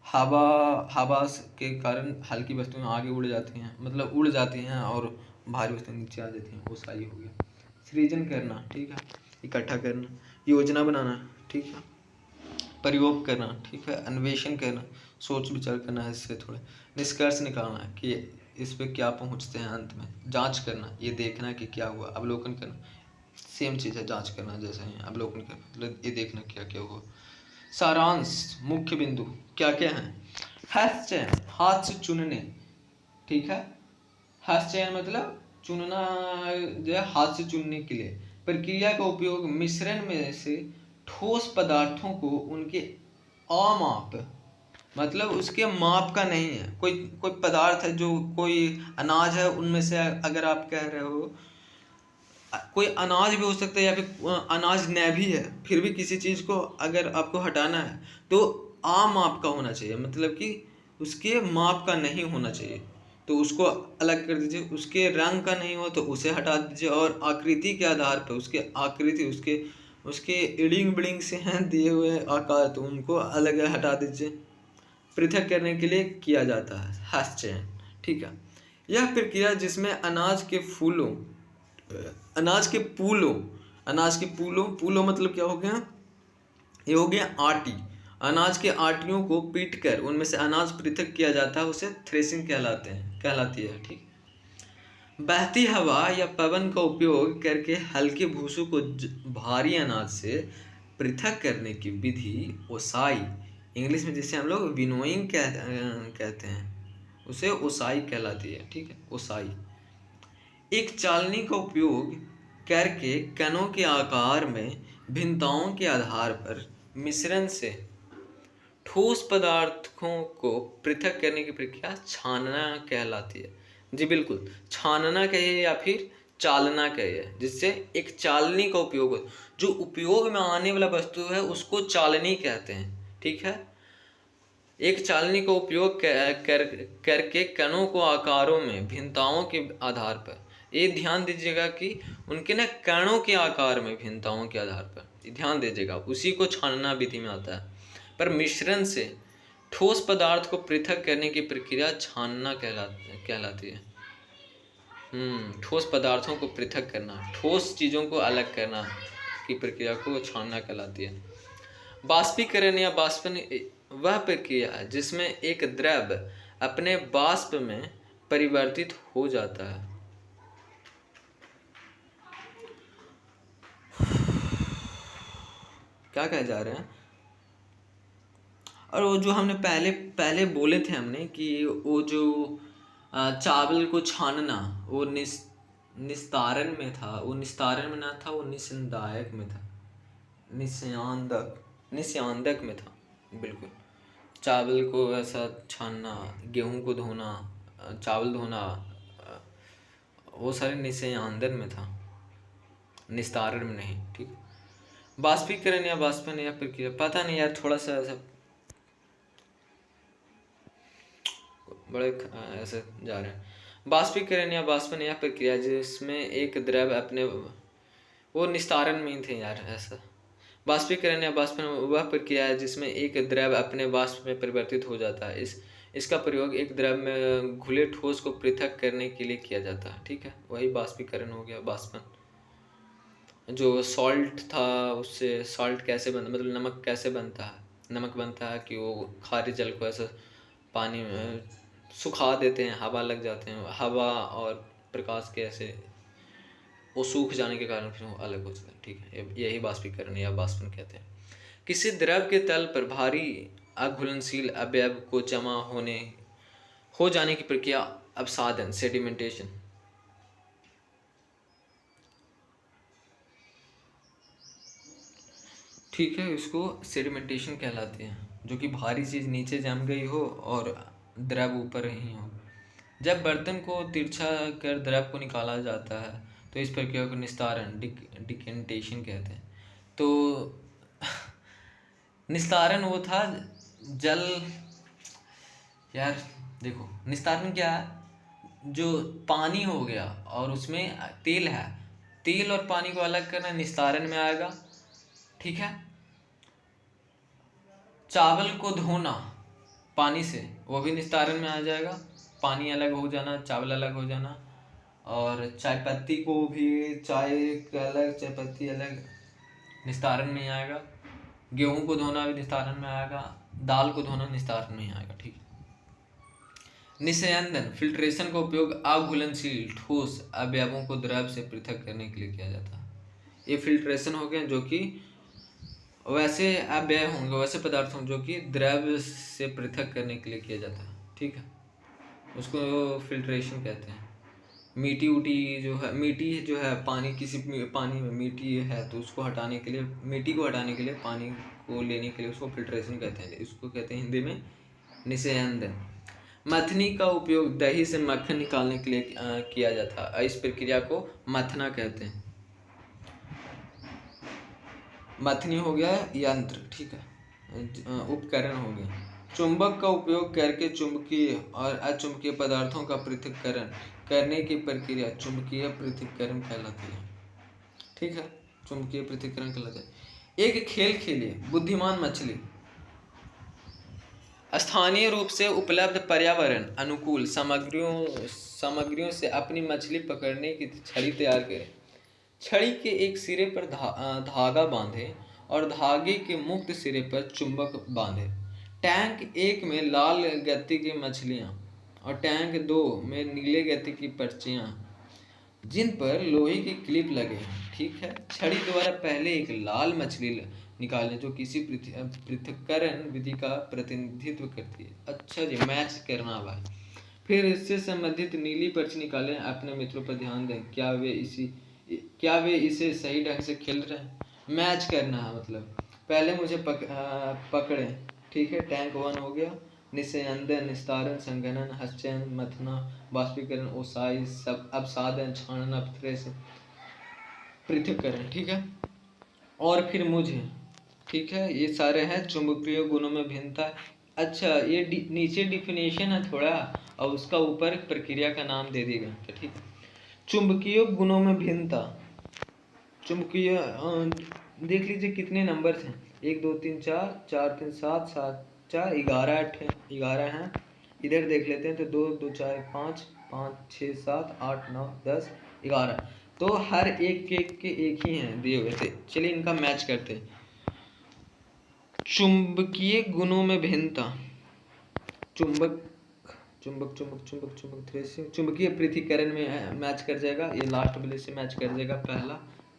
Speaker 1: हवा के कारण हल्की वस्तुएं आगे उड़ जाती हैं, मतलब उड़ जाती हैं और भारी वस्तुएं नीचे आ जाती हैं, ओसाई हो गया। सृजन करना, ठीक है, इकट्ठा करना। योजना बनाना, ठीक है, प्रयोग करना, ठीक है, अन्वेषण करना, सोच विचार करना है इससे थोड़ा। निष्कर्ष निकालना कि इस पे क्या पहुंचते हैं अंत में। जांच करना, ये देखना कि क्या हुआ। अवलोकन करना, सेम चीज़ है जांच करना जैसे ही। अवलोकन करना मतलब ये देखना क्या क्या हुआ। सारांश, मुख्य बिंदु क्या क्या है। हस्तचयन, हाथ से चुनने, ठीक है, हस्तचयन मतलब चुनना, जो है हाथ से चुनने के लिए। प्रक्रिया का उपयोग मिश्रण में से ठोस पदार्थों को उनके अमाप, मतलब उसके माप का नहीं है, कोई कोई पदार्थ है, जो कोई अनाज है, उनमें से अगर आप कह रहे हो कोई अनाज भी हो सकता है या फिर अनाज न भी है, फिर भी किसी चीज़ को अगर आपको हटाना है तो आम माप का होना चाहिए, मतलब कि उसके माप का नहीं होना चाहिए, तो उसको अलग कर दीजिए। उसके रंग का नहीं हो तो उसे हटा दीजिए, और आकृति के आधार पर उसके आकृति उसके उसके इडिंग बिडिंग से हैं दिए हुए आकार, तो उनको अलग हटा दीजिए। पृथक करने के लिए किया जाता है हस्तचयन, ठीक है। यह प्रक्रिया जिसमें अनाज के पूलों मतलब क्या हो गया, ये हो गया आटी। अनाज के आटियों को पीट कर उनमें से अनाज पृथक किया जाता है, उसे थ्रेसिंग कहलाती है, ठीक। बहती हवा या पवन का उपयोग करके हल्के भूसों को भारी अनाज से पृथक करने की विधि ओसाई इंग्लिश में जिसे हम लोग विनोइंग कहते हैं, उसे ओसाई कहलाती है। ठीक है, ओसाई एक चालनी का उपयोग करके कणों के आकार में भिन्नताओं के आधार पर मिश्रण से ठोस पदार्थों को पृथक करने की प्रक्रिया छानना कहलाती है। जी बिल्कुल, छानना कहिए या फिर चालना कहिए, जिससे एक चालनी का उपयोग हो, जो उपयोग में आने वाला वस्तु है उसको चालनी कहते हैं। ठीक है, एक चालनी का उपयोग करके कणों को आकारों में भिन्नताओं के आधार पर, ये ध्यान दीजिएगा कि उनके ना कणों के आकार में भिन्नताओं के आधार पर ध्यान दीजिएगा, उसी को छानना विधि में आता है। पर मिश्रण से ठोस पदार्थ को पृथक करने की प्रक्रिया छानना कहलाती है। ठोस पदार्थों को पृथक करना, ठोस चीज़ों को अलग करना की प्रक्रिया को छानना कहलाती है। बाष्पीकरण या बाष्पन वह प्रक्रिया है जिसमें एक द्रव्य अपने बाष्प में परिवर्तित हो जाता है। क्या कहे जा रहे हैं? और वो जो हमने पहले बोले थे हमने कि वो जो चावल को छानना वो निस्तारण में था, वो निस्तारण में ना था, वो निस्संदायक में था, निस्यांदक में था। बिल्कुल, चावल को ऐसा छानना, गेहूं को धोना, चावल धोना, वो सारे निस्यांदन में था, निस्तारण में नहीं। ठीक, बाष्पीकरण या बाष्पन या प्रक्रिया, पता नहीं यार, थोड़ा सा ऐसा बड़े ऐसे जा रहे हैं। बाष्पीकरण या बाष्पन या प्रक्रिया जिसमें एक द्रव्य अपने, वो निस्तारण में ही थे यार ऐसा। बाष्पीकरण या बाष्पन वह प्रक्रिया है जिसमें एक द्रव्य अपने वाष्प में परिवर्तित हो जाता है। इसका प्रयोग एक द्रव्य में घुले ठोस को पृथक करने के लिए किया जाता है। ठीक है, वही बाष्पीकरण हो गया। बाष्पन, जो सॉल्ट था उससे सॉल्ट कैसे बनता, मतलब नमक कैसे बनता है, नमक बनता है कि वो खारे जल को ऐसा पानी में सुखा देते हैं, हवा लग जाते हैं, हवा और प्रकाश के ऐसे वो सूख जाने के कारण फिर वो अलग हो जाता है। ठीक है, यही बाष्पीकरण या बाष्पन कहते हैं। किसी द्रव के तल पर भारी अघुलनशील अवयव को जमा हो जाने की प्रक्रिया अवसादन, सेडिमेंटेशन। ठीक है, इसको सेडिमेंटेशन कहलाती है, जो कि भारी चीज नीचे जम गई हो और द्रव ऊपर ही हो। जब बर्तन को तिरछा कर द्रव को निकाला जाता है तो इस प्रक्रिया को निस्तारण, डिकेंटेशन कहते हैं। तो निस्तारण वो था जल, यार देखो निस्तारण क्या है, जो पानी हो गया और उसमें तेल है, तेल और पानी को अलग करना निस्तारण में आएगा। ठीक है, चावल को धोना पानी से, वो भी निस्तारण में आ जाएगा, पानी अलग हो जाना, चावल अलग हो जाना। और चाय पत्ती को भी, चाय अलग चाय पत्ती अलग, निस्तारण में आएगा। गेहूं को धोना भी निस्तारण में आएगा, दाल को धोना निस्तारण में आएगा। ठीक, निस्यंदन, फिल्ट्रेशन का उपयोग अघुलनशील ठोस अवयवों को द्रव से पृथक करने के लिए किया जाता है। ये फिल्ट्रेशन हो गया, जो कि वैसे अवयव होंगे, वैसे पदार्थ होंगे जो कि द्रव से पृथक करने के लिए किया जाता है। ठीक है, उसको फिल्ट्रेशन कहते हैं। मिट्टी उटी जो है, मिट्टी जो है, पानी, किसी पानी में मिट्टी है तो उसको हटाने के लिए, मिट्टी को हटाने के लिए, पानी को लेने के लिए उसको फिल्ट्रेशन कहते हैं। इसको कहते हैं हिंदी में निस्यंदन। मथनी का उपयोग दही से मक्खन निकालने के लिए किया जाता है। इस प्रक्रिया को मथना कहते हैं। मथनी हो गया यंत्र, ठीक है, उपकरण हो गया। चुंबक का उपयोग करके चुंबकीय और अचुंबकीय पदार्थों का पृथक्करण करने की प्रक्रिया चुंबकीय पृथक्करण कहलाती है। ठीक है, चुंबकीय पृथक्करण कहलाता है। एक खेल खेलिए, बुद्धिमान मछली स्थानीय रूप से उपलब्ध पर्यावरण अनुकूल सामग्रियों से अपनी मछली पकड़ने की छड़ी तैयार करें। छड़ी के एक सिरे पर धागा बांधे और धागे के मुक्त सिरे पर चुंबक बांधे। टैंक 1 में लाल गत्ती की मछलियाँ और टैंक 2 में नीले गत्ती की पर्चियाँ, जिन पर लोहे की क्लिप लगे हैं। ठीक है, छड़ी द्वारा पहले एक लाल मछली निकालें जो किसी पृथक्करण विधि का प्रतिनिधित्व करती है। अच्छा जी, मैच करना भाई। फिर इससे संबंधित नीली पर्ची निकालें, अपने मित्रों पर ध्यान दें, क्या वे इसे सही ढंग से खेल रहे हैं। मैच करना है मतलब पहले मुझे पकड़ें, ठीक है। टैंक 1 हो गया, निस्यंदन, निस्तारण, संघनन, हस्चयन, मथना, बाष्पीकरण, ओसाई, सब अपसादन, छानन, अपथ्रेस, पृथक्करण, ठीक है। और फिर मुझे, ठीक है, ये सारे हैं चुंबकीय गुणों में भिन्नता। अच्छा, ये नीचे डिफिनेशन है थोड़ा, और उसका ऊपर प्रक्रिया का नाम दे दिया गया, ठीक है। चुंबकीय गुणों में भिन्नता, चुंबकीय देख लीजिए कितने नंबर हैं, 1 2 3 4, 4 3 7, 7 4 11 हैं। इधर देख लेते हैं तो 2 2 4 5 5 6 7 8 9 10 11, तो हर एक के एक ही हैं दिए हुए थे। चलिए इनका मैच करते हैं। चुंबकीय गुणों में भिन्नता, चुंबक चुंबक चुंबक चुंबक चुंबक थ्रेसिंग, चुंबकीय पृथक्करण में मैच कर जाएगा। ये लास्ट वाले से मैच कर जाएगा,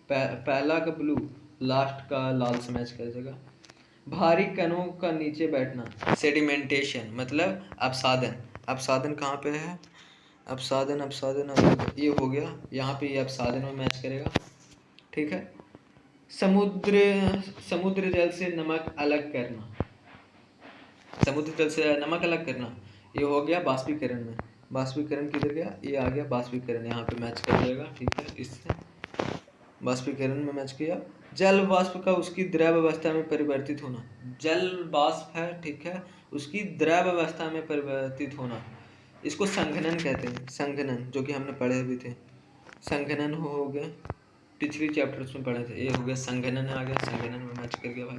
Speaker 1: पहला का ब्लू, लास्ट का लाल से मैच कर जाएगा। भारी कणों का नीचे बैठना, सेडिमेंटेशन मतलब अपसादन। अपसादन कहाँ पे है, अपसादन ये हो गया, यहाँ पे ये अपसादन में मैच करेगा, ठीक है। समुद्र जल से नमक अलग करना, समुद्र जल से नमक अलग करना, ये हो गया बाष्पीकरण में। बाष्पीकरण किधर गया, ये आ गया बाष्पीकरण, यहाँ पे मैच कर जाएगा, ठीक है। इससे बाष्पीकरण में मैच किया। जल वाष्प का उसकी द्रव अवस्था में परिवर्तित होना, जल वाष्प है, ठीक है, उसकी द्रव अवस्था में परिवर्तित होना, इसको संघनन कहते हैं। संघनन जो कि हमने पढ़े भी थे, संघनन हो गए, पिछली चैप्टर्स में पढ़े थे। ये हो गया संघनन, आ गया, संघनन में मैच कर गया भाई।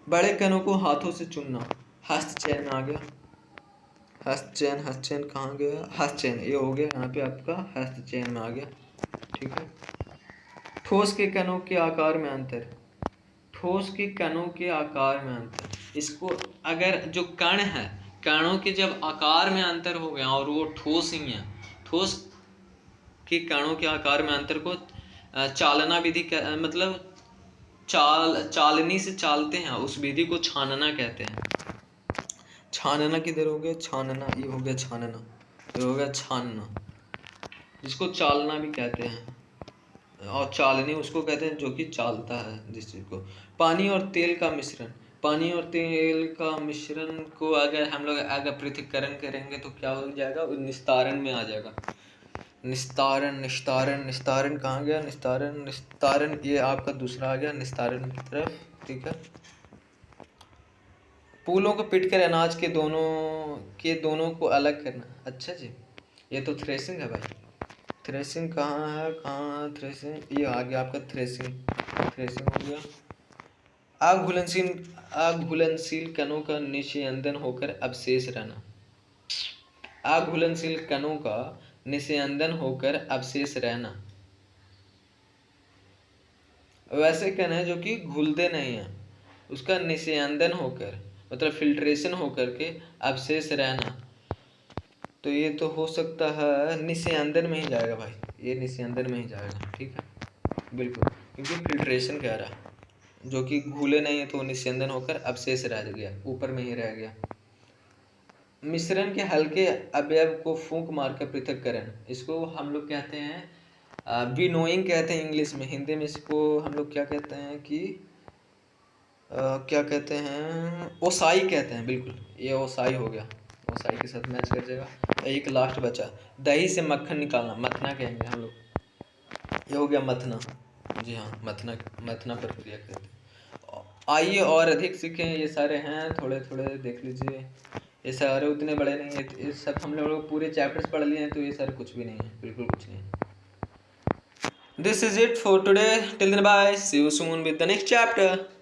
Speaker 1: बड़े कणों को हाथों से चुनना, हस्तचयन आ गया, हस्तचयन कहाँ गया, हस्तचयन ये हो गया, यहाँ पे आपका हस्तचयन में आ गया, ठीक है। ठोस के कणों के आकार में अंतर, ठोस के कणों के आकार में अंतर, इसको अगर जो कण है, कणों के जब आकार में अंतर हो गया और वो ठोस ही है, ठोस के कणों के आकार में अंतर को चालना विधि मतलब चालनी से चालते हैं, उस विधि को छानना कहते हैं। छानना किधर हो गया, छानना ये हो गया, छानना ये हो गया, छानना, जिसको चालना भी कहते हैं, और चालनी उसको कहते हैं जो कि चालता है जिस चीज को। पानी और तेल का मिश्रण, पानी और तेल का मिश्रण को अगर हम लोग अगर पृथक्करण करेंगे तो क्या हो जाएगा, निस्तारण में आ जाएगा। निस्तारण निस्तारण निस्तारण कहाँ गया, निस्तारण ये आपका दूसरा आ गया, निस्तारण की तरफ, ठीक है। फूलों को पीटकर अनाज के दोनों को अलग करना, अच्छा जी, ये तो थ्रेसिंग है भाई। थ्रेसिंग कहाँ है, कहाँ थ्रेसिंग, ये आ गया आपका थ्रेसिंग हो गया। आग घुलनशील कणों का निस्यंदन होकर अवशेष रहना, आग घुलनशील कणों का निस्यंदन होकर अवशेष रहना, वैसे कण है जो कि घुलते नहीं है, उसका निस्यंदन होकर मतलब फिल्ट्रेशन होकर के अवशेष रहना, तो ये तो हो सकता है निस्यंदन में ही जाएगा भाई, ये निस्यंदन में ही जाएगा, ठीक है, बिल्कुल, क्योंकि फिल्ट्रेशन कह रहा है, जो कि घुले नहीं है तो निस्यंदन होकर अवशेष रह गया, ऊपर में ही रह गया। मिश्रण के हल्के अवयव को फूंक मारकर पृथक्करण, इसको हम लोग कहते हैं विनोइंग कहते हैं इंग्लिश में, हिंदी में इसको हम लोग क्या कहते हैं कि क्या कहते हैं, ओसाई कहते हैं, बिल्कुल, ये ओसाई हो गया, ओसाई के साथ मैच कर जाएगा। एक लास्ट बचा, दही से मक्खन निकालना, मथना कहेंगे हम लोग, ये हो गया मथना, जी हाँ, मथना प्रक्रिया कहते हैं। आइए और अधिक सीखें, ये सारे हैं, थोड़े थोड़े देख लीजिए, ये सारे उतने बड़े नहीं है, ये सब हम लोग पूरे चैप्टर्स पढ़ लिए हैं, तो ये सारे कुछ भी नहीं है, बिल्कुल कुछ नहीं है। This is it for today, till then bye, see you soon with the next chapter.